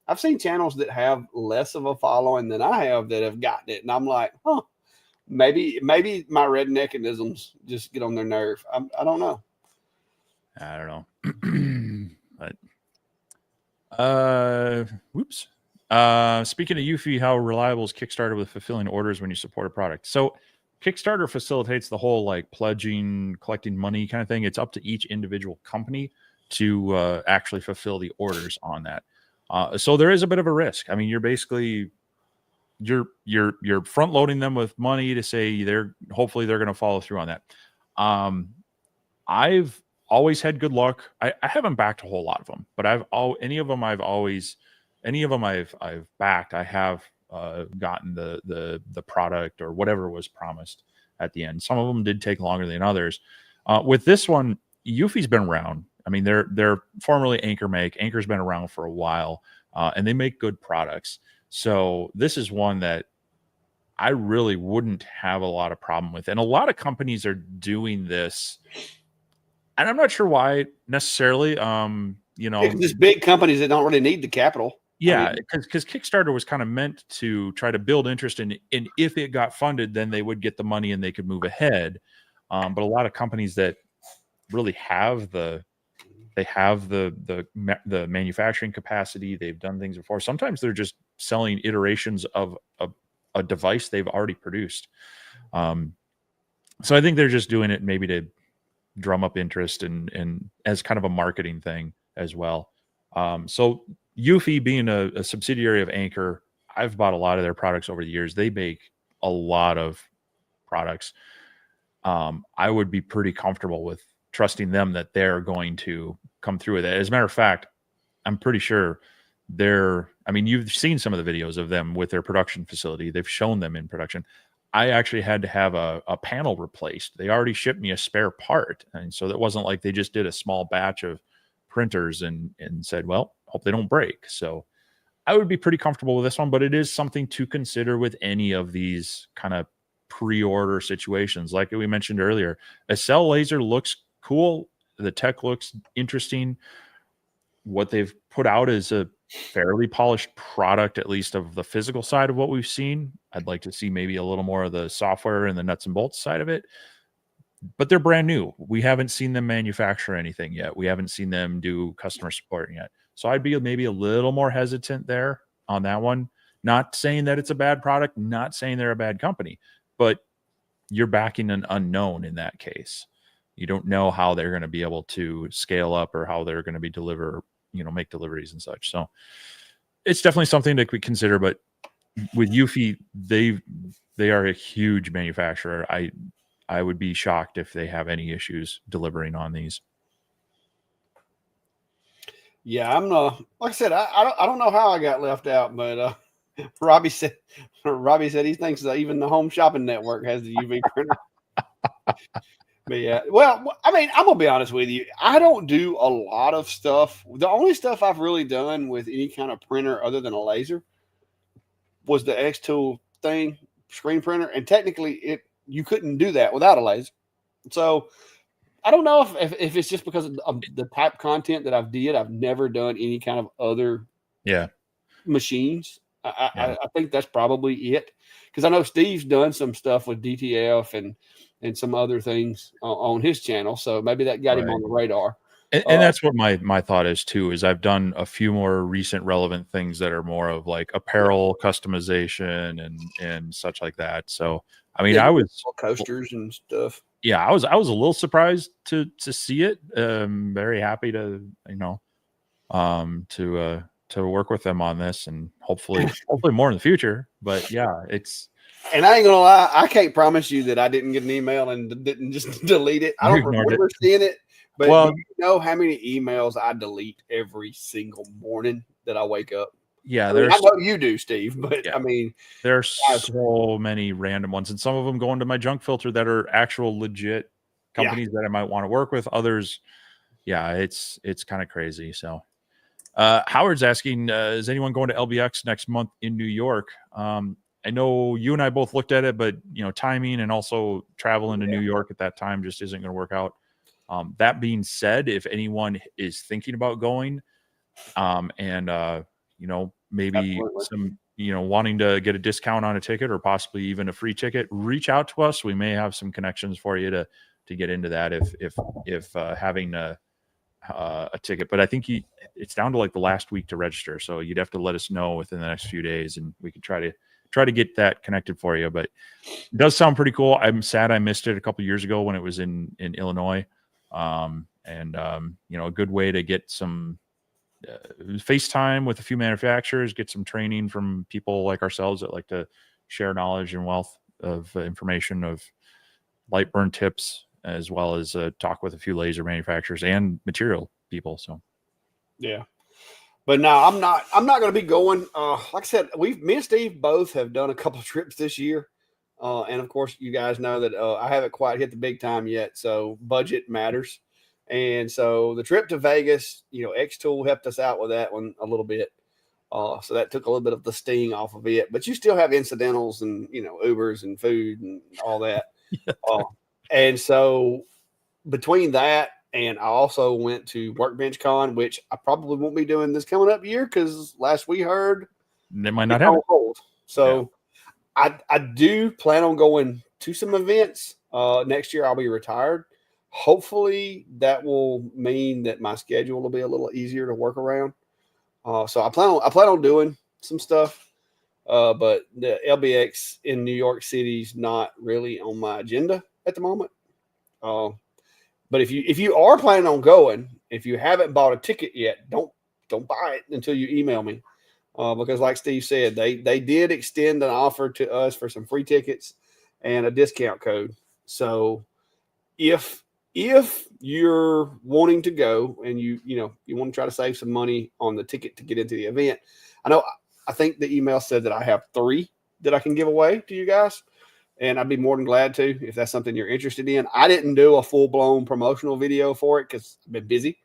I've seen channels that have less of a following than I have that have gotten it, and I'm like, maybe my redneckinisms just get on their nerve. I don't know. I don't know. But whoops. Speaking of Eufy, how reliable is Kickstarter with fulfilling orders when you support a product? So Kickstarter facilitates the whole like pledging, collecting money kind of thing. It's up to each individual company to actually fulfill the orders on that. So there is a bit of a risk. I mean, you're basically you're front loading them with money to say hopefully they're going to follow through on that. I've always had good luck. I haven't backed a whole lot of them, but any of them I've backed. I have gotten the product or whatever was promised. at the end. Some of them did take longer than others. With this one, Eufy's been around. I mean, they're formerly Anchor Make. Anchor's been around for a while, and they make good products. So this is one that I really wouldn't have a lot of problem with. And a lot of companies are doing this, and I'm not sure why necessarily. Just big companies that don't really need the capital. Yeah, because Kickstarter was kind of meant to try to build interest in if it got funded, then they would get the money and they could move ahead. But a lot of companies that really have the manufacturing capacity, they've done things before. Sometimes they're just selling iterations of a device they've already produced. So I think they're just doing it maybe to drum up interest and as kind of a marketing thing as well. So Eufy being a subsidiary of Anchor, I've bought a lot of their products over the years. They make a lot of products. I would be pretty comfortable with trusting them that they're going to come through with it. As a matter of fact, I'm pretty sure you've seen some of the videos of them with their production facility. They've shown them in production. I actually had to have a panel replaced. They already shipped me a spare part. And so that wasn't like they just did a small batch of printers and said, well, hope they don't break. So I would be pretty comfortable with this one, but it is something to consider with any of these kind of pre-order situations. Like we mentioned earlier, a cell laser looks cool. The tech looks interesting. What they've put out is a fairly polished product, at least of the physical side of what we've seen. I'd like to see maybe a little more of the software and the nuts and bolts side of it, but they're brand new. We haven't seen them manufacture anything yet. We haven't seen them do customer support yet. So I'd be maybe a little more hesitant there on that one. Not saying that it's a bad product, not saying they're a bad company, but you're backing an unknown in that case. You don't know how they're going to be able to scale up or how they're going to be make deliveries and such. So it's definitely something that we consider, but with Eufy, they are a huge manufacturer. I would be shocked if they have any issues delivering on these. Yeah, I'm like I said, I don't know how I got left out, but Robbie said he thinks that even the Home Shopping Network has the UV printer. But yeah, well, I mean, I'm gonna be honest with you. I don't do a lot of stuff. The only stuff I've really done with any kind of printer other than a laser was the X-Tool thing, screen printer, and technically you couldn't do that without a laser. So I don't know if it's just because of the type content that I've never done any kind of other machines. I think that's probably it, because I know Steve's done some stuff with DTF and some other things on his channel, so maybe that got him on the radar. And that's what my thought is too, is I've done a few more recent relevant things that are more of like apparel customization and such like that. So I mean, I was coasters and stuff. Yeah, I was a little surprised to see it. Very happy to to work with them on this, and hopefully more in the future. But yeah, and I ain't gonna lie, I can't promise you that I didn't get an email and didn't just delete it. I don't remember seeing it, but do you know how many emails I delete every single morning that I wake up? Yeah, I know you do, Steve, but yeah. I mean, there's so many random ones, and some of them go into my junk filter that are actual legit companies that I might want to work with. Others, it's kind of crazy. So Howard's asking, is anyone going to LBX next month in New York? I know you and I both looked at it, but timing and also traveling to New York at that time just isn't going to work out. That being said, if anyone is thinking about going, maybe some, wanting to get a discount on a ticket or possibly even a free ticket, reach out to us. We may have some connections for you to get into that if having a ticket. But I think it's down to like the last week to register. So you'd have to let us know within the next few days, and we could try to get that connected for you. But it does sound pretty cool. I'm sad I missed it a couple years ago when it was in Illinois. A good way to get some FaceTime with a few manufacturers, get some training from people like ourselves that like to share knowledge and wealth of information of LightBurn tips, as well as talk with a few laser manufacturers and material people. So yeah, but no, I'm not going to be going. Like I said, me and Steve both have done a couple of trips this year. And of course, you guys know that I haven't quite hit the big time yet, so budget matters. And so the trip to Vegas, X Tool helped us out with that one a little bit. So that took a little bit of the sting off of it, but you still have incidentals and Ubers and food and all that. And so between that and I also went to Workbench Con, which I probably won't be doing this coming up year because last we heard they might not have it. Hold. So I do plan on going to some events. Next year I'll be retired. Hopefully that will mean that my schedule will be a little easier to work around. So I plan on doing some stuff, but the LBX in New York City is not really on my agenda at the moment. But if you are planning on going, if you haven't bought a ticket yet, don't buy it until you email me, because like Steve said, they did extend an offer to us for some free tickets and a discount code. So if you're wanting to go and you want to try to save some money on the ticket to get into the event, I think the email said that I have 3 that I can give away to you guys, and I'd be more than glad to if that's something you're interested in. I didn't do a full-blown promotional video for it because I've been busy,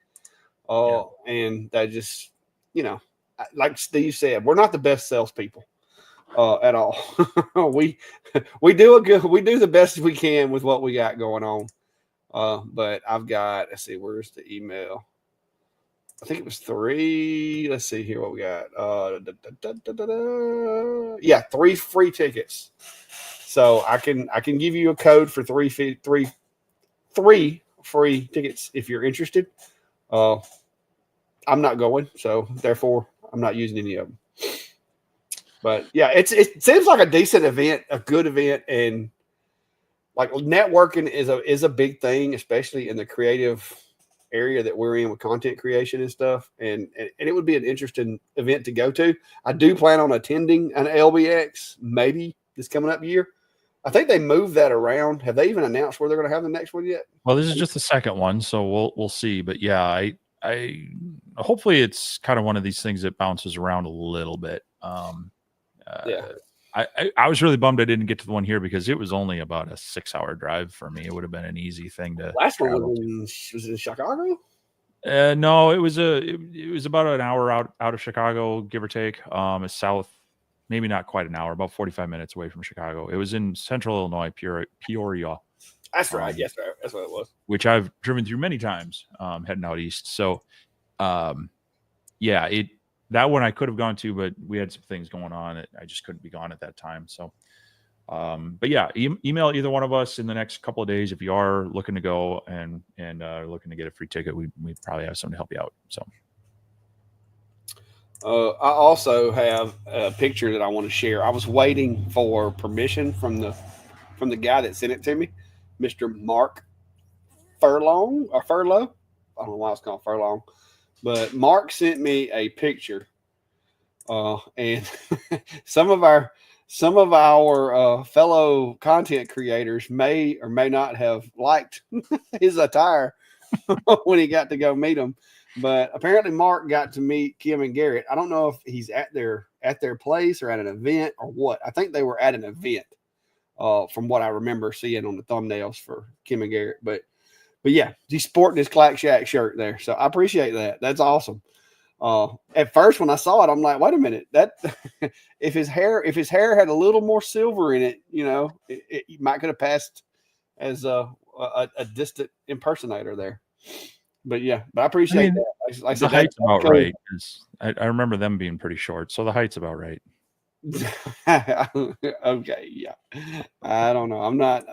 and I just like Steve said, we're not the best salespeople at all. we do the best we can with what we got going on. But I've got, let's see, where's the email? I think it was 3. Let's see here what we got. 3 free tickets. So I can give you a code for 3 free tickets if you're interested. I'm not going, so therefore I'm not using any of them. But yeah, it seems like a decent event, a good event, and like networking is a big thing, especially in the creative area that we're in with content creation and stuff. And it would be an interesting event to go to. I do plan on attending an LBX maybe this coming up year. I think they moved that around. Have they even announced where they're going to have the next one yet? Well, this is just the second one, so we'll see. But yeah, I hopefully it's kind of one of these things that bounces around a little bit. I was really bummed I didn't get to the one here because it was only about a 6-hour drive for me. It would have been an easy thing to. Last one was in Chicago. No, it was about an hour out of Chicago, give or take. It's south, maybe not quite an hour, about 45 minutes away from Chicago. It was in central Illinois, Peoria. That's right. Yes, sir. That's what it was. Which I've driven through many times, heading out east. So, that one I could have gone to, but we had some things going on. I just couldn't be gone at that time. So, but yeah, email either one of us in the next couple of days if you are looking to go and looking to get a free ticket. We probably have something to help you out. So, I also have a picture that I want to share. I was waiting for permission from the guy that sent it to me, Mr. Mark Furlong. I don't know why it's called Furlong. But Mark sent me a picture, and some of our fellow content creators may or may not have liked his attire when he got to go meet them. But apparently, Mark got to meet Kim and Garrett. I don't know if he's at their place or at an event or what. I think they were at an event, from what I remember seeing on the thumbnails for Kim and Garrett. But yeah, he's sporting his Clack Shack shirt there. So I appreciate that. That's awesome. At first when I saw it, I'm like, wait a minute, that if his hair had a little more silver in it, it might could have passed as a distant impersonator there. But yeah, I appreciate that. Like the height's about right. I remember them being pretty short. So the height's about right. Okay, yeah. I don't know. I'm not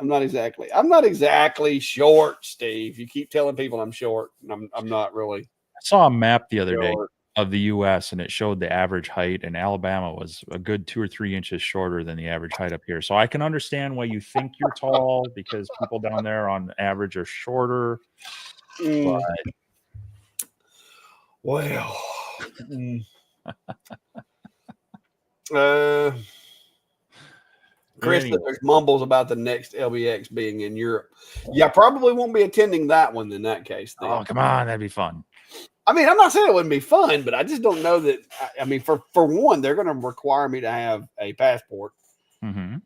exactly short, Steve. You keep telling people I'm short, and I'm not really. I saw a map the other day of the US and it showed the average height, and Alabama was a good 2 or 3 inches shorter than the average height up here. So I can understand why you think you're tall, because people down there on average are shorter. But well, Chris, there's mumbles about the next LBX being in Europe. Yeah, probably won't be attending that one in that case. Then. Oh, come on, that'd be fun. I mean, I'm not saying it wouldn't be fun, but I just don't know that. I mean, for one, they're going to require me to have a passport. Mm-hmm.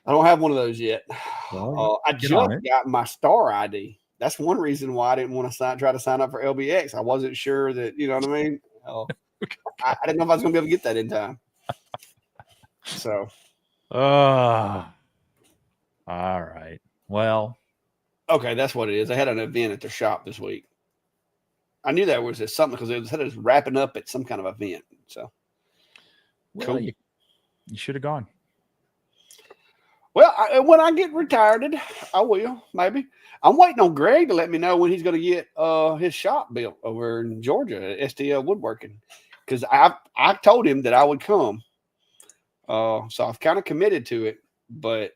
I don't have one of those yet. Well, I get just on it. got my Star ID. That's one reason why I didn't want to try to sign up for LBX. I wasn't sure that, you know what I mean? I didn't know if I was going to be able to get that in time. So. All right. Well. Okay, that's what it is. They had an event at their shop this week. I knew that was something because it was wrapping up at some kind of event. So. Well, cool. you should have gone. Well, when I get retired, I will, maybe. I'm waiting on Greg to let me know when he's going to get his shop built over in Georgia at STL Woodworking. Because I told him that I would come. So I've kind of committed to it. But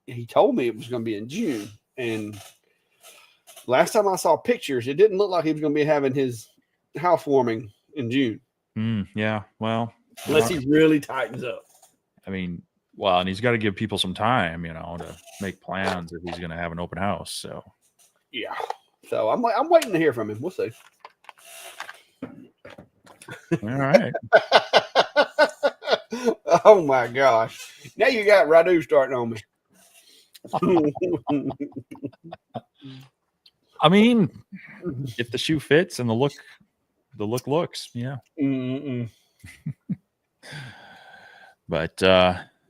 he told me it was going to be in June. And last time I saw pictures, it didn't look like he was going to be having his housewarming in June. Yeah, well. Unless he really tightens up. I mean, well, and he's got to give people some time, to make plans if he's going to have an open house. So, yeah. So I'm waiting to hear from him. We'll see. All right. Oh my gosh! Now you got Radu starting on me. I mean, if the shoe fits and the look looks, yeah. But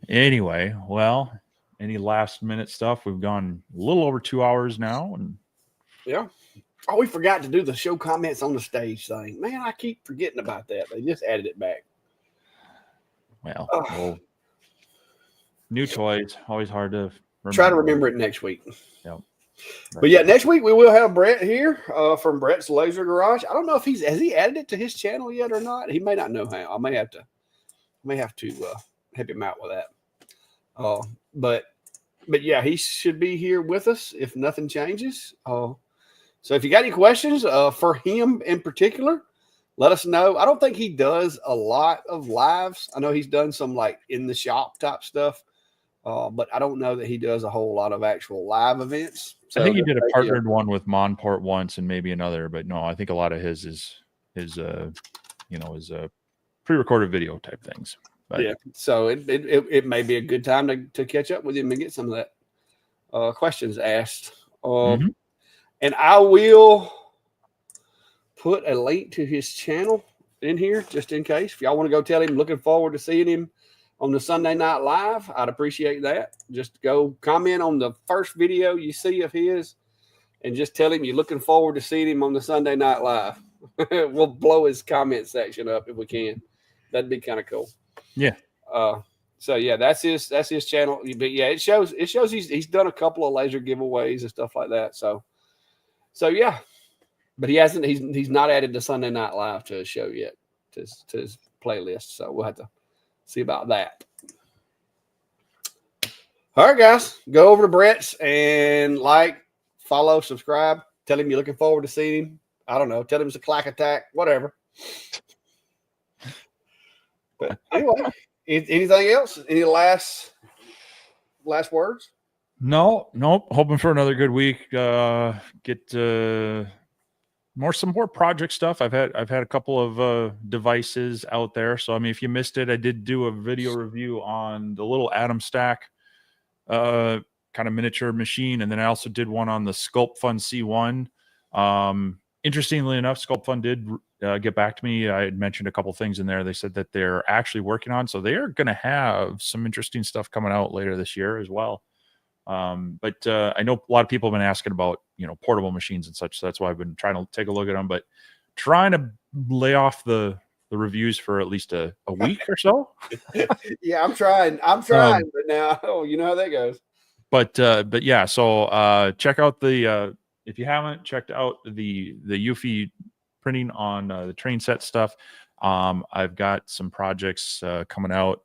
anyway, well, any last minute stuff? We've gone a little over 2 hours now, and yeah. Oh, we forgot to do the show comments on the stage thing. Man, I keep forgetting about that. They just added it back. Well, new toys, always hard to remember. Try to remember it next week. Yep. But yeah, next week we will have Brett here from Brett's Laser Garage. I don't know if has he added it to his channel yet or not. He may not know how. I may have to help him out with that. But yeah, he should be here with us if nothing changes. So if you got any questions for him in particular, let us know. I don't think he does a lot of lives. I know he's done some like in the shop type stuff, but I don't know that he does a whole lot of actual live events. So I think he did a partnered one with Monport once and maybe another, but no, I think a lot of his is pre-recorded video type things. But yeah, so it may be a good time to catch up with him and get some of that questions asked. And I will put a link to his channel in here just in case. If y'all want to go tell him, looking forward to seeing him on the Sunday Night Live, I'd appreciate that. Just go comment on the first video you see of his and just tell him you're looking forward to seeing him on the Sunday Night Live. We'll blow his comment section up if we can. That'd be kind of cool. Yeah. So yeah, that's his channel. But yeah, it shows he's done a couple of laser giveaways and stuff like that. So yeah, but he's not added the Sunday Night Live to his show yet, to his playlist. So we'll have to see about that. All right, guys, go over to Brett's and follow, subscribe. Tell him you're looking forward to seeing him. I don't know. Tell him it's a clack attack, whatever. But anyway, anything else? Any last words? Nope. Hoping for another good week. Get some more project stuff. I've had a couple of devices out there. So I mean, if you missed it, I did do a video review on the little Atom Stack kind of miniature machine, and then I also did one on the Sculpt Fun C1. Interestingly enough, Sculpt Fun did get back to me. I had mentioned a couple things in there. They said that they're actually working on, so they are going to have some interesting stuff coming out later this year as well. But I know a lot of people have been asking about, portable machines and such. So that's why I've been trying to take a look at them, but trying to lay off the reviews for at least a week or so. Yeah, I'm trying, but now, you know how that goes. But yeah, so check out if you haven't checked out the Eufy printing on the train set stuff. I've got some projects coming out,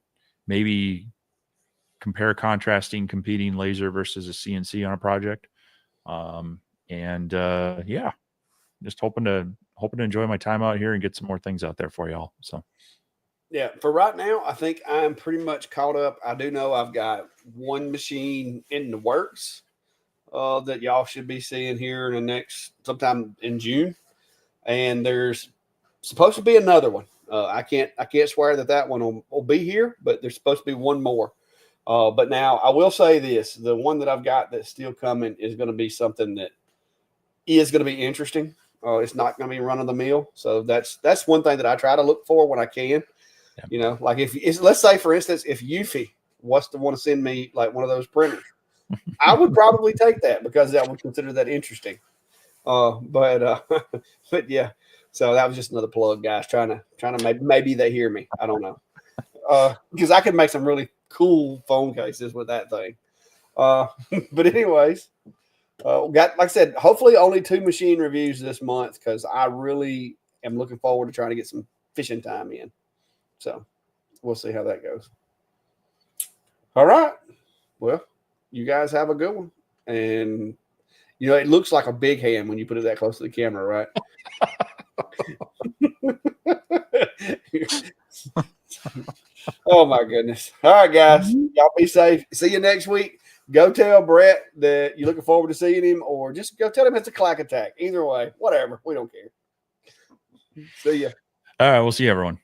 maybe compare contrasting competing laser versus a CNC on a project. Yeah, just hoping to enjoy my time out here and get some more things out there for y'all. So yeah, for right now, I think I'm pretty much caught up. I do know I've got one machine in the works that y'all should be seeing here in sometime in June. And there's supposed to be another one. I can't swear that one will be here, but there's supposed to be one more. But now I will say this: the one that I've got that's still coming is going to be something that is going to be interesting. It's not going to be run of the mill. So that's one thing that I try to look for when I can. Yeah. You know, like let's say, for instance, if Eufy was to want to send me like one of those printers, I would probably take that because I would consider that interesting. But yeah. So that was just another plug, guys. Trying to maybe they hear me. I don't know. Because I could make some really cool phone cases with that thing. But anyways, like I said, hopefully only 2 machine reviews this month because I really am looking forward to trying to get some fishing time in. So we'll see how that goes. All right. Well, you guys have a good one. And, you know, it looks like a big hand when you put it that close to the camera, right? Oh, my goodness. All right, guys. Y'all be safe. See you next week. Go tell Brett that you're looking forward to seeing him, or just go tell him it's a clack attack. Either way, whatever. We don't care. See ya. All right. We'll see you, everyone.